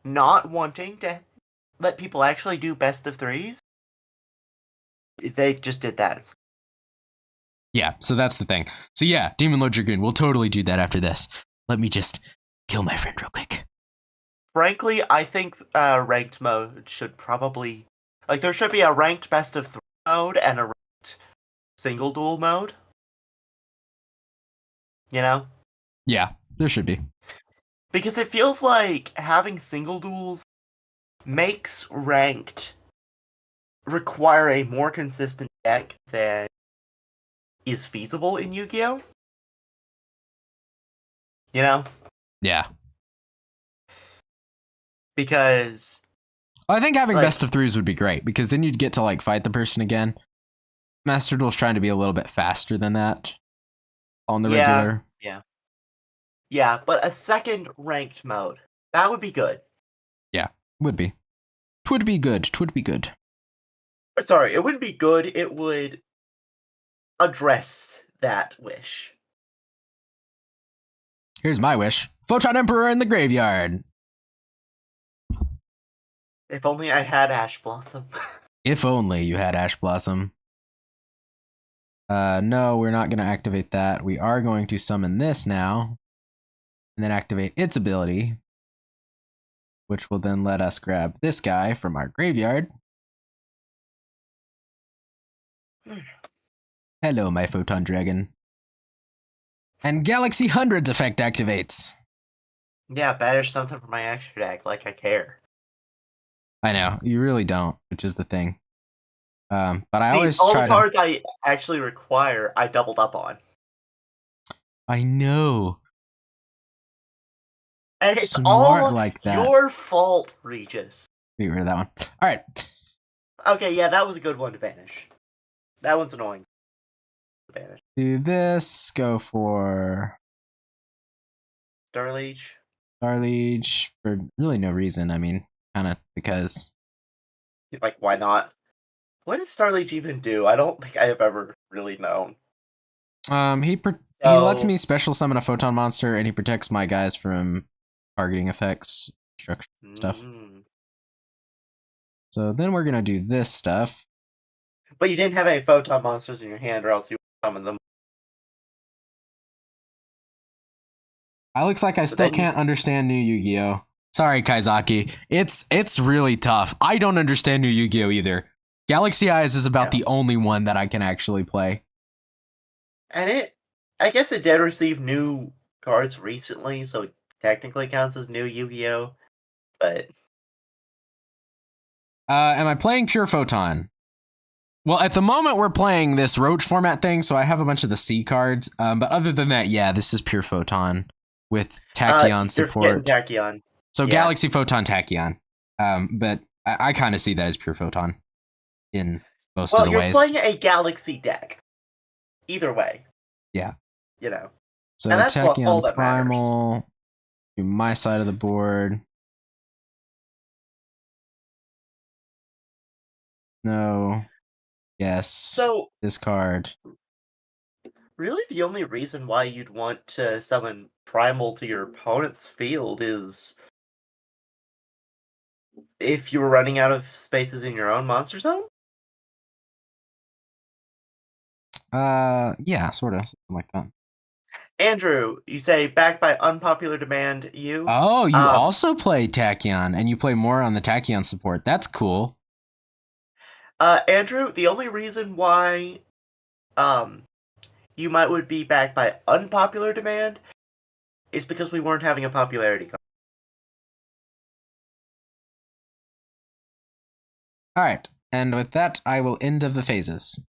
not wanting to let people actually do best of 3s, they just did that. Yeah, so that's the thing. So yeah, Demon Lord Dragoon, we'll totally do that after this. Let me just kill my friend real quick. Frankly, I think ranked mode should probably... Like, there should be a ranked best of 3 mode and a ranked single duel mode. You know? Yeah, there should be. Because it feels like having single duels makes ranked require a more consistent deck than is feasible in Yu-Gi-Oh! You know? Yeah. Because... I think having best of 3s would be great, because then you'd get to like fight the person again. Masterduel's trying to be a little bit faster than that on the regular. Yeah, but a second ranked mode, that would be good. Yeah, would be. Twould be good. Twould be good. Sorry, it wouldn't be good. It would address that wish. Here's my wish. Photon Emperor in the graveyard. If only I had Ash Blossom. If only you had Ash Blossom. No, we're not going to activate that. We are going to summon this now. And then activate its ability. Which will then let us grab this guy from our graveyard. Hello, my Photon Dragon. And Galaxy Hundreds effect activates. Yeah, banish something from my extra deck, like I care. I know, you really don't, which is the thing. But I See, always all try the cards I actually require, I doubled up on. I know. And it's Smart all like that. your fault, Regis. Get rid of that one. All right. Okay, yeah, that was a good one to banish. That one's annoying to banish. Do this. Go for Starliege. Starliege for really no reason. I mean, kind of because. Like, why not? What does Starliege even do? I don't think I have ever really known. He lets me special summon a photon monster, and he protects my guys from targeting effects, structure stuff. So then we're gonna do this stuff. But you didn't have any photon monsters in your hand, or else you would summon them. I looks like I still can't understand new Yu-Gi-Oh. Sorry, Kaizaki. It's really tough. I don't understand new Yu-Gi-Oh either. Galaxy Eyes is about the only one that I can actually play. And I guess it did receive new cards recently, so it technically counts as new Yu-Gi-Oh. But am I playing Pure Photon? Well, at the moment we're playing this Roach format thing, so I have a bunch of the C cards. But other than that, yeah, this is Pure Photon with Tachyon support. Tachyon. So Galaxy Photon Tachyon. But I kind of see that as Pure Photon in most of the ways. Well, you're playing a Galaxy deck. Either way. Yeah. You know. So and that's Tachyon all that Primal to my side of the board. No. Yes. So discard. Really, the only reason why you'd want to summon Primal to your opponent's field is if you were running out of spaces in your own monster zone? Yeah, sort of. Something like that. Andrew, you say back by unpopular demand, you? Oh, you also play Tachyon, and you play more on the Tachyon support. That's cool. Andrew, the only reason why you would be back by unpopular demand is because we weren't having a popularity contest. Alright, and with that, I will end of the phases.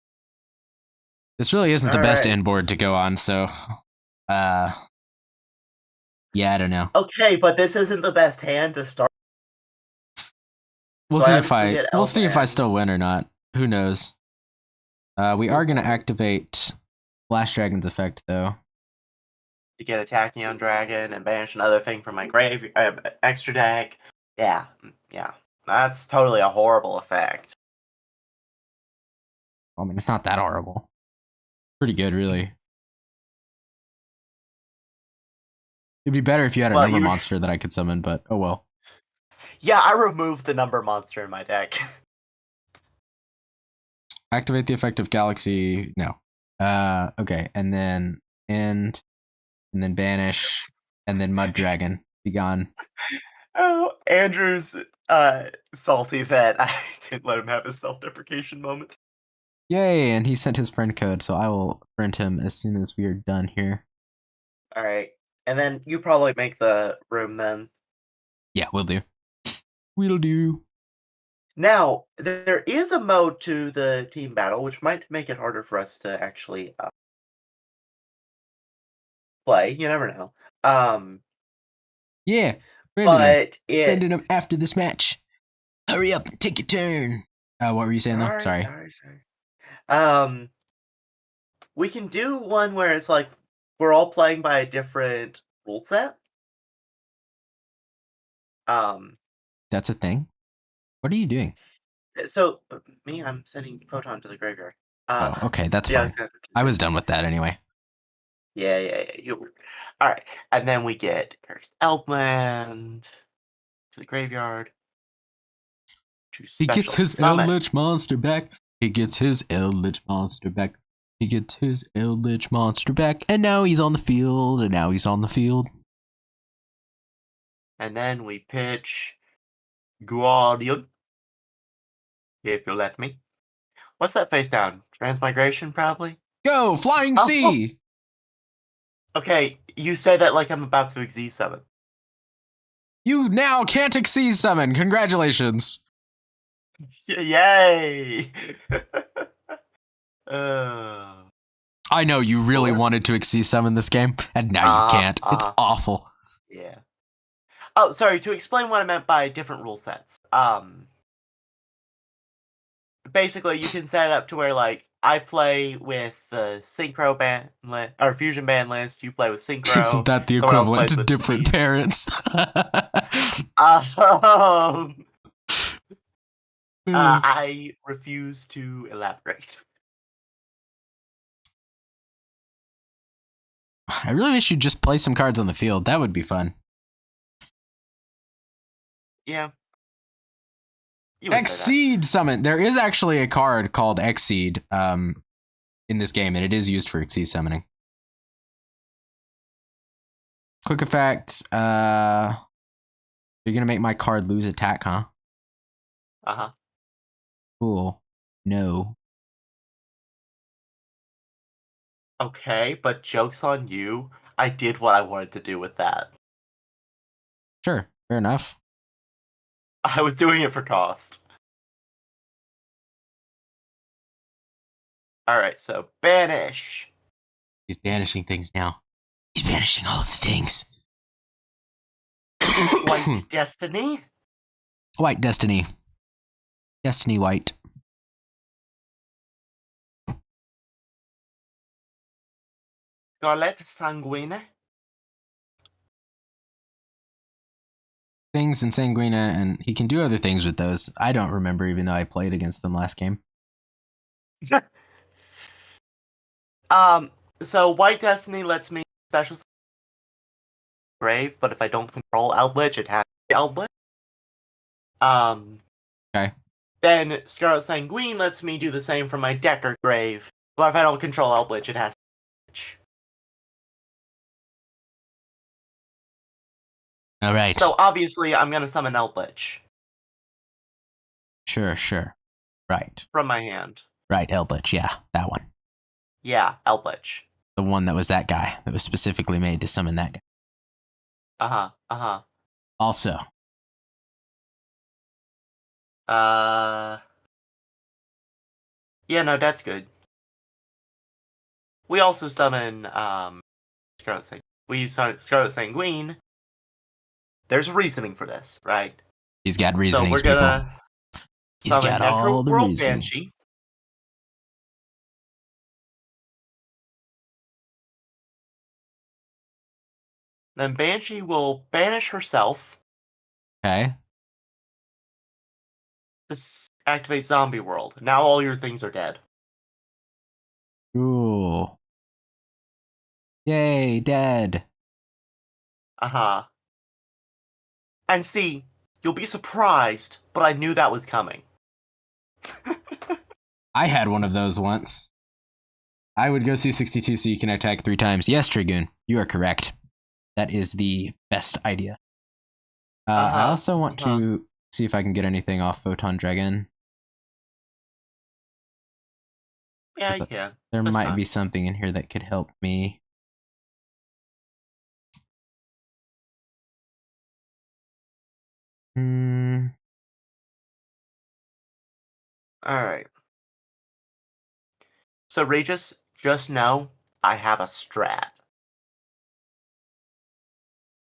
This really isn't the best end board to go on, so... yeah, I don't know. Okay, but this isn't the best hand to start. We'll see if I still win or not. Who knows? We are going to activate Flash Dragon's effect, though. To get a Tachyon Dragon and banish another thing from my grave extra deck. Yeah. That's totally a horrible effect. I mean, it's not that horrible. Pretty good, really. It'd be better if you had a number monster that I could summon, but oh well. Yeah, I removed the number monster in my deck. Activate the effect of Galaxy. No. Okay, and then end, and then banish, and then Mud Dragon. Be gone. Oh, Andrew's salty that I didn't let him have his self-deprecation moment. Yay, and he sent his friend code, so I will friend him as soon as we are done here. Alright. And then you probably make the room then. Yeah, we'll do. We'll do. Now, there is a mode to the team battle, which might make it harder for us to actually play. You never know. Yeah, but friending him after this match. Hurry up and take your turn. What were you saying though? Sorry. We can do one where it's like we're all playing by a different rule set. That's a thing. What are you doing? So I'm sending Photon to the graveyard. Oh, okay, that's fine. I was done with that anyway. Yeah. You were. All right, and then we get Cursed Elfland to the graveyard. He gets his Eldritch monster back. He gets his Eldritch monster back. He gets his Eldritch monster back. And now he's on the field. And then we pitch Guardian. If you'll let me. What's that face down? Transmigration, probably? Go! Flying Sea! Okay, you say that like I'm about to Xyz summon. You now can't Xyz summon. Congratulations. Yay! I know you really wanted to Xyz summon this game, and now you can't. It's awful. Yeah. Oh, sorry, to explain what I meant by different rule sets. Basically, you can set it up to where, like, I play with the Synchro band or Fusion band list. You play with Synchro. Isn't that the equivalent to different parents? I refuse to elaborate. I really wish you'd just play some cards on the field. That would be fun. Yeah. You would say that. Exceed summon. There is actually a card called Exceed in this game, and it is used for Exceed summoning. Quick effect. You're gonna make my card lose attack, huh? Uh-huh. Cool. No. Okay, but joke's on you. I did what I wanted to do with that. Sure. Fair enough. I was doing it for cost. Alright, so banish. He's banishing things now. He's banishing all of the things. White Destiny. White Destiny. Destiny White. Scarlet Sanguine. Things in Sanguina, and he can do other things with those. I don't remember, even though I played against them last game. So White Destiny lets me special grave, but if I don't control Eldritch, it has to be Eldritch. Okay. Then Scarlet Sanguine lets me do the same for my deck or grave, but if I don't control Eldritch, it has to be Eldritch. All right. So obviously, I'm gonna summon Eldritch Sure. Right. from my hand. Right, Eldritch. Yeah, that one. Yeah, Eldritch. The one that was that guy, that was specifically made to summon that guy. Also. Yeah, no, that's good. We also summon Scarlet Sanguine. We use Scarlet Sanguine. There's reasoning for this, right? He's got So reasonings, we're gonna people. He's summon got all the Necroworld reasoning. Banshee. Then Banshee will banish herself Okay. to activate Zombie World. Now all your things are dead. Cool. Yay, dead. And see, you'll be surprised, but I knew that was coming. I had one of those once. I would go C62 so you can attack 3 times. Yes, Dragoon, you are correct. That is the best idea. I also want to see if I can get anything off Photon Dragon. Yeah, you can. There That's might fine. be something in here that could help me. Alright. So, Regis, just know I have a strat.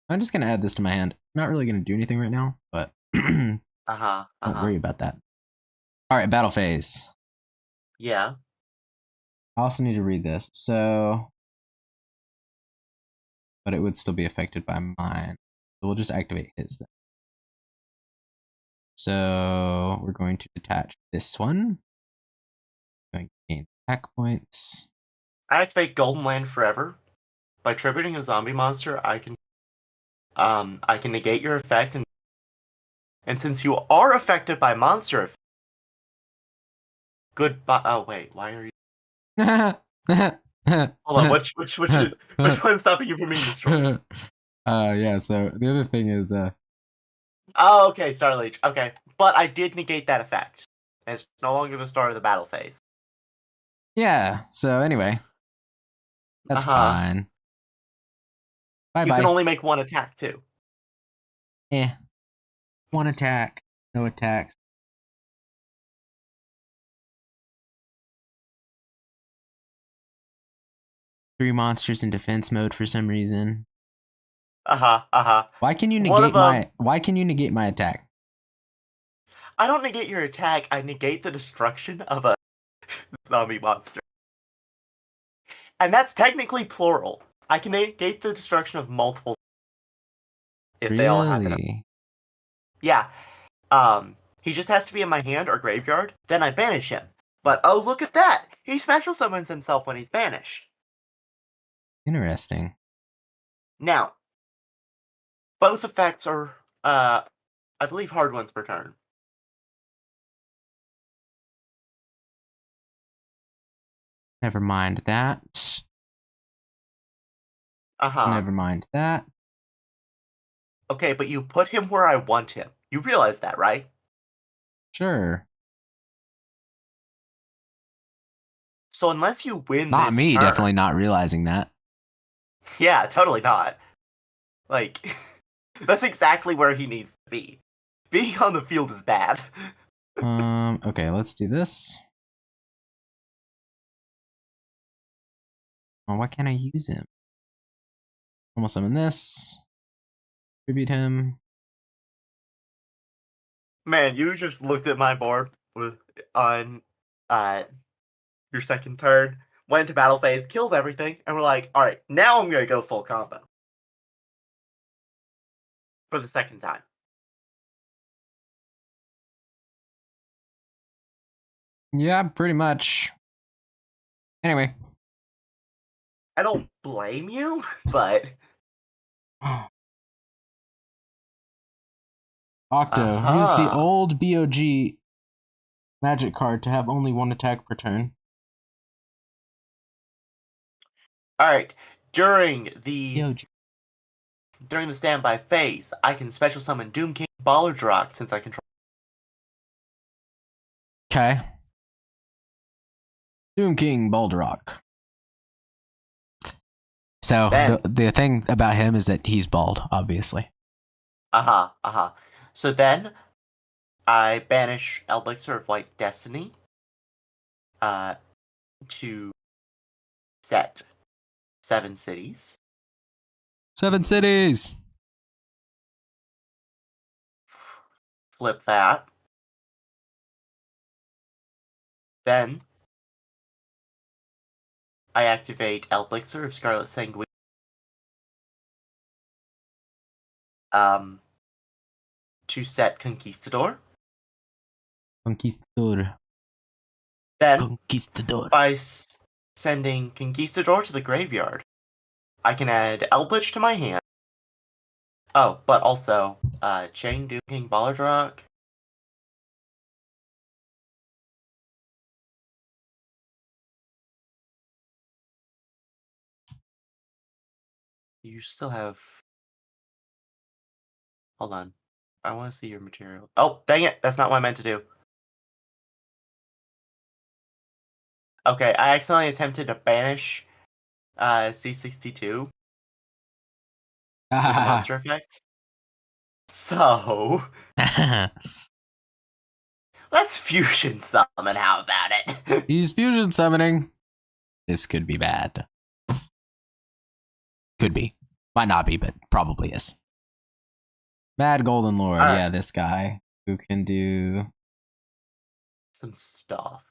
I'm just going to add this to my hand. Not really going to do anything right now, but don't worry about that. All right, battle phase. Yeah. I also need to read this, so... But it would still be affected by mine. So we'll just activate his then. So we're going to detach this one. Going to gain attack points. I activate Golden Land Forever. By tributing a zombie monster, I can negate your effect, and since you are affected by monster effect, goodbye. Oh wait, why are you? Hold on, which one's stopping you from being destroyed? Yeah. So the other thing is, Oh, okay, Star Leech. Okay, but I did negate that effect. It's no longer the start of the battle phase. Yeah. So anyway, that's fine. Bye bye. You can only make one attack too. One attack, no attacks. Three monsters in defense mode for some reason. Why can you negate my attack? I don't negate your attack, I negate the destruction of a zombie monster. And that's technically plural. I can negate the destruction of multiple if they all happen. Yeah. He just has to be in my hand or graveyard, then I banish him. But oh, look at that! He special summons himself when he's banished. Interesting. Now, both effects are, I believe, hard ones per turn. Never mind that. Uh-huh. Never mind that. Okay, but you put him where I want him. You realize that, right? Sure. So unless you win Not this me, turn, definitely not realizing that. yeah, totally not. Like, that's exactly where he needs to be. Being on the field is bad. Okay, let's do this. Oh, why can't I use him? Almost summon this. Tribute him. Man, you just looked at my board on your second turn, went to battle phase, kills everything, and we're like, all right, now I'm gonna go full combo for the second time. Yeah, pretty much. Anyway. I don't blame you, but Octo. Use the old BOG magic card to have only one attack per turn. all right. During the BOG. standby phase, I can special summon Doom King Ballardrock since I control. Okay. Doom King Baldarok. So Then, the thing about him is that he's bald, obviously. So then, I banish Elixir of White Destiny to set 7 cities. 7 cities! Flip that. Then, I activate Elixir of Scarlet Sanguine. To set Conquistador. Conquistador. Then, Conquistador. by sending Conquistador to the graveyard, I can add Eldritch to my hand. Oh, but also, Chain Doom King Ballardrock. You still have... Hold on. I want to see your material. Oh, dang it! That's not what I meant to do. Okay, I accidentally attempted to banish C62 with a monster effect. So, let's fusion summon, how about it? He's fusion summoning. This could be bad. Could be. Might not be, but probably is. Mad Golden Lord. All right. Yeah, this guy who can do Some stuff.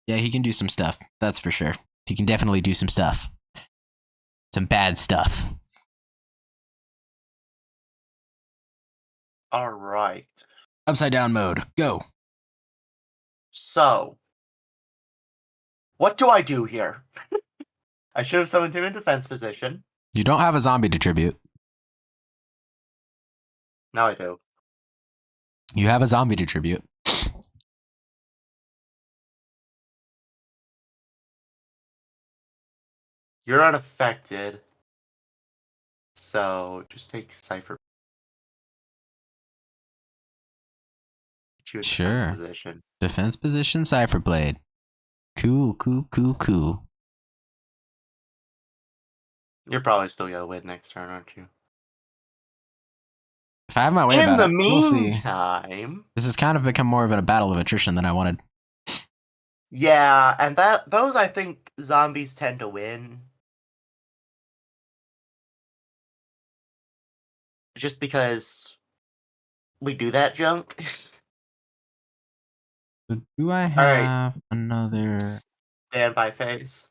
Yeah, he can do some stuff. That's for sure. He can definitely do some stuff. Some bad stuff. All right. Upside down mode. Go. So, what do I do here? I should have summoned him in defense position. You don't have a zombie to tribute. Now I do. You have a zombie to tribute. You're unaffected. So, just take Cypher. Sure. Defense position. Defense position, Cypherblade. Cool. You're probably still gonna win next turn, aren't you? If I have my way In about the it, we'll see. meantime, This has kind of become more of a battle of attrition than I wanted. yeah, and those I think zombies tend to win. Just because we do that junk. So do I have another... Standby phase.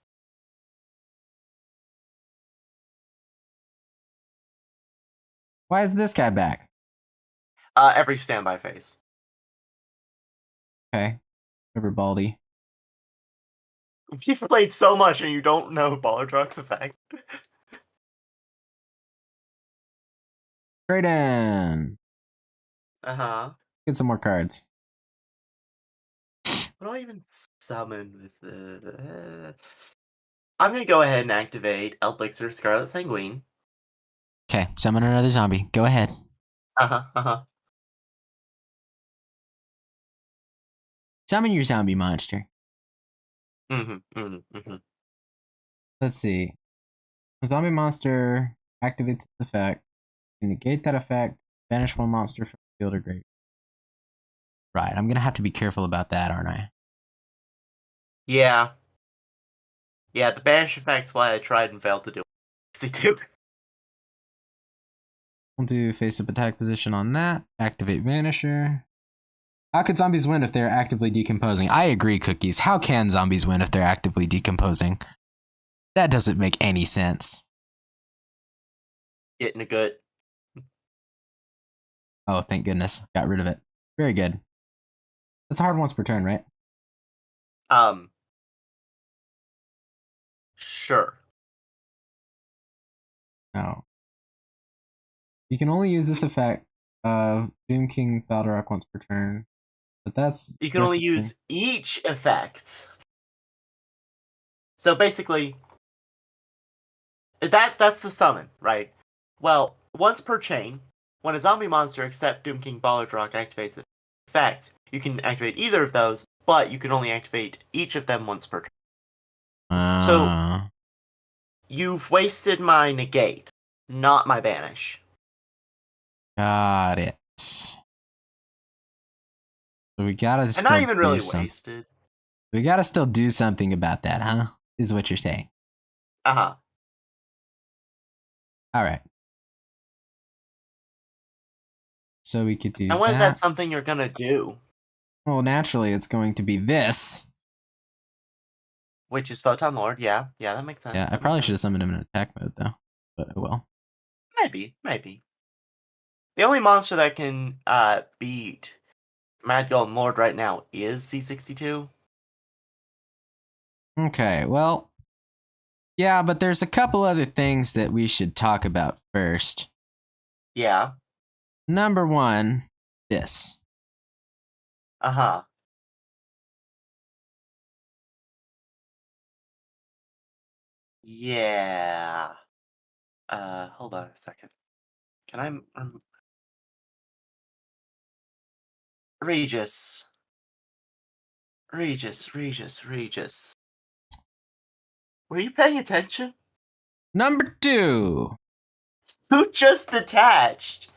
Why is this guy back? Every standby phase. Okay. River Baldy. You've played so much and you don't know Ballardrock's effect. Trade in. What Get some more cards. do I even summon with the... I'm gonna go ahead and activate Elixir Scarlet Sanguine. Okay, summon another zombie. Go ahead. Summon your zombie monster. Let's see. A zombie monster activates its effect. You negate that effect. Banish one monster from the field or grave. Right, I'm gonna have to be careful about that, aren't I? Yeah. Yeah, the banish effect's why I tried and failed to do 62. We'll do face-up attack position on that. Activate Vanisher. How could zombies win if they're actively decomposing? I agree, Cookies. How can zombies win if they're actively decomposing? That doesn't make any sense. Getting a good. Oh, thank goodness. Got rid of it. Very good. That's a hard once per turn, right? Sure. No. You can only use this effect of Doom King Baldarok once per turn. But that's... You can only use each effect. So basically, that's the summon, right? Well, once per chain, when a zombie monster except Doom King Ballardrock activates an effect, you can activate either of those, but you can only activate each of them once per turn. So, you've wasted my negate, not my banish. Got it. So we gotta still And not even really something. wasted. We gotta still do something about that, huh? Is what you're saying. Uh-huh. Alright. So we could do And what is that something you're gonna do? Well, naturally, it's going to be this. Which is Photon Lord, yeah. Yeah, that makes sense. Yeah, I probably should have summoned him in attack mode, though. But oh well. Maybe. The only monster that can beat Mad Golden Lord right now is C62. Okay, well... Yeah, but there's a couple other things that we should talk about first. Yeah. Number one, this. Uh-huh. Yeah. Hold on a second. Can I... Regis. Were you paying attention? Number two. Who just detached?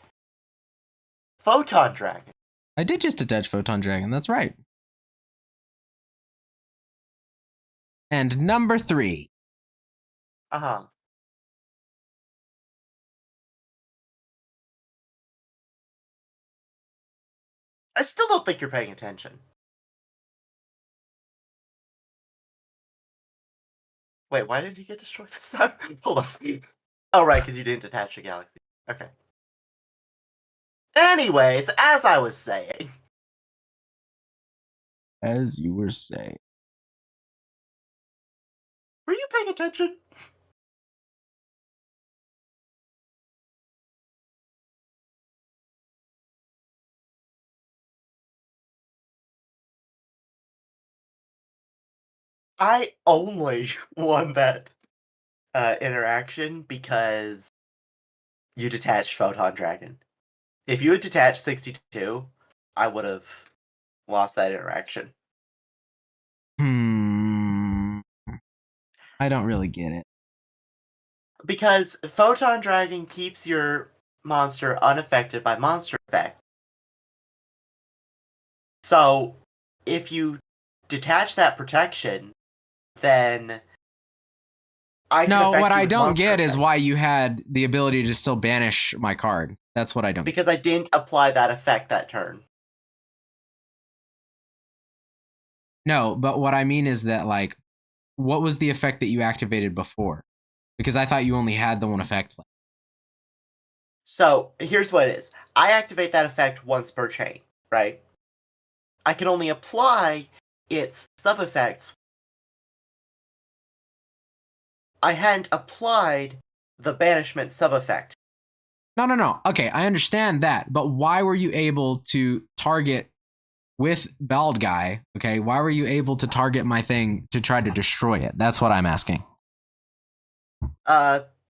Photon Dragon. I did just attach Photon Dragon, that's right. And number three. Uh-huh. I still don't think you're paying attention. Wait, why did you get destroyed this time? Hold on. Oh, right, because you didn't detach the galaxy. Okay. Anyways, as I was saying... As you were saying. Were you paying attention? I only won that interaction because you detached Photon Dragon. If you had detached 62, I would have lost that interaction. I don't really get it. Because Photon Dragon keeps your monster unaffected by monster effect. So, if you detach that protection, then I can No, affect what you I with don't monster get is effect. why you had the ability to still banish my card. That's what I don't get. Because I didn't apply that effect that turn. No, but what I mean is that, like, what was the effect that you activated before? Because I thought you only had the one effect. So, here's what it is. I activate that effect once per chain, right? I can only apply its sub-effects I hadn't applied the banishment sub-effect. No. Okay, I understand that, but why were you able to target with Bald Guy? Okay, why were you able to target my thing to try to destroy it? That's what I'm asking.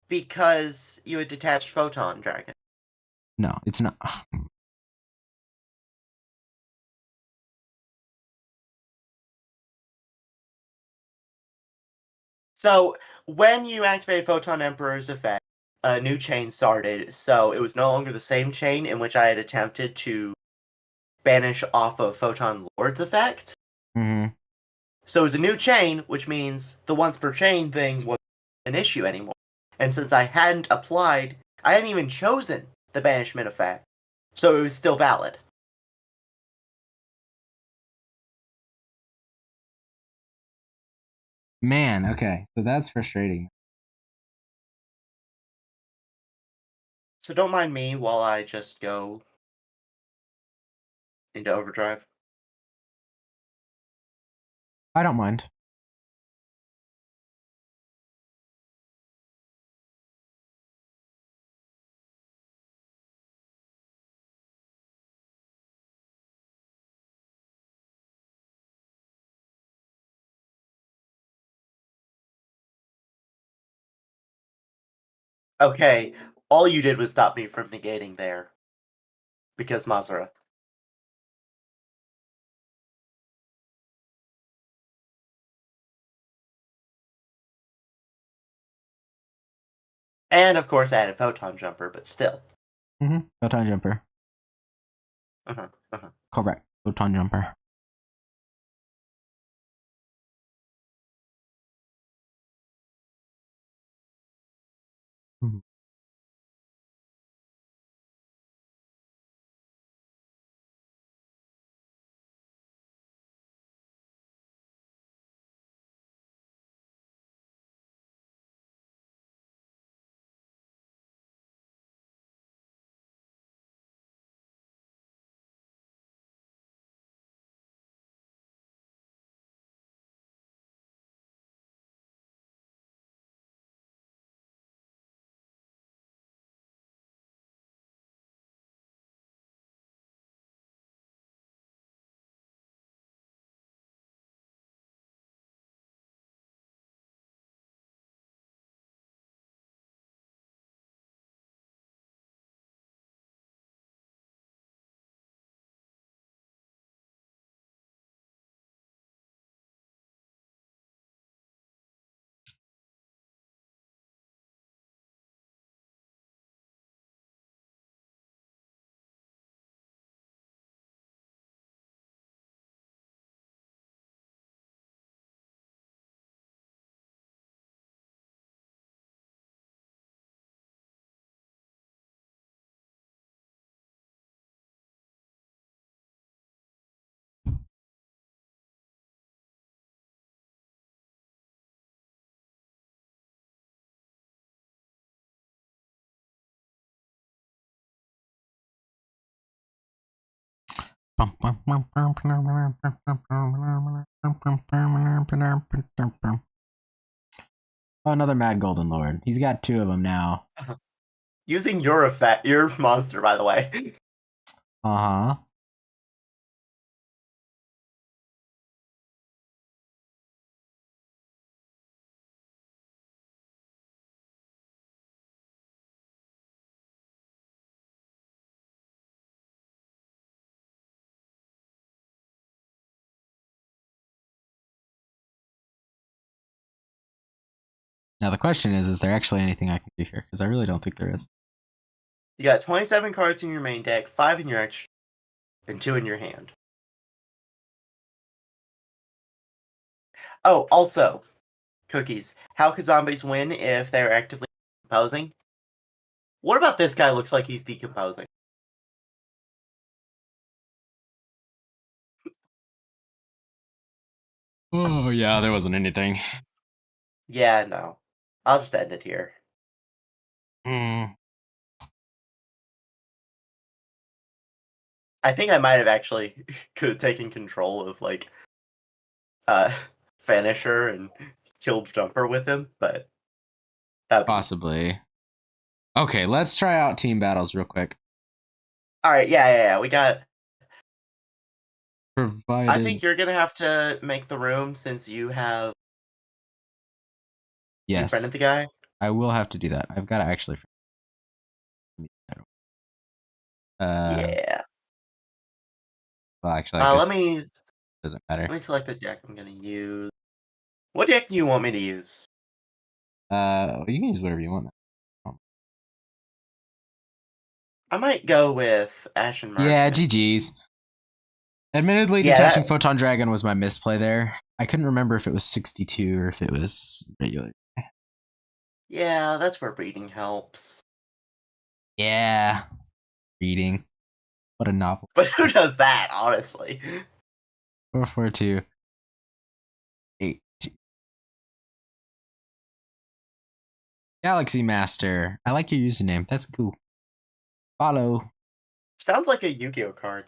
Because you had detached Photon Dragon. No, it's not. So when you activate Photon Emperor's effect, a new chain started. So it was no longer the same chain in which I had attempted to banish off of Photon Lord's effect. Mm-hmm. So it was a new chain, which means the once per chain thing wasn't an issue anymore. And since I hadn't applied, I hadn't even chosen the banishment effect, so it was still valid. Man, okay, so that's frustrating. So don't mind me while I just go into overdrive. I don't mind. Okay, all you did was stop me from negating there. Because Mazara. And of course I added Photon Jumper, but still. Mm-hmm. Photon Jumper. Correct. Photon Jumper. Mm-hmm. Oh, another Mad Golden Lord. He's got 2 of them now. Using your effect, your monster, by the way. Uh-huh. Now the question is there actually anything I can do here? Because I really don't think there is. You got 27 cards in your main deck, 5 in your extra, and 2 in your hand. Oh, also, Cookies. How could zombies win if they're actively decomposing? What about this guy looks like he's decomposing? Oh, yeah, there wasn't anything. Yeah, no. I'll just end it here. Mm. I think I might have actually could have taken control of, like, Vanisher and killed Jumper with him, but That'd be Possibly. Okay, let's try out team battles real quick. all right. Yeah. We got. Provided. I think you're gonna have to make the room since you have. You yes, friended the guy. I will have to do that. I've got to actually. Yeah. Well, actually, I guess Let me it doesn't matter. select the deck I'm gonna use. What deck do you want me to use? You can use whatever you want. I might go with Ashen Marshman. Yeah, GG's. Admittedly, Yeah, Detection that- Photon Dragon was my misplay there. I couldn't remember if it was 62 or if it was regular. Yeah, that's where breeding helps. Yeah. Reading. What a novel. But who does that, honestly? 442. 8. Galaxy Master. I like your username. That's cool. Follow. Sounds like a Yu-Gi-Oh card.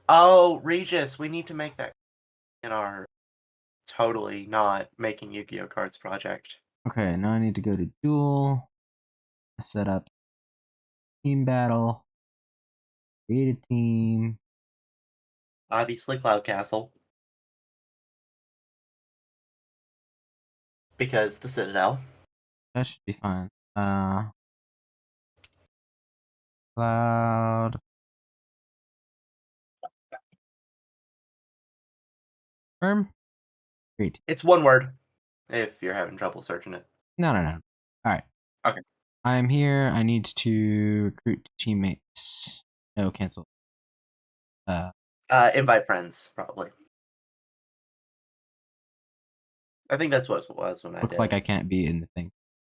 Oh, Regis, we need to make that in our totally not making Yu-Gi-Oh cards project. Okay, now I need to go to Duel. Set up team battle. Create a team. Obviously, Cloud Castle. Because the Citadel. That should be fine. Cloud. Firm. Great. It's one word, if you're having trouble searching it. No. All right. Okay. I'm here. I need to recruit teammates. No, cancel. Invite friends, probably. I think that's what it was when I Looks did. like I can't be in the thing.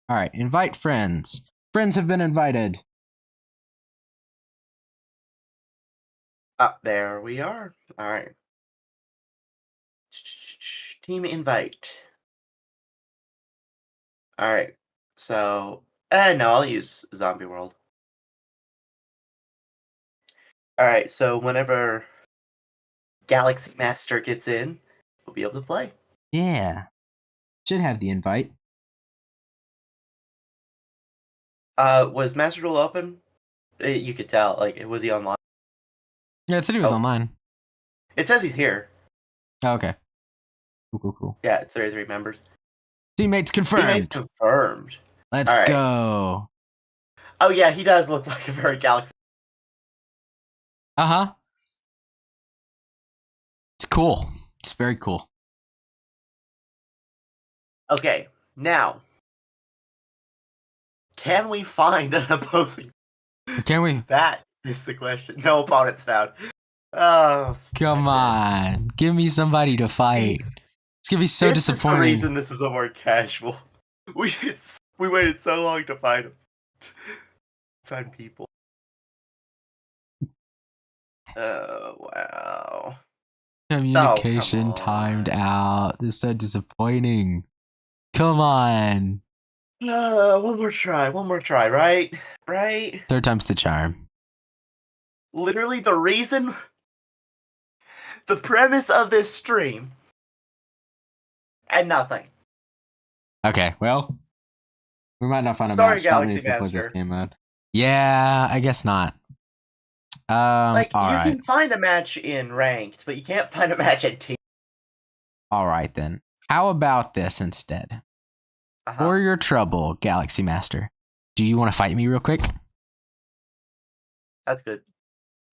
All right, invite friends. Friends have been invited. There we are. All right. Team invite. All right. So, no, I'll use Zombie World. All right. So whenever Galaxy Master gets in, we'll be able to play. Yeah. Should have the invite. Was Master Duel open? You could tell. Like, was he online? Yeah, it said he was Oh. online. It says he's here. Oh, okay. Cool. Yeah, 33 members. Teammates confirmed. Teammates confirmed. Let's All right. go. Oh yeah, he does look like a very Galaxy. Uh-huh. It's cool. It's very cool. Okay, now, can we find an opposing? Can we? That is the question. No opponents found. Oh, Come on. Give me somebody to fight. It's gonna be so this disappointing. is the reason this is a more casual. We waited so long to find him. Find people. Oh wow. Communication come timed on. out. This is so disappointing. Come on. One more try, right? Right? Third time's the charm. Literally the reason, the premise of this stream, and nothing. Okay, well, we might not find a Sorry, match. Galaxy Not many people in this Master. game mode. Yeah, I guess not. Like, all you right. can find a match in ranked, but you can't find a match in team. All right, then. How about this instead? Uh-huh. For your trouble, Galaxy Master. Do you want to fight me real quick? That's good.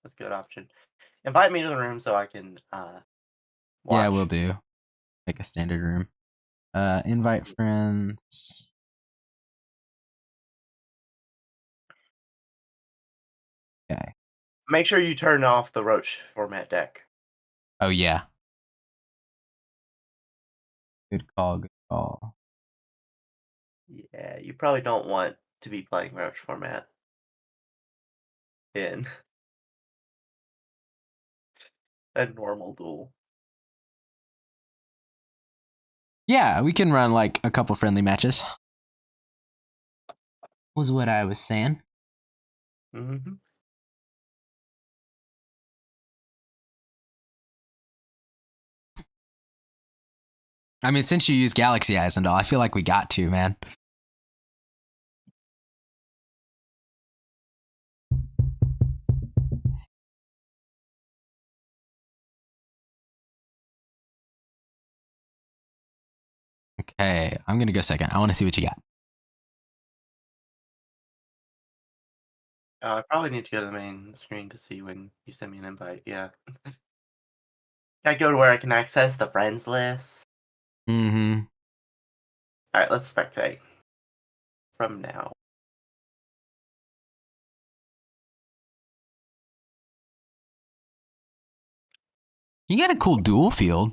That's a good option. Invite me to the room so I can watch. Yeah, we'll do. Make a standard room. Invite friends. Okay. Make sure you turn off the Roach format deck. Oh, yeah. Good call. Yeah, you probably don't want to be playing Roach format in a normal duel. Yeah, we can run like a couple friendly matches. Was what I was saying. Mm-hmm. I mean, since you use Galaxy Eyes and all, I feel like we got to, man. Hey, I'm gonna go second. I want to see what you got. I probably need to go to the main screen to see when you send me an invite. Yeah. I go to where I can access the friends list. Mm-hmm. All right, let's spectate from now. You got a cool duel field.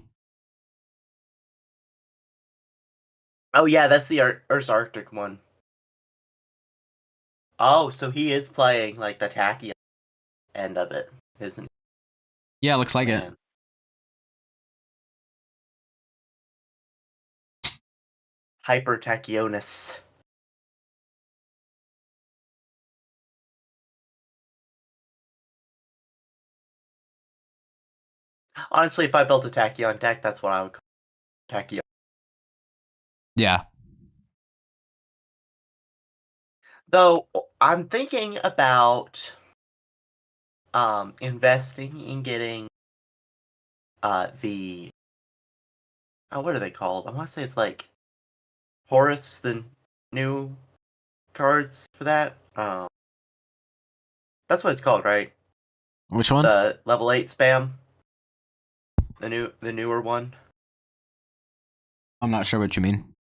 Oh yeah, that's the Earth's Arctic one. Oh, so he is playing like the tacky end of it, isn't Yeah, looks he? like it. Man. Hyper-Tachionus. Honestly, if I built a Tachyon deck, that's what I would call Tachyon. Yeah. Though I'm thinking about investing in getting the what are they called? I want to say it's like Horus, the new cards for that. That's what it's called, right? Which one? The level 8 spam. The newer one. I'm not sure what you mean.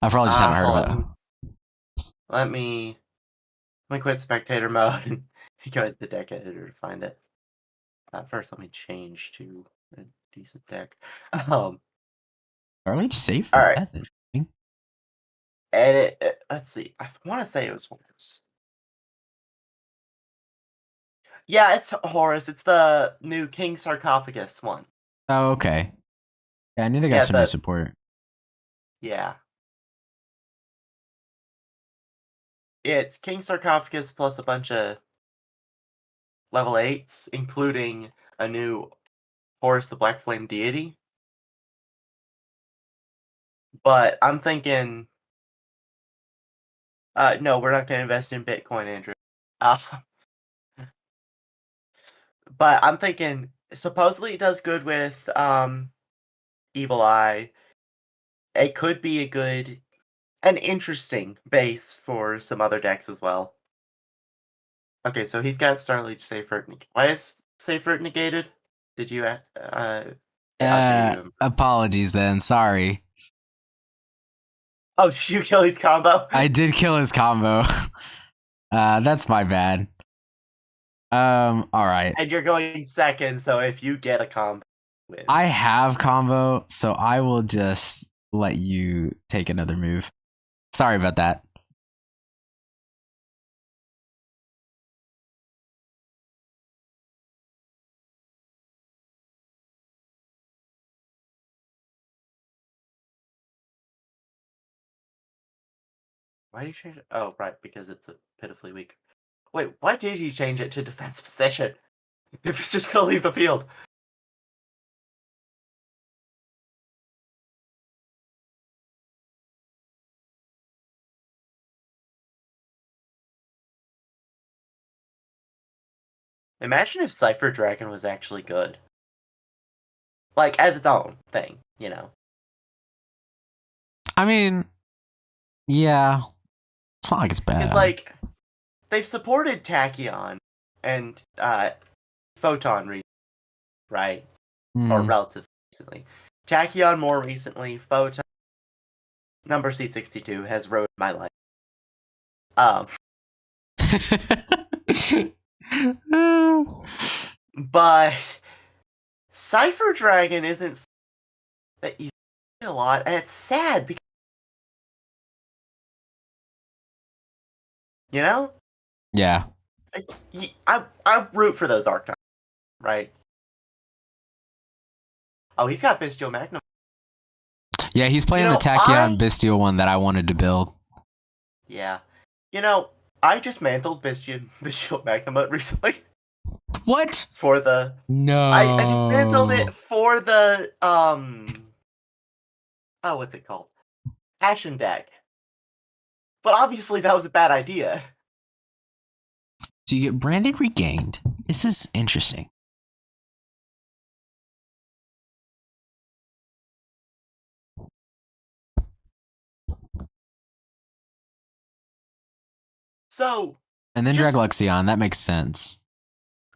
I probably just haven't heard Hold of it. on. Let me quit spectator mode and go to the deck editor to find it. First, let me change to a decent deck. Early safe? All right. That's interesting. Edit. Let's see. I want to say it was Horus. Yeah, it's Horus. It's the new King Sarcophagus one. Oh, okay. Yeah, I knew they got Yeah, some new support. yeah. It's King Sarcophagus plus a bunch of level 8s, including a new Horus the Black Flame Deity. But I'm thinking, no, we're not going to invest in Bitcoin, Andrew. Uh, but I'm thinking, supposedly it does good with Evil Eye. It could be an interesting base for some other decks as well. Okay, so he's got Starlight Safer. Why is Safer negated? Did you okay, you Apologies then. Sorry. Oh, did you kill his combo? I did kill his combo. That's my bad. All right. And you're going second, so if you get a combo, win. I have combo, so I will just let you take another move. Sorry about that. Why did you change it? Oh, right, because it's a pitifully weak. Wait, why did you change it to defense position? If it's just gonna leave the field. Imagine if Cypher Dragon was actually good. Like, as its own thing, you know? I mean, yeah. It's not like it's bad. Because, like, they've supported Tachyon and Photon right? Or relatively recently. Tachyon more recently, Photon number C62 has ruined my life. But Cypher Dragon isn't that you see a lot, and it's sad because you know, Yeah. I root for those archetypes, right? Oh, he's got Bestial Magnum. Yeah, he's playing the Tachyon Bestial one that I wanted to build. Yeah. You know, I dismantled Bestial Magnum recently. What? For the No. I dismantled it for the what's it called? Ashen deck. But obviously that was a bad idea. So you get branded regained. This is interesting. So, And then Just- Dragluxion, that makes sense.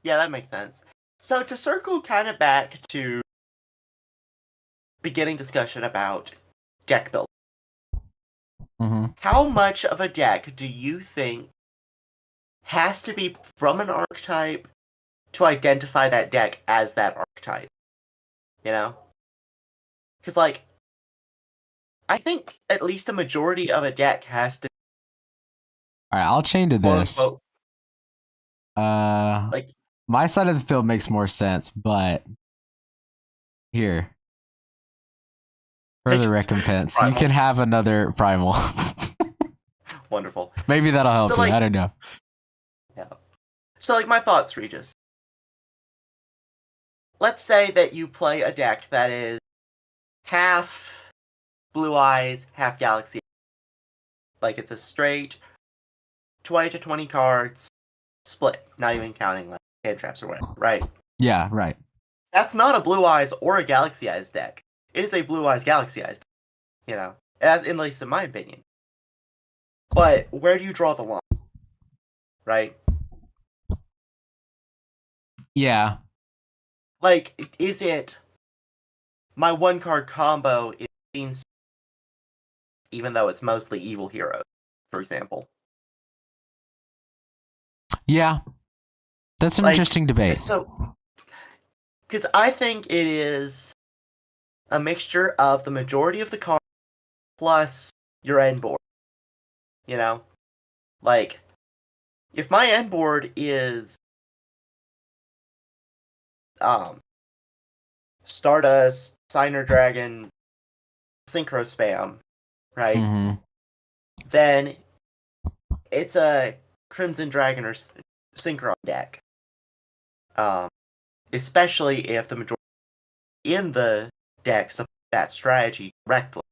yeah, that makes sense. So, to circle kind of back to beginning discussion about deck building, Mm-hmm. how much of a deck do you think has to be from an archetype to identify that deck as that archetype? You know? Because, like, I think at least a majority of a deck has to, All right, I'll chain to quote this. unquote, Like my side of the field makes more sense, but here, further recompense, Primal. you can have another primal. Wonderful. Maybe that'll help So, you. I don't know. Yeah. So, like, my thoughts, Regis. Let's say that you play a deck that is half Blue Eyes, half Galaxy. Like, it's a straight 20 to 20 cards split, not even counting like hand traps or whatever, right? Yeah, right. That's not a Blue Eyes or a Galaxy Eyes deck. It is a Blue Eyes Galaxy Eyes deck, you know, at least in my opinion. But where do you draw the line, right? Yeah. Like, is it my one card combo is Fiends, even though it's mostly evil heroes, for example? Yeah. That's an Like, interesting debate. So, because I think it is a mixture of the majority of the cards plus your end board. You know? Like, if my end board is Stardust, Signer Dragon, Synchro Spam, right? Mm-hmm. Then it's a Crimson Dragon or Synchron deck. Especially if the majority in the deck support that strategy correctly.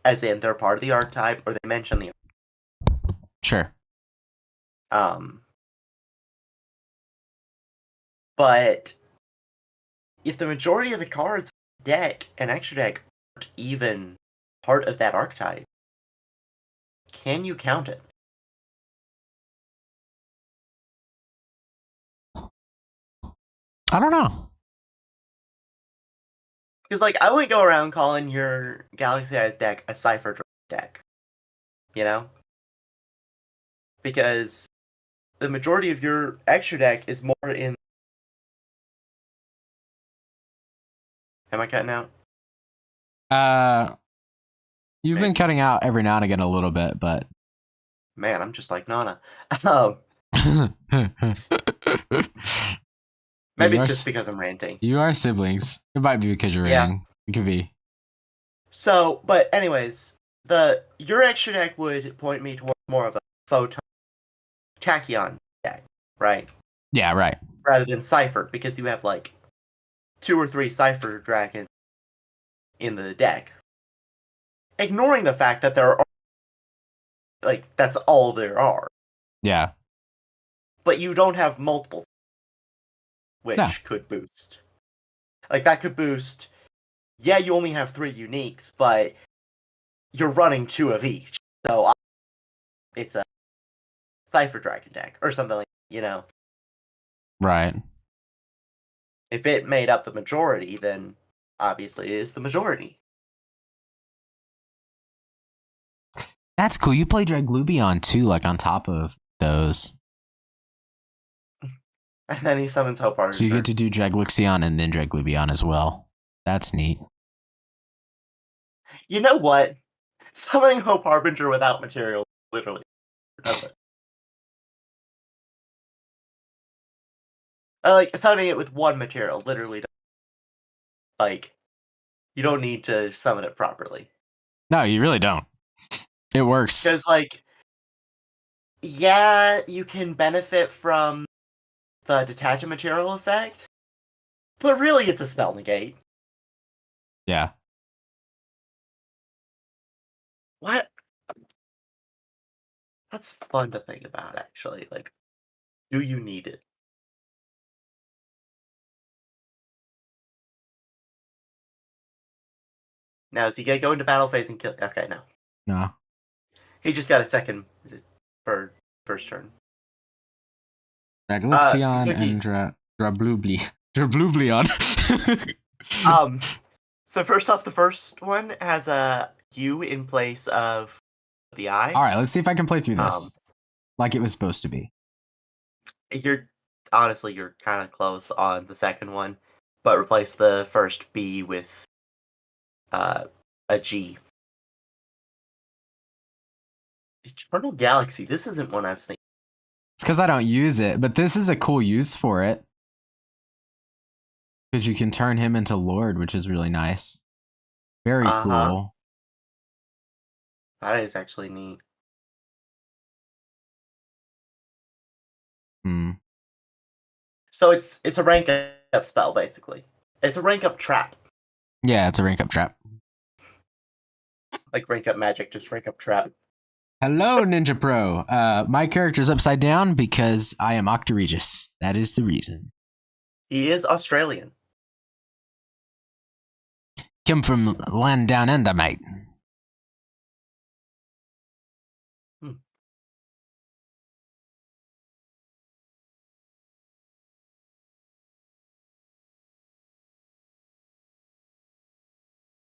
As in, they're part of the archetype, or they mention the Sure. But if the majority of the cards in the deck and extra deck aren't even part of that archetype, can you count it? I don't know. Because, like, I wouldn't go around calling your Galaxy Eyes deck a Cypher deck. You know? Because the majority of your extra deck is more in. Am I cutting out? You've been cutting out every now and again a little bit, but Man, I'm just like Nana. Maybe it's just because I'm ranting. You are siblings. It might be because you're ranting. It could be. So, but anyways, your extra deck would point me towards more of a photon tachyon deck, right? Yeah, right. Rather than Cypher, because you have like 2 or 3 Cypher dragons in the deck. Ignoring the fact that there are, like, that's all there are. Yeah. But you don't have multiple, which could boost. Like, that could boost. Yeah, you only have 3 uniques, but you're running 2 of each. So it's a Cypher Dragon deck, or something like that, you know? Right. If it made up the majority, then obviously it is the majority. That's cool. You play Draglubion too, like on top of those. And then he summons Hope Harbinger. So you get to do Dragluxion and then Draglubion as well. That's neat. You know what? Summoning Hope Harbinger without material literally does it. Like, summoning it with 1 material literally does it. Like, you don't need to summon it properly. No, you really don't. It works. Because, like, yeah, you can benefit from the detach a material effect, but really it's a spell negate. Yeah. What? That's fun to think about, actually. Like, do you need it? Now, is he gonna go into battle phase and kill? Okay, no. No. He just got a second for first turn. Draglixion Cookies. and Drablublion. So first off, the first one has a U in place of the I. All right, let's see if I can play through this like it was supposed to be. You're kind of close on the second one, but replace the first B with a G. Eternal Galaxy. This isn't one I've seen. It's because I don't use it, but this is a cool use for it. Because you can turn him into Lord, which is really nice. Very cool. That is actually neat. So it's a rank up spell, basically. It's a rank up trap. Yeah, it's a rank up trap. Like rank up magic, just rank up trap. Hello, Ninja Pro. My character's upside down because I am Octoreges. That is the reason. He is Australian. Come from land down under, mate.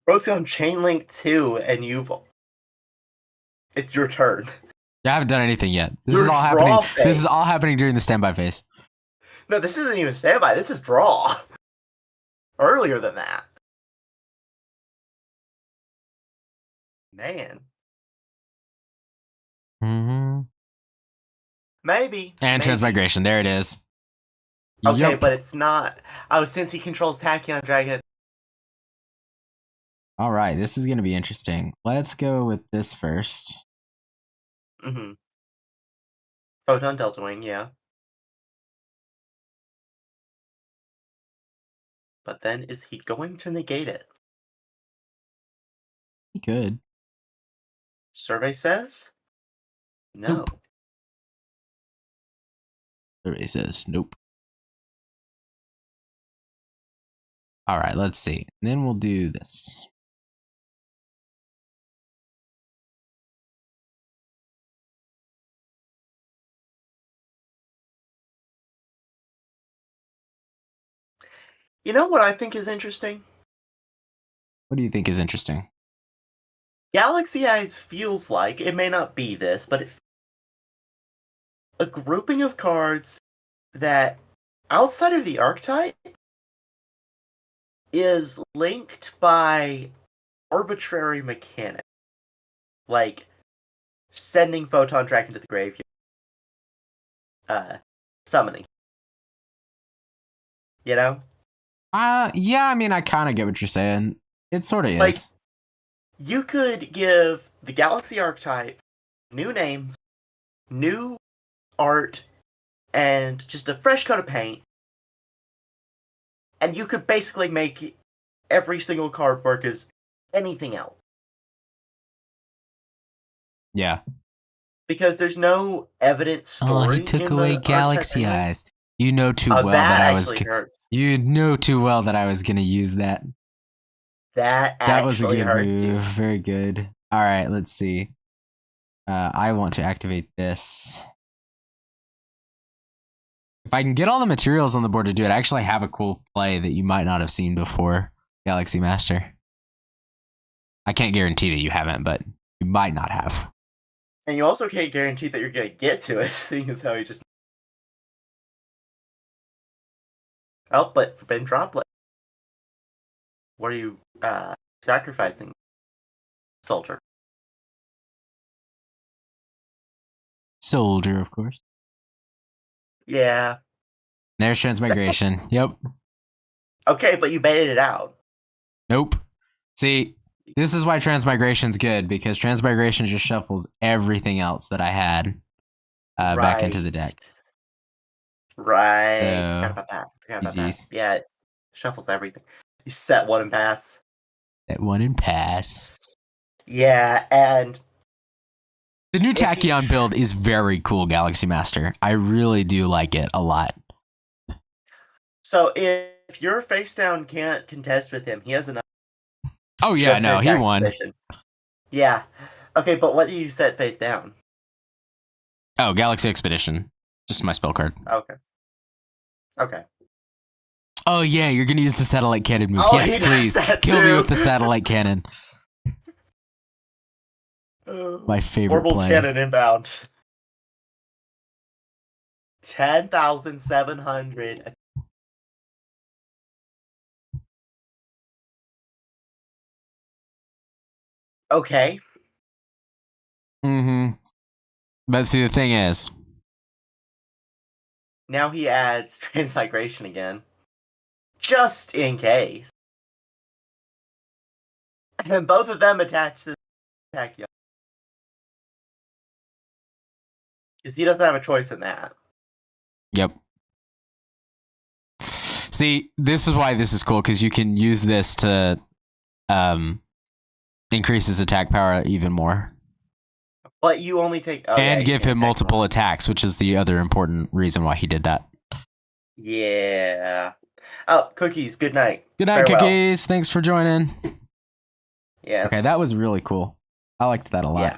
Procyon Chainlink 2, and it's your turn. Yeah, I haven't done anything yet. This is all happening. Phase. This is all happening during the standby phase. No, this isn't even standby. This is draw. Earlier than that. Man. Maybe. And transmigration. There it is. Okay, Yep. but it's not. Oh, since he controls Tachyon Dragon. All right, this is going to be interesting. Let's go with this first. Photon Delta Wing, yeah. But then, is he going to negate it? He could. Survey says no. Nope. Survey says nope. All right, let's see. And then we'll do this. You know what I think is interesting? What do you think is interesting? Galaxy Eyes feels like, it may not be this, but a grouping of cards that, outside of the archetype, is linked by arbitrary mechanics. Like, sending Photon Dragon to the graveyard. Summoning. You know? Yeah, I mean, I kind of get what you're saying. It sort of is. Like, you could give the Galaxy archetype new names, new art, and just a fresh coat of paint, and you could basically make every single card work as anything else. Yeah. Because there's no evidence story. Oh, he took away Galaxy Eyes. You know too well that I was. hurts. You know too well that I was going to use that. That was a good hurts move. you. Very good. All right, let's see. I want to activate this. If I can get all the materials on the board to do it, I actually have a cool play that you might not have seen before, Galaxy Master. I can't guarantee that you haven't, but you might not have. And you also can't guarantee that you're going to get to it, seeing as how you just... Oh, but Forbidden Droplet. What are you sacrificing? Soldier. Soldier, of course. Yeah. There's Transmigration. Yep. Okay, but you baited it out. Nope. See, this is why Transmigration's good, because Transmigration just shuffles everything else that I had back into the deck. Right. So, Forgot about that. GG's. Yeah, it shuffles everything. You set one and pass. That one and pass. Yeah, and... The new Tachyon build is very cool, Galaxy Master. I really do like it a lot. So if your face down can't contest with him, he has enough. Oh yeah, no, he won. Position. Yeah. Okay, but what do you set face down? Oh, Galaxy Expedition. Just my spell card. Okay. Oh yeah, you're gonna use the satellite cannon move. Oh, Yes, he does please. that Kill me too. with the satellite cannon. My favorite Orbital play. cannon inbound. 10,700. Okay. Mm-hmm. But see, the thing is, Now he adds transmigration again. Just in case. And both of them attach to attack you. Because he doesn't have a choice in that. yep. See, this is why this is cool, because you can use this to increase his attack power even more. But you only take... Oh, and yeah, give him multiple attacks, which is the other important reason why he did that. Yeah. Oh, Cookies, good night. Good night, Farewell. Cookies. Thanks for joining. Yes. Okay, that was really cool. I liked that a lot. Yeah.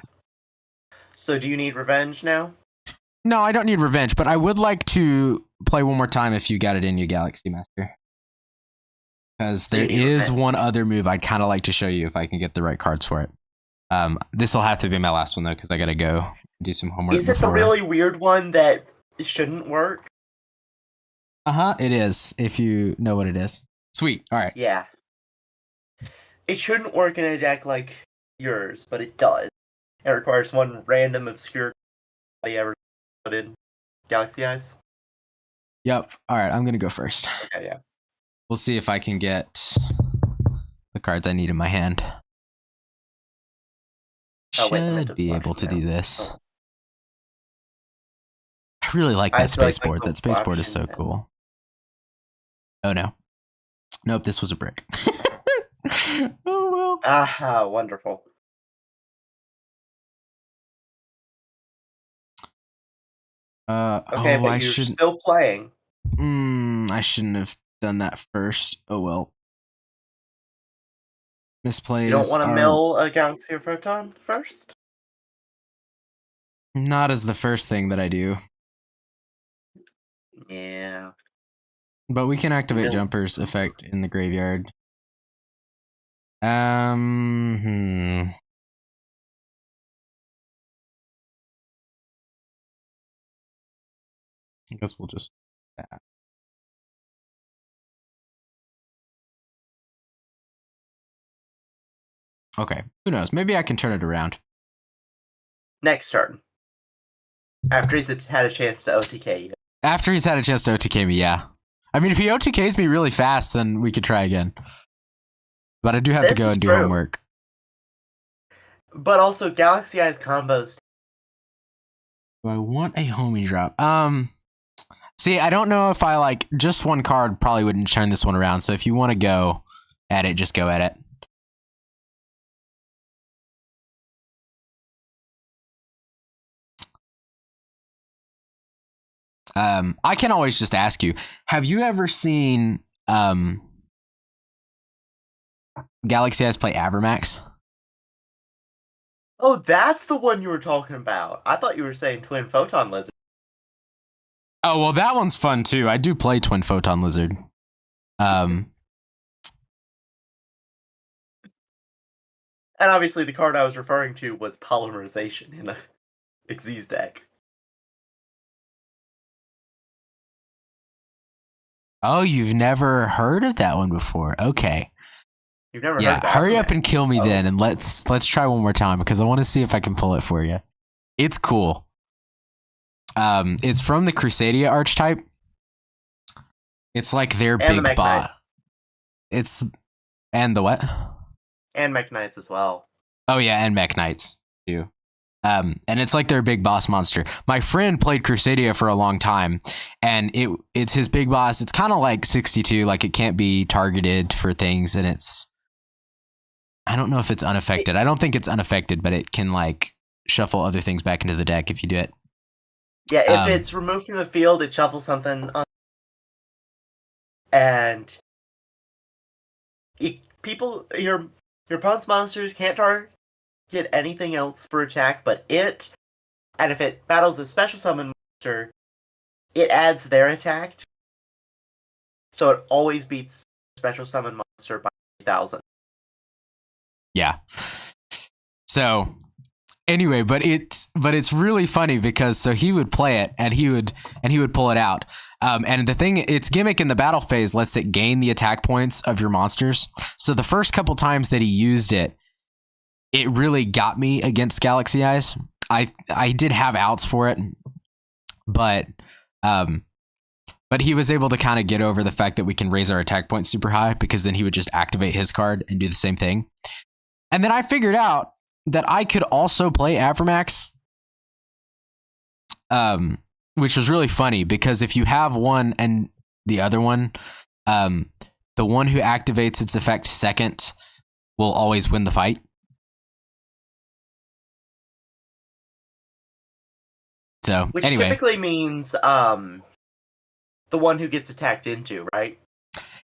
So do you need revenge now? No, I don't need revenge, but I would like to play one more time if you got it in you, Galaxy Master. Because there is one other move I'd kind of like to show you if I can get the right cards for it. This will have to be my last one, though, because I got to go do some homework. Is it the really weird one that shouldn't work? Uh-huh, it is, if you know what it is. Sweet, all right. Yeah. It shouldn't work in a deck like yours, but it does. It requires one random obscure card you ever put in Galaxy Eyes. Yep, all right, I'm going to go first. Okay, yeah. We'll see if I can get the cards I need in my hand. Should be able to do this. Oh. I really like that spaceport. That spaceport is so cool. Oh no. Nope, this was a brick. Oh well. Ah, wonderful. Okay, but you're still playing. I shouldn't have done that first. Oh well. Misplays. You don't want to mill a Galaxy or Photon first? Not as the first thing that I do. Yeah. But we can activate Jumper's effect in the graveyard. I guess we'll just do that. Okay, who knows? Maybe I can turn it around. Next turn. After he's had a chance to OTK you. After he's had a chance to OTK me, yeah. I mean, if he OTKs me really fast, then we could try again. But I do have to go and do homework. But also, Galaxy Eyes combos. Do I want a homie drop? See, I don't know if I like just one card probably wouldn't turn this one around. So if you want to go at it, just go at it. I can always just ask you, have you ever seen Galaxy Eyes play Avermax? Oh, that's the one you were talking about. I thought you were saying Twin Photon Lizard. Oh, well, that one's fun too. I do play Twin Photon Lizard. And obviously the card I was referring to was Polymerization in a Xyz deck. Oh, you've never heard of that one before? Okay. You've never heard of that? Hurry up and kill me then, and let's try one more time because I want to see if I can pull it for you. It's cool. It's from the Crusadia archetype. It's like their big bot. And the what? And Mech Knights as well. Oh yeah, and Mech Knights too. And it's like their big boss monster. My friend played Crusadia for a long time, and it's his big boss. It's kind of like 62, like it can't be targeted for things, and I don't know if it's unaffected. I don't think it's unaffected, but it can like shuffle other things back into the deck if you do it. Yeah, if it's removed from the field, it shuffles something on. And your opponent's monsters can't target anything else for attack, but it And if it battles a special summon monster, it adds their attack. So it always beats special summon monster by 1,000. Yeah. So anyway, but it's really funny because so he would play it and he would pull it out. And the thing, its gimmick in the battle phase lets it gain the attack points of your monsters. So the first couple times that he used it, it really got me against Galaxy Eyes. I did have outs for it, but he was able to kind of get over the fact that we can raise our attack points super high, because then he would just activate his card and do the same thing. And then I figured out that I could also play Avramax, which was really funny, because if you have one and the other one, the one who activates its effect second will always win the fight. So Which anyway, typically means the one who gets attacked into, right?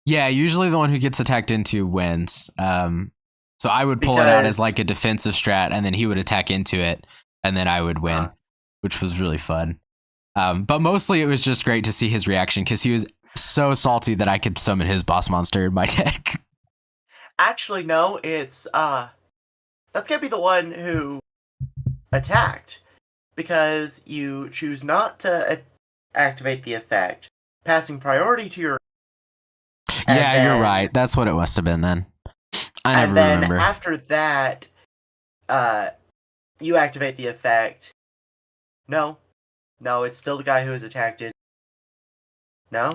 yeah, usually the one who gets attacked into wins. So I would pull it out as like a defensive strat, and then he would attack into it, and then I would win, which was really fun. But mostly it was just great to see his reaction, because he was so salty that I could summon his boss monster in my deck. Actually, no, it's that's gonna be the one who attacked, because you choose not to activate the effect, passing priority to your. Yeah, you're right. That's what it must have been then. I never remember. After that, you activate the effect. No, it's still the guy who is attacked in. No,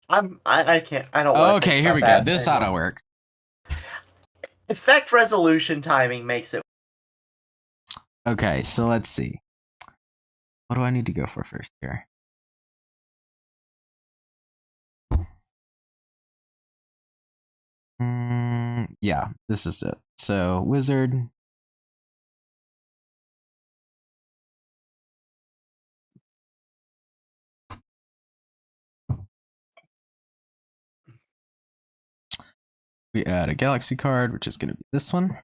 I can't. I don't. Okay, here we go. This ought to work. Effect resolution timing makes it. Okay, so let's see. What do I need to go for first here? Yeah, this is it. So wizard. We add a galaxy card, which is going to be this one.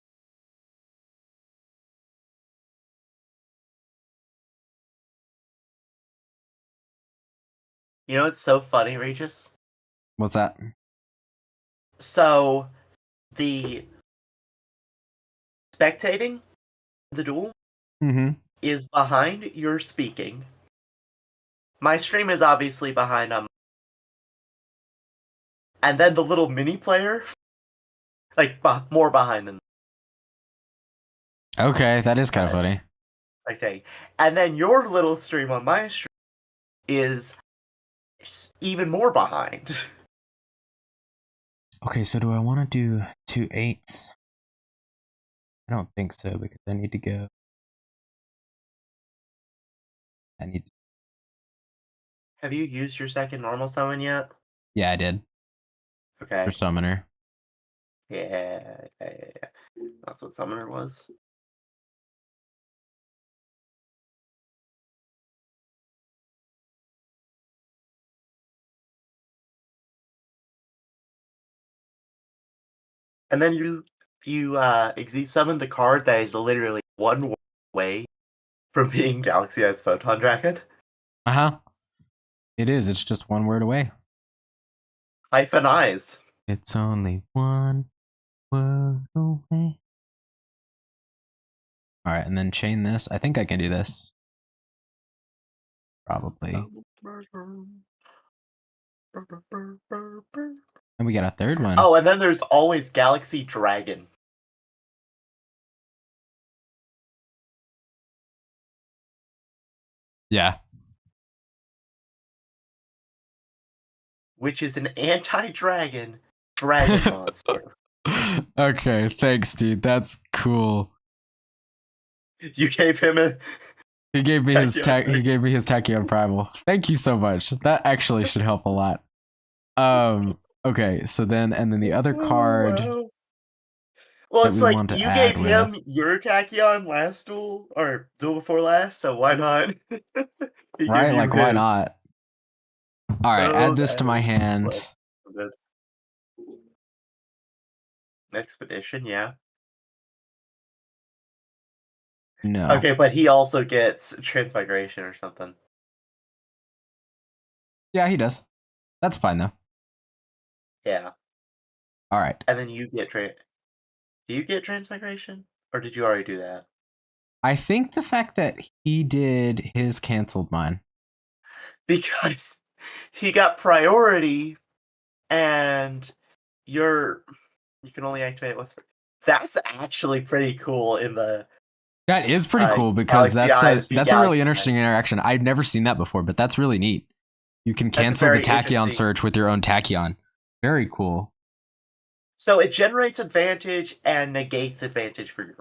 You know what's so funny, Regis? What's that? So, the spectating the duel is behind your speaking. My stream is obviously behind on. And then the little mini player, like more behind than. Okay, that is kind of funny. Okay, and then your little stream on my stream is even more behind. Okay, so do I want to do 2 8s? I don't think so, because I need to go. Have you used your second normal summon yet? Yeah, I did. Okay. For summoner. Yeah. That's what summoner was. And then you exit summon the card that is literally one way from being Galaxy Eyes Photon Dragon. It is. It's just one word away. Hyphen eyes. It's only one word away. All right, and then chain this. I think I can do this. Probably. And we got a third one. Oh, and then there's always Galaxy Dragon. Yeah. Which is an anti-dragon dragon monster. Okay, thanks, dude. That's cool. You gave him a. He gave me his Tachyon Primal. Thank you so much. That actually should help a lot. Okay, so then the other card. Wow. Well, it's like you gave him with. your Tachyon last duel, or duel before last, so why not? Right, like why not? All right, add this to my hand. Expedition, yeah. No. Okay, but he also gets transmigration or something. Yeah, he does. That's fine though. Yeah. All right. And then you get Do you get transmigration? Or did you already do that? I think the fact that he did his canceled mine. Because he got priority and you can only activate once. That's actually pretty cool in the That is pretty cool because Galaxy Eyes v that's a really Galaxy interesting Eyes. interaction. I've never seen that before, but that's really neat. You can That's a cancel the very tachyon interesting. search with your own tachyon. Very cool. So it generates advantage and negates advantage for your.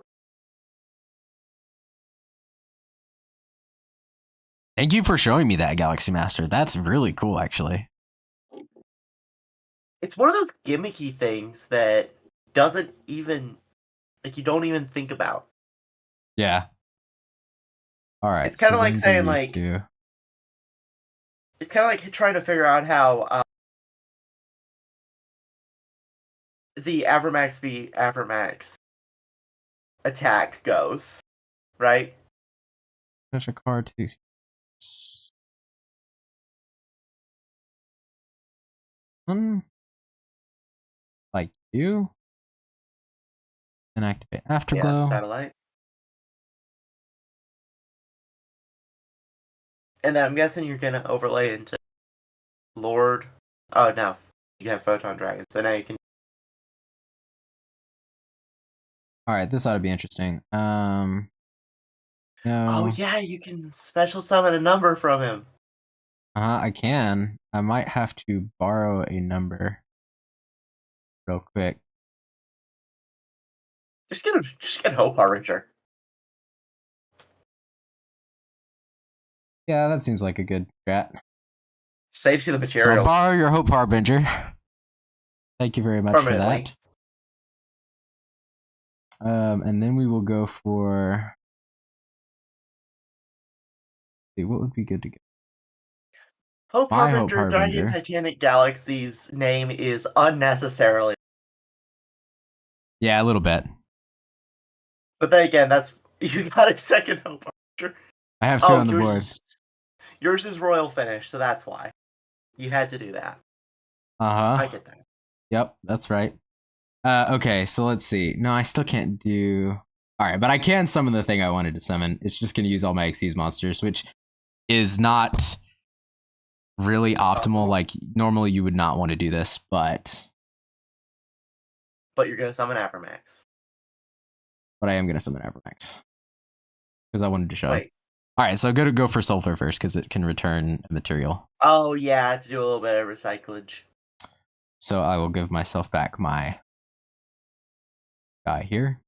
Thank you for showing me that, Galaxy Master. That's really cool, actually. It's one of those gimmicky things that doesn't even you don't even think about. Yeah. All right. It's kind of so like then saying do these like two. it's kind of like trying to figure out how the Avermax v Avermax attack goes, right? Push a card to these. Like you. And activate Afterglow. Yeah, satellite. And then I'm guessing you're gonna overlay into Lord. Oh no, you have Photon Dragon, so now you can. All right, this ought to be interesting. No. Oh yeah, you can special summon a number from him. I can. I might have to borrow a number real quick. Just get Hope Harbinger. Yeah, that seems like a good strat. Saves you the So I'll materials. borrow your Hope Harbinger. Thank you very much for that. And then we will go for. What would be good to get? Hope My Hope Harbinger, Dragon Harbinger. Titanic Galaxy's name is unnecessarily. Yeah, a little bit. But then again, that's you got a second Hope Harbinger. I have two on the board. Yours is Royal Finish, so that's why you had to do that. I get that. Yep, that's right. Okay, so let's see. No, I still can't do. All right, but I can summon the thing I wanted to summon. It's just going to use all my Xyz monsters, which is not really optimal. Like normally you would not want to do this, but you're going to summon Avermax. But I am going to summon Avermax because I wanted to show. Wait. All right, so go for Sulfur first because it can return a material. Oh yeah, to do a little bit of recyclage. So I will give myself back my guy here.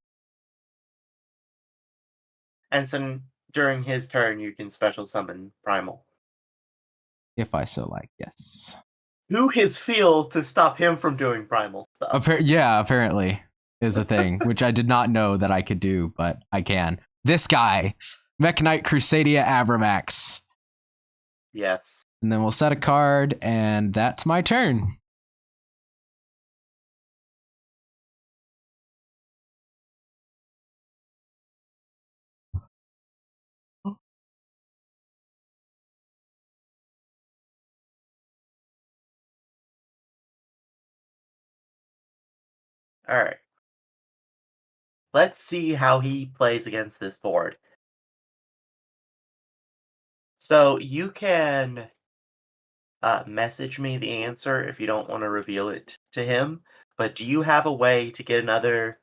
And so during his turn, you can special summon Primal. If I so like, yes. Do his field to stop him from doing Primal stuff. Yeah, apparently is a thing, which I did not know that I could do, but I can. This guy, Mech Knight Crusadia Avermax. Yes. And then we'll set a card, and that's my turn. Alright. Let's see how he plays against this board. So you can message me the answer if you don't want to reveal it to him. But do you have a way to get another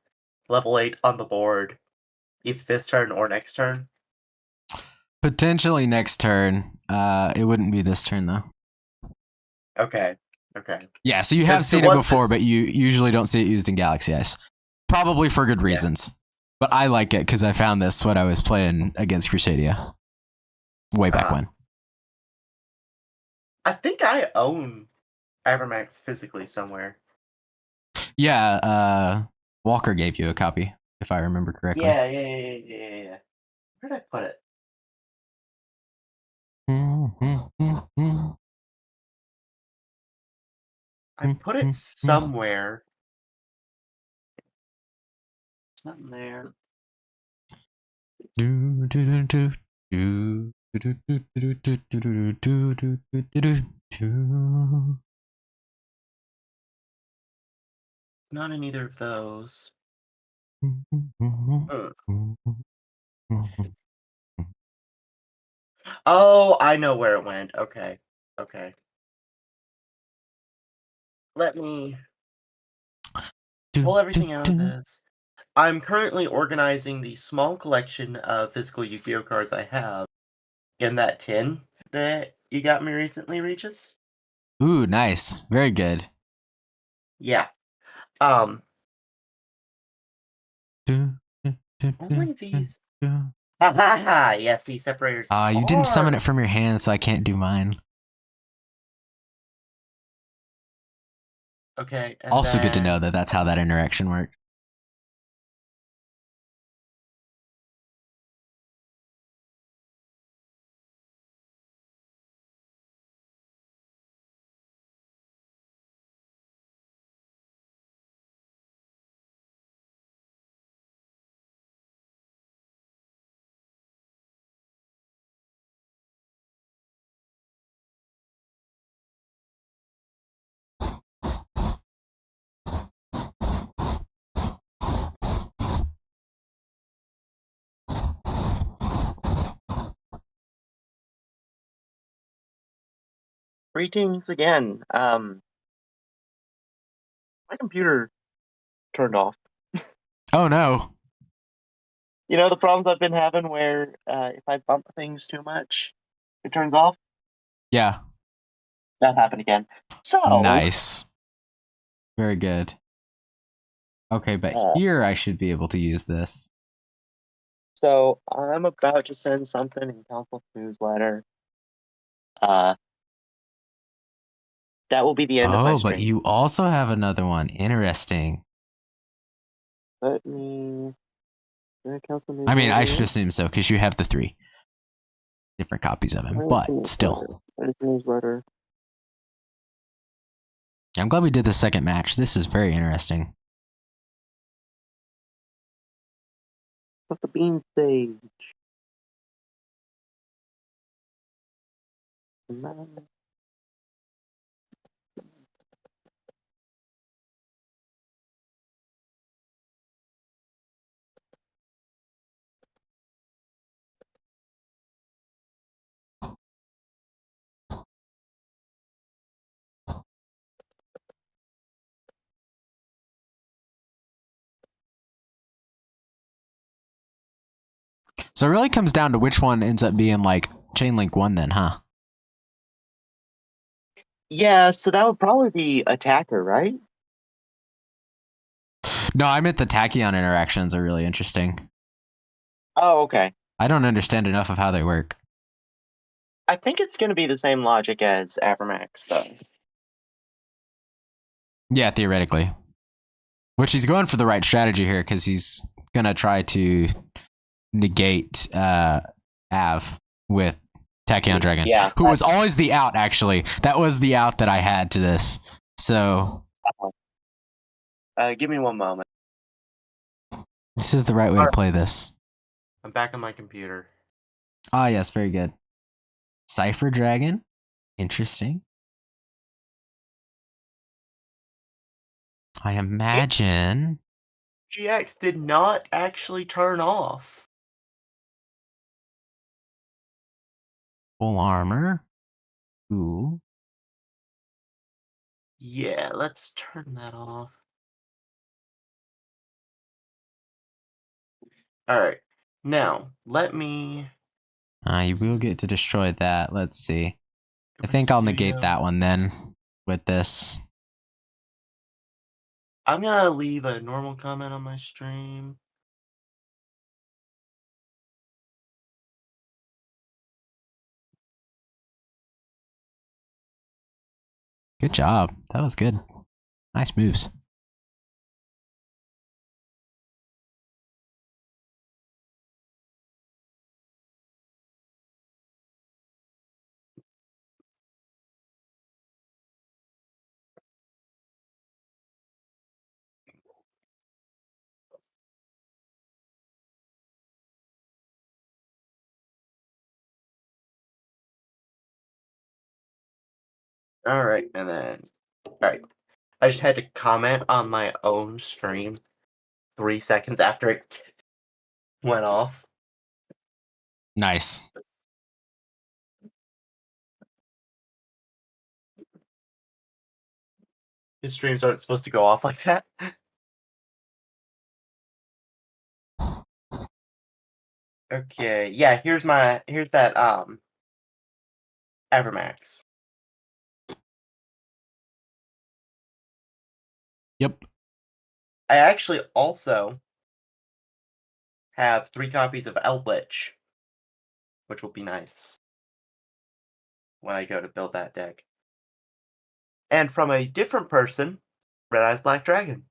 level 8 on the board either this turn or next turn? Potentially next turn. It wouldn't be this turn, though. Okay. Yeah, so you have seen it before, but you usually don't see it used in Galaxy Ice. Probably for good reasons. But I like it because I found this when I was playing against Crusadia. Way back when. I think I own Avermax physically somewhere. Yeah, Walker gave you a copy, if I remember correctly. Yeah. Where did I put it? I put it somewhere. It's not in there. Do, do, do, do, do, do, do, do, do, do, do, do, do, do, do. Not in either of those. Oh, I know where it went. Okay. Okay. Let me pull everything out of this. I'm currently organizing the small collection of physical Yu-Gi-Oh cards I have in that tin that you got me recently, Regis. Ooh, nice. Very good. Yeah. Only these. Ha ha ha! Yes, these separators You didn't summon are. it from your hand, so I can't do mine. Okay, and Also good to know then that that's how that interaction works. greetings again. My computer turned off. Oh no. You know the problems I've been having where if I bump things too much, it turns off? Yeah. That happened again. So, Nice. Very good. Okay, but uh, here I should be able to use this. so I'm about to send something in Council's newsletter. Uh, that will be the end of my Oh, but stream. you also have another one. Interesting. Let me. Council I mean, I should newsletter. assume so because you have the 3 different copies of him, Where's but the newsletter? still. Where's the newsletter? I'm glad we did the second match. This is very interesting. What's the bean stage? So it really comes down to which one ends up being like Chain Link 1 then, huh? Yeah, so that would probably be attacker, right? No, I meant the tachyon interactions are really interesting. Oh, okay. I don't understand enough of how they work. I think it's going to be the same logic as Avermax, though. Yeah, theoretically. Which he's going for the right strategy here because he's going to try to negate Av with Tachyon Dragon, Yeah. who was always the out, actually. That was the out that I had to this. So Give me one moment. this is the right way to play this. I'm back on my computer. Ah, yes, very good. Cypher Dragon. Interesting. I imagine. GX did not actually turn off. Full armor. Ooh. Yeah, let's turn that off. Alright. Now, let me. You will get to destroy that. Let's see. Go I back to think I'll negate studio. that one then with this. I'm gonna leave a normal comment on my stream. Good job. That was good. Nice moves. All right, and then all right. I just had to comment on my own stream 3 seconds after it went off. Nice. His streams aren't supposed to go off like that. Okay, yeah, here's that Evermax. Yep. I actually also have 3 copies of Eldritch, which will be nice when I go to build that deck. And from a different person, Red Eyes Black Dragon.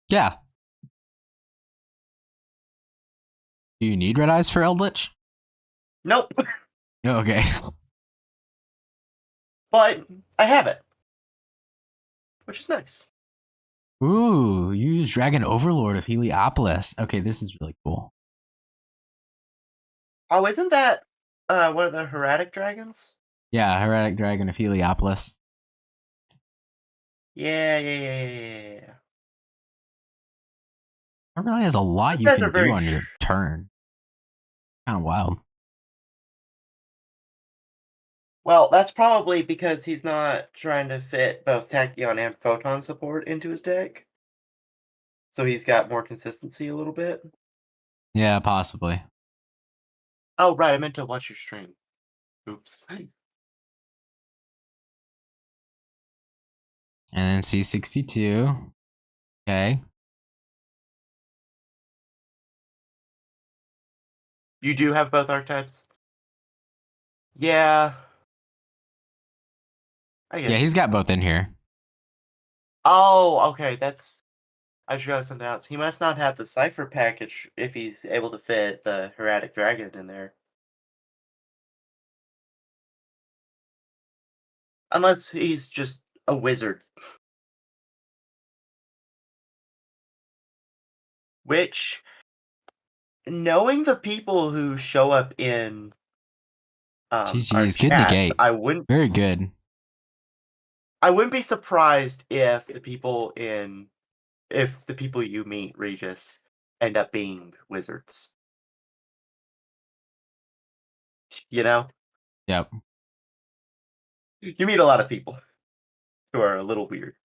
Yeah. Do you need red eyes for Eldritch? Nope, Oh, okay. but I have it, which is nice. Ooh, you use Dragon Overlord of Heliopolis. Okay, this is really cool. Oh, isn't that one of the Heretic Dragons? Yeah, Heretic Dragon of Heliopolis. Yeah. That really has a lot Those you guys can are do very on your turn. Kind of wild. Well, that's probably because he's not trying to fit both Tachyon and Photon support into his deck. So he's got more consistency a little bit. Yeah, possibly. Oh, right, I meant to watch your stream. Oops. And then C62. Okay. You do have both archetypes? Yeah. I guess. Yeah, he's got both in here. Oh, okay, I just realized something else. He must not have the Cipher package if he's able to fit the Heretic Dragon in there. Unless he's just a wizard. Which, knowing the people who show up in our GG's. Good chats, negate. Very good. I wouldn't be surprised if the people you meet, Regis, end up being wizards. You know? Yep. You meet a lot of people who are a little weird.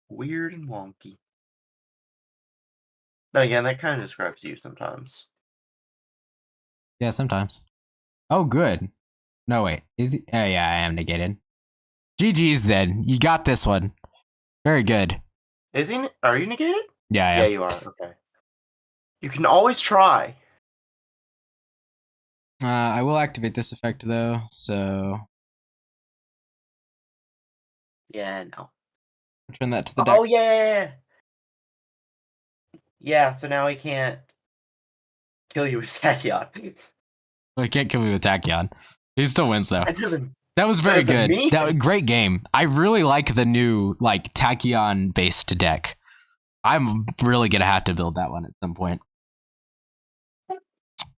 Weird and wonky. Then again, that kind of describes you sometimes. Yeah, sometimes. Oh, good. No, wait. Is he? Oh, yeah, I am negated. GG's then. You got this one. Very good. Is he? Are you negated? Yeah, I am. Yeah, you are. Okay. You can always try. I will activate this effect, though, so... Yeah, no. Return that to the deck. Oh, yeah! Yeah, so now he can't kill you with Tachyon. Well, he can't kill me with Tachyon. He still wins, though. That doesn't... That was very doesn't good. mean- That was great game. I really like the new Tachyon-based deck. I'm really gonna have to build that one at some point.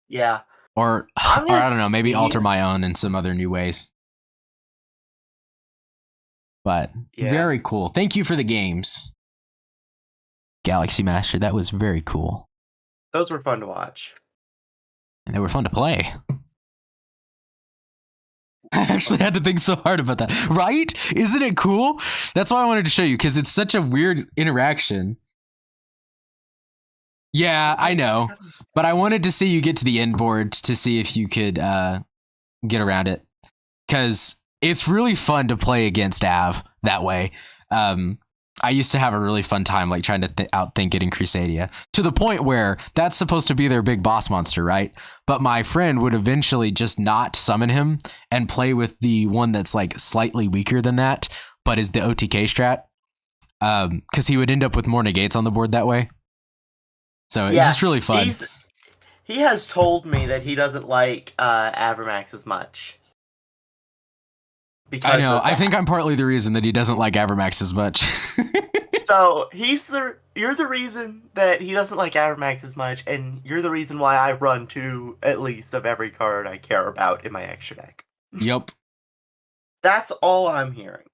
Yeah. Or I don't know, maybe alter my own in some other new ways. But Yeah. very cool. Thank you for the games, Galaxy Master. That was very cool. Those were fun to watch. And they were fun to play. I actually had to think so hard about that. Right? Isn't it cool? That's why I wanted to show you, because it's such a weird interaction. Yeah, I know. But I wanted to see you get to the end board to see if you could get around it. Because it's really fun to play against Av that way. I used to have a really fun time trying to outthink getting Crusadia. To the point where that's supposed to be their big boss monster, right? But my friend would eventually just not summon him and play with the one that's slightly weaker than that, but is the OTK strat. Because he would end up with more negates on the board that way. So it's just really fun. He has told me that he doesn't like Avermax as much. I know. I think I'm partly the reason that he doesn't like Avermax as much. So you're the reason that he doesn't like Avermax as much, and you're the reason why I run 2 at least of every card I care about in my extra deck. Yep. That's all I'm hearing.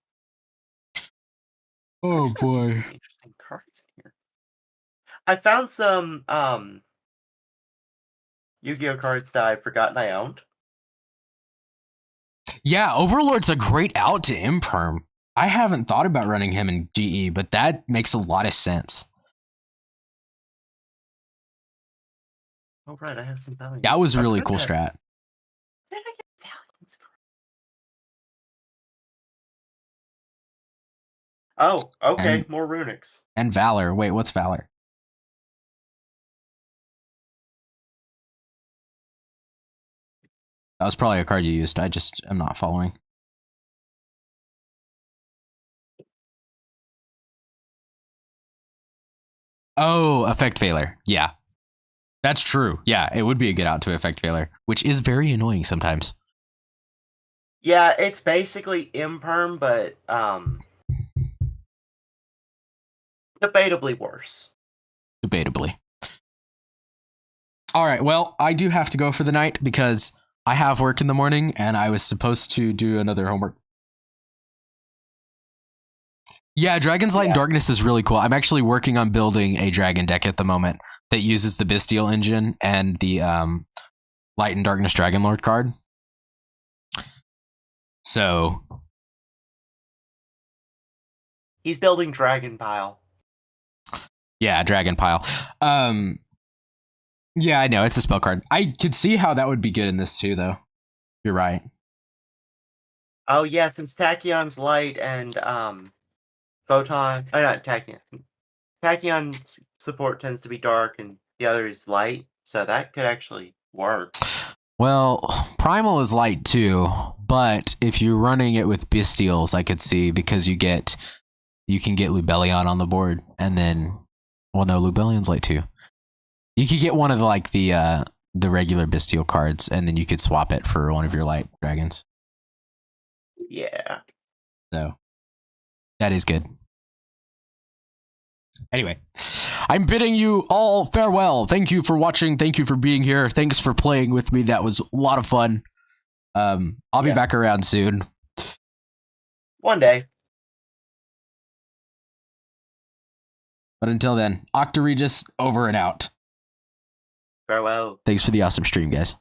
Oh There's some boy. really interesting cards in here. I found some Yu-Gi-Oh cards that I've forgotten I owned. Yeah, Overlord's a great out to Imperm. I haven't thought about running him in GE, but that makes a lot of sense. Oh right, I have some Valiant. That was a I really forgot cool that- strat. Where did I get Valiant's card? Oh, okay, more runics. And Valor. Wait, what's Valor? That was probably a card you used. I just am not following. Oh, Effect Failure. Yeah. That's true. Yeah, it would be a get out to Effect Failure, which is very annoying sometimes. Yeah, it's basically Imperm, but debatably worse. Debatably. All right, well, I do have to go for the night because I have work in the morning and I was supposed to do another homework. Yeah, Dragon's Light and Darkness is really cool. I'm actually working on building a dragon deck at the moment that uses the Bestial engine and the Light and Darkness Dragon Lord card. So he's building Dragon Pile. Yeah, Dragon Pile. Yeah, I know it's a spell card. I could see how that would be good in this too, though. You're right. Oh yeah, since Tachyon's light and Photon, not Tachyon. Tachyon support tends to be dark and the other is light, so that could actually work. Well, Primal is light too, but if you're running it with Bestials, I could see because you can get Lubellion on the board, and then, well, no, Lubellion's light too. You could get one of the regular Bestial cards, and then you could swap it for one of your light dragons. Yeah. So that is good. Anyway, I'm bidding you all farewell. Thank you for watching. Thank you for being here. Thanks for playing with me. That was a lot of fun. I'll be back around soon. One day. But until then, Octoreges over and out. Farewell. Thanks for the awesome stream, guys.